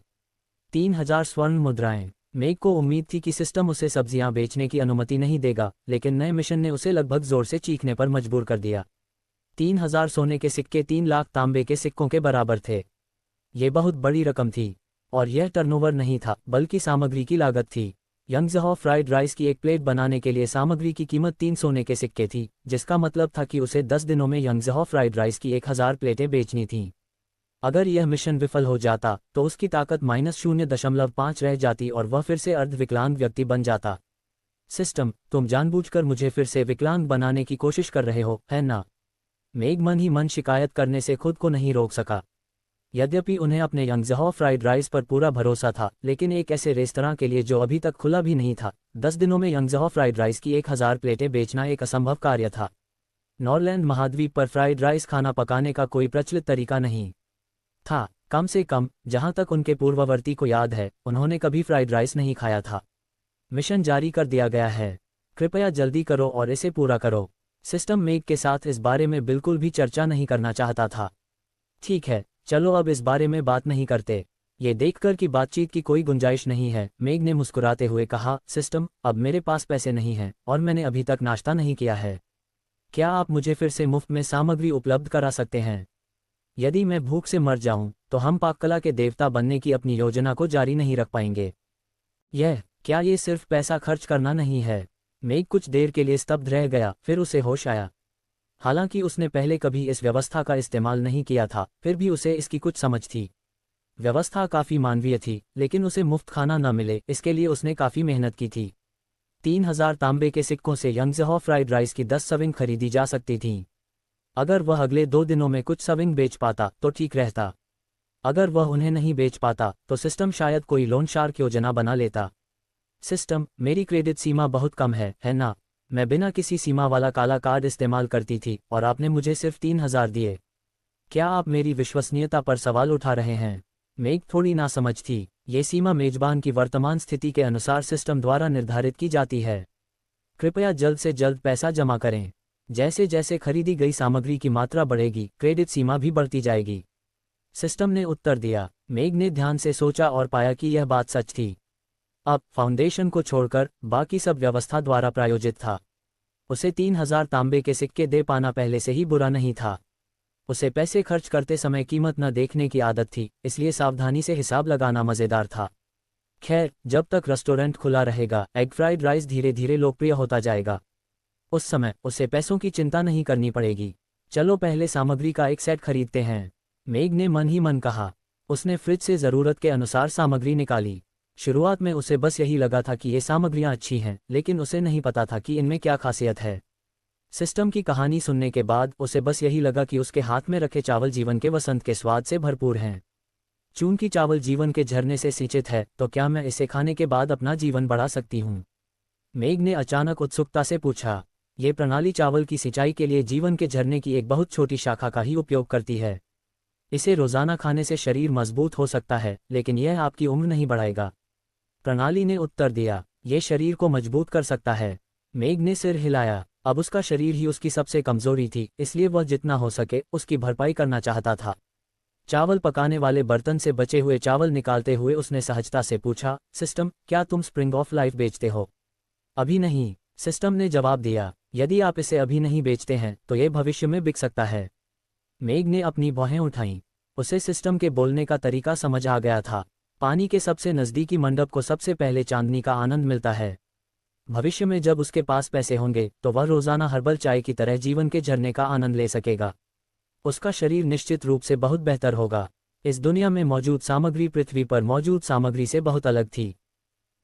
3000 स्वर्ण मुद्राएं। मेग को उम्मीद थी कि सिस्टम उसे सब्जियां बेचने की अनुमति नहीं देगा, लेकिन नए मिशन ने उसे लगभग जोर से चीखने पर मजबूर कर दिया। 3000 सोने के सिक्के 3 लाख तांबे के सिक्कों के बराबर थे। ये बहुत बड़ी रकम थी, और यह टर्नओवर नहीं था बल्कि सामग्री की लागत थी। यंगज़हॉ फ्राइड राइस की एक प्लेट बनाने के लिए सामग्री की कीमत 3 सोने के सिक्के थी, जिसका मतलब था कि उसे 10 दिनों में यंगज़हॉ फ्राइड राइस की 1000 प्लेटें बेचनी थीं। अगर यह मिशन विफल हो जाता तो उसकी ताकत -0.5 रह जाती और वह फिर से अर्धविकलांग व्यक्ति बन जाता। सिस्टम, तुम जानबूझकर मुझे फिर से विकलांग बनाने की कोशिश कर रहे हो, है ना? मेग मन ही मन शिकायत करने से खुद को नहीं रोक सका। यद्यपि उन्हें अपने यंगज़हॉ फ्राइड राइस पर पूरा भरोसा था, लेकिन एक ऐसे रेस्तरां के लिए जो अभी तक खुला भी नहीं था, 10 दिनों में यंगज़हॉ फ्राइड राइस की 1000 प्लेटें बेचना एक असंभव कार्य था। नॉरलैंड महाद्वीप पर फ्राइड राइस खाना पकाने का कोई प्रचलित तरीका नहीं था। कम से कम जहां तक उनके पूर्ववर्ती को याद है, उन्होंने कभी फ्राइड राइस नहीं खाया था। मिशन जारी कर दिया गया है। कृपया जल्दी करो और इसे पूरा करो। सिस्टम मेग के साथ इस बारे में बिल्कुल भी चर्चा नहीं करना चाहता था। ठीक है, चलो अब इस बारे में बात नहीं करते। ये देखकर कि बातचीत की कोई गुंजाइश नहीं है, मेग ने मुस्कुराते हुए कहा, सिस्टम, अब मेरे पास पैसे नहीं हैं और मैंने अभी तक नाश्ता नहीं किया है। क्या आप मुझे फिर से मुफ्त में सामग्री उपलब्ध करा सकते हैं? यदि मैं भूख से मर जाऊं तो हम पाककला के देवता बनने की अपनी योजना को जारी नहीं रख पाएंगे। क्या ये सिर्फ पैसा खर्च करना नहीं है? मेग कुछ देर के लिए स्तब्ध रह गया, फिर उसे होश आया। हालांकि उसने पहले कभी इस व्यवस्था का इस्तेमाल नहीं किया था, फिर भी उसे इसकी कुछ समझ थी। व्यवस्था काफ़ी मानवीय थी, लेकिन उसे मुफ्त खाना न मिले इसके लिए उसने काफ़ी मेहनत की थी। 3000 तांबे के सिक्कों से यंगज़हॉ फ्राइड राइस की 10 सर्विंग खरीदी जा सकती थीं। अगर वह अगले 2 दिनों में कुछ सर्विंग बेच पाता तो ठीक रहता। अगर वह उन्हें नहीं बेच पाता तो सिस्टम शायद कोई लोन शार्क योजना बना लेता। सिस्टम, मेरी क्रेडिट सीमा बहुत कम है ना? मैं बिना किसी सीमा वाला काला कार्ड इस्तेमाल करती थी और आपने मुझे सिर्फ 3000 दिए। क्या आप मेरी विश्वसनीयता पर सवाल उठा रहे हैं? मेग थोड़ी नासमझ थी। ये सीमा मेजबान की वर्तमान स्थिति के अनुसार सिस्टम द्वारा निर्धारित की जाती है। कृपया जल्द से जल्द पैसा जमा करें। जैसे जैसे खरीदी गई सामग्री की मात्रा बढ़ेगी, क्रेडिट सीमा भी बढ़ती जाएगी। सिस्टम ने उत्तर दिया। मेग ने ध्यान से सोचा और पाया कि यह बात सच थी। अब फाउंडेशन को छोड़कर बाकी सब व्यवस्था द्वारा प्रायोजित था। उसे 3000 तांबे के सिक्के दे पाना पहले से ही बुरा नहीं था। उसे पैसे खर्च करते समय कीमत न देखने की आदत थी, इसलिए सावधानी से हिसाब लगाना मज़ेदार था। खैर, जब तक रेस्टोरेंट खुला रहेगा, एग फ्राइड राइस धीरे धीरे लोकप्रिय होता जाएगा। उस समय उसे पैसों की चिंता नहीं करनी पड़ेगी। चलो पहले सामग्री का एक सेट खरीदते हैं, मेग ने मन ही मन कहा। उसने फ्रिज से ज़रूरत के अनुसार सामग्री निकाली। शुरुआत में उसे बस यही लगा था कि ये सामग्रियां अच्छी हैं, लेकिन उसे नहीं पता था कि इनमें क्या खासियत है। सिस्टम की कहानी सुनने के बाद उसे बस यही लगा कि उसके हाथ में रखे चावल जीवन के वसंत के स्वाद से भरपूर हैं। चूंकि चावल जीवन के झरने से सिंचित है, तो क्या मैं इसे खाने के बाद अपना जीवन बढ़ा सकती हूँ? मेग ने अचानक उत्सुकता से पूछा। ये प्रणाली चावल की सिंचाई के लिए जीवन के झरने की एक बहुत छोटी शाखा का ही उपयोग करती है। इसे रोजाना खाने से शरीर मजबूत हो सकता है, लेकिन यह आपकी उम्र नहीं बढ़ाएगा। प्रणाली ने उत्तर दिया। ये शरीर को मजबूत कर सकता है। मेग ने सिर हिलाया। अब उसका शरीर ही उसकी सबसे कमजोरी थी, इसलिए वह जितना हो सके उसकी भरपाई करना चाहता था। चावल पकाने वाले बर्तन से बचे हुए चावल निकालते हुए उसने सहजता से पूछा, सिस्टम, क्या तुम स्प्रिंग ऑफ लाइफ बेचते हो? अभी नहीं, सिस्टम ने जवाब दिया। यदि आप इसे अभी नहीं बेचते हैं तो ये भविष्य में बिक सकता है। मेघ ने अपनी भौहें उठाईं। उसे सिस्टम के बोलने का तरीका समझ आ गया था। पानी के सबसे नज़दीकी मंडप को सबसे पहले चांदनी का आनंद मिलता है। भविष्य में जब उसके पास पैसे होंगे तो वह रोज़ाना हर्बल चाय की तरह जीवन के झरने का आनंद ले सकेगा। उसका शरीर निश्चित रूप से बहुत बेहतर होगा। इस दुनिया में मौजूद सामग्री पृथ्वी पर मौजूद सामग्री से बहुत अलग थी।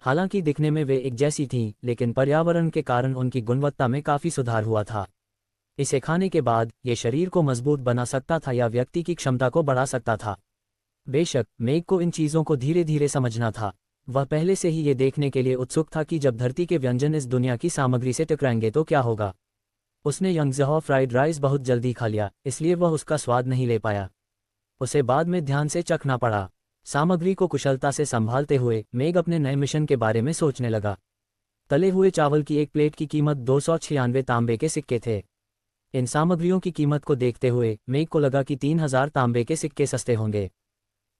हालांकि दिखने में वे एक जैसी थीं, लेकिन पर्यावरण के कारण उनकी गुणवत्ता में काफ़ी सुधार हुआ था। इसे खाने के बाद ये शरीर को मजबूत बना सकता था या व्यक्ति की क्षमता को बढ़ा सकता था। बेशक मेघ को इन चीज़ों को धीरे धीरे समझना था। वह पहले से ही ये देखने के लिए उत्सुक था कि जब धरती के व्यंजन इस दुनिया की सामग्री से टकराएंगे तो क्या होगा। उसने यंगज़हॉ फ्राइड राइस बहुत जल्दी खा लिया, इसलिए वह उसका स्वाद नहीं ले पाया। उसे बाद में ध्यान से चखना पड़ा। सामग्री को कुशलता से संभालते हुए मेघ अपने नए मिशन के बारे में सोचने लगा। तले हुए चावल की एक प्लेट की कीमत 296 तांबे के सिक्के थे। इन सामग्रियों की कीमत को देखते हुए मेघ को लगा कि 3000 तांबे के सिक्के सस्ते होंगे।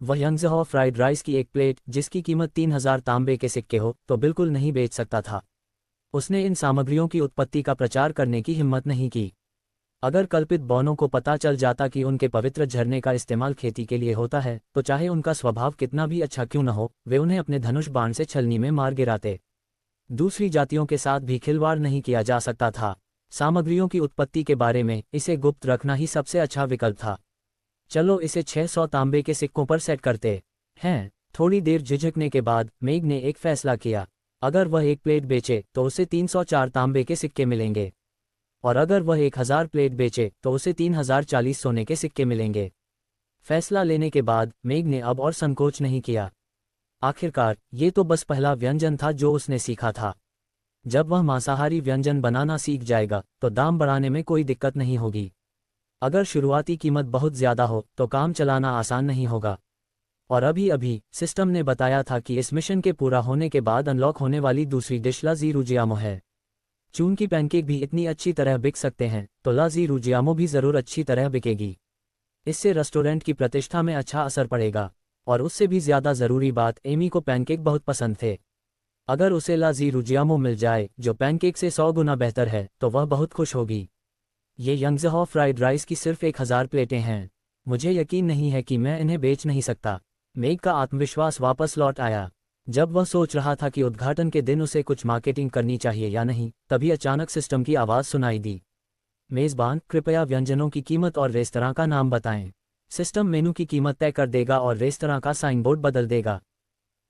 वह यंगज़हॉ फ्राइड राइस की एक प्लेट जिसकी कीमत 3000 तांबे के सिक्के हो तो बिल्कुल नहीं बेच सकता था। उसने इन सामग्रियों की उत्पत्ति का प्रचार करने की हिम्मत नहीं की। अगर कल्पित बौनों को पता चल जाता कि उनके पवित्र झरने का इस्तेमाल खेती के लिए होता है तो चाहे उनका स्वभाव कितना भी अच्छा क्यों न हो, वे उन्हें अपने धनुष बाण से छलनी में मार गिराते। दूसरी जातियों के साथ भी खिलवाड़ नहीं किया जा सकता था। सामग्रियों की उत्पत्ति के बारे में इसे गुप्त रखना ही सबसे अच्छा विकल्प था। चलो इसे 600 तांबे के सिक्कों पर सेट करते हैं। थोड़ी देर झिझकने के बाद मेघ ने एक फैसला किया। अगर वह एक प्लेट बेचे तो उसे 304 तांबे के सिक्के मिलेंगे, और अगर वह 1000 प्लेट बेचे तो उसे 3040 सोने के सिक्के मिलेंगे। फैसला लेने के बाद मेघ ने अब और संकोच नहीं किया। आखिरकार ये तो बस पहला व्यंजन था जो उसने सीखा था। जब वह मांसाहारी व्यंजन बनाना सीख जाएगा तो दाम बढ़ाने में कोई दिक्कत नहीं होगी। अगर शुरुआती कीमत बहुत ज़्यादा हो तो काम चलाना आसान नहीं होगा। और अभी अभी सिस्टम ने बताया था कि इस मिशन के पूरा होने के बाद अनलॉक होने वाली दूसरी डिश लाज़ीरुजियामो है। चून की पैनकेक भी इतनी अच्छी तरह बिक सकते हैं तो लाज़ीरुजियामो भी ज़रूर अच्छी तरह बिकेगी। इससे रेस्टोरेंट की प्रतिष्ठा में अच्छा असर पड़ेगा। और उससे भी ज़्यादा ज़रूरी बात, एमी को पैनकेक बहुत पसंद थे। अगर उसे लाज़ीरुजियामो मिल जाए जो पैनकेक से 100 गुना बेहतर है तो वह बहुत खुश होगी। ये यंगज़हॉ फ्राइड राइस की सिर्फ 1000 प्लेटें हैं। मुझे यकीन नहीं है कि मैं इन्हें बेच नहीं सकता। मेघ का आत्मविश्वास वापस लौट आया। जब वह सोच रहा था कि उद्घाटन के दिन उसे कुछ मार्केटिंग करनी चाहिए या नहीं, तभी अचानक सिस्टम की आवाज़ सुनाई दी। मेज़बान, कृपया व्यंजनों की कीमत और रेस्तरां का नाम बताएं। सिस्टम मेनू की कीमत तय कर देगा और रेस्तरां का साइन बोर्ड बदल देगा।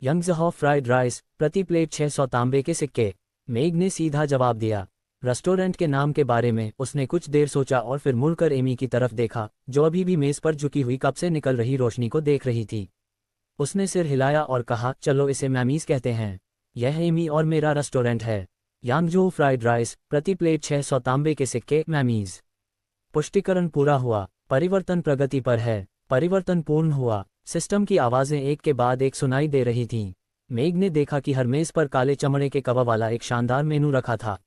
यंगज़हॉ फ्राइड राइस, प्रति प्लेट 600 तांबे के सिक्के। मेघ ने सीधा जवाब दिया। रेस्टोरेंट के नाम के बारे में उसने कुछ देर सोचा और फिर मुड़कर एमी की तरफ देखा, जो अभी भी मेज़ पर झुकी हुई कप से निकल रही रोशनी को देख रही थी। उसने सिर हिलाया और कहा, चलो इसे मैमीज़ कहते हैं। यह एमी और मेरा रेस्टोरेंट है। यांगजो फ्राइड राइस, प्रति प्लेट 600 तांबे के सिक्के, मैमीज़। पुष्टिकरण पूरा हुआ। परिवर्तन प्रगति पर है। परिवर्तन पूर्ण हुआ। सिस्टम की आवाज़ें एक के बाद एक सुनाई दे रही थीं। मेघ ने देखा कि हर मेज़ पर काले चमड़े के कवर वाला एक शानदार मेनू रखा था।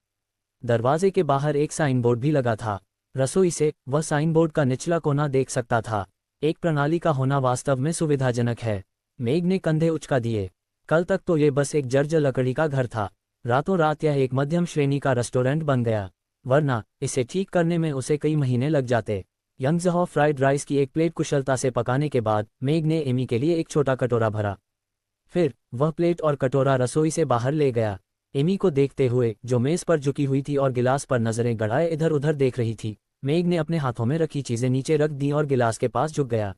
दरवाजे के बाहर एक साइन बोर्ड भी लगा था। रसोई से वह साइन बोर्ड का निचला कोना देख सकता था। एक प्रणाली का होना वास्तव में सुविधाजनक है। मेघ ने कंधे उचका दिए। कल तक तो ये बस एक जर्जर लकड़ी का घर था। रातों रात यह एक मध्यम श्रेणी का रेस्टोरेंट बन गया, वरना इसे ठीक करने में उसे कई महीने लग जाते। यंगज़हॉ फ्राइड राइस की एक प्लेट कुशलता से पकाने के बाद मेघ ने एमी के लिए एक छोटा कटोरा भरा। फिर वह प्लेट और कटोरा रसोई से बाहर ले गया। एमी को देखते हुए, जो मेज़ पर झुकी हुई थी और गिलास पर नजरें गड़ाए इधर उधर देख रही थी, मेघ ने अपने हाथों में रखी चीज़ें नीचे रख दी और गिलास के पास झुक गया।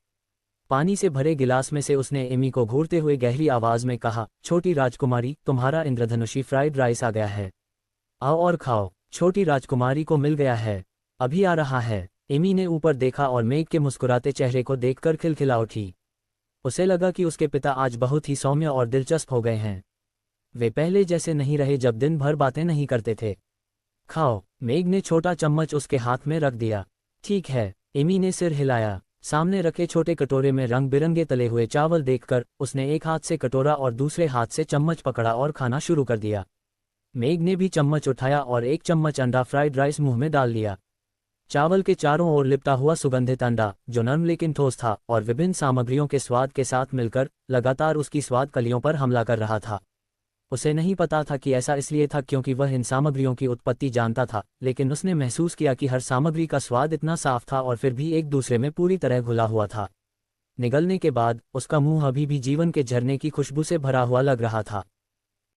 पानी से भरे गिलास में से उसने एमी को घूरते हुए गहरी आवाज़ में कहा, छोटी राजकुमारी, तुम्हारा इंद्रधनुषी फ्राइड राइस आ गया है। आओ और खाओ। छोटी राजकुमारी को मिल गया है, अभी आ रहा है। एमी ने ऊपर देखा और मेघ के मुस्कुराते चेहरे को देखकर खिलखिला उठी। उसे लगा कि उसके पिता आज बहुत ही सौम्य और दिलचस्प हो गए हैं। वे पहले जैसे नहीं रहे जब दिन भर बातें नहीं करते थे। खाओ। मेघ ने छोटा चम्मच उसके हाथ में रख दिया। ठीक है। एमी ने सिर हिलाया। सामने रखे छोटे कटोरे में रंग बिरंगे तले हुए चावल देखकर उसने एक हाथ से कटोरा और दूसरे हाथ से चम्मच पकड़ा और खाना शुरू कर दिया। मेघ ने भी चम्मच उठाया और एक चम्मच अंडा फ्राइड राइस मुंह में डाल लिया। चावल के चारों ओर लिपटा हुआ सुगंधित अंडा, जो नर्म लेकिन ठोस था और विभिन्न सामग्रियों के स्वाद के साथ मिलकर लगातार उसकी स्वाद कलियों पर हमला कर रहा था। उसे नहीं पता था कि ऐसा इसलिए था क्योंकि वह इन सामग्रियों की उत्पत्ति जानता था, लेकिन उसने महसूस किया कि हर सामग्री का स्वाद इतना साफ था और फिर भी एक दूसरे में पूरी तरह घुला हुआ था। निगलने के बाद उसका मुंह अभी भी जीवन के झरने की खुशबू से भरा हुआ लग रहा था।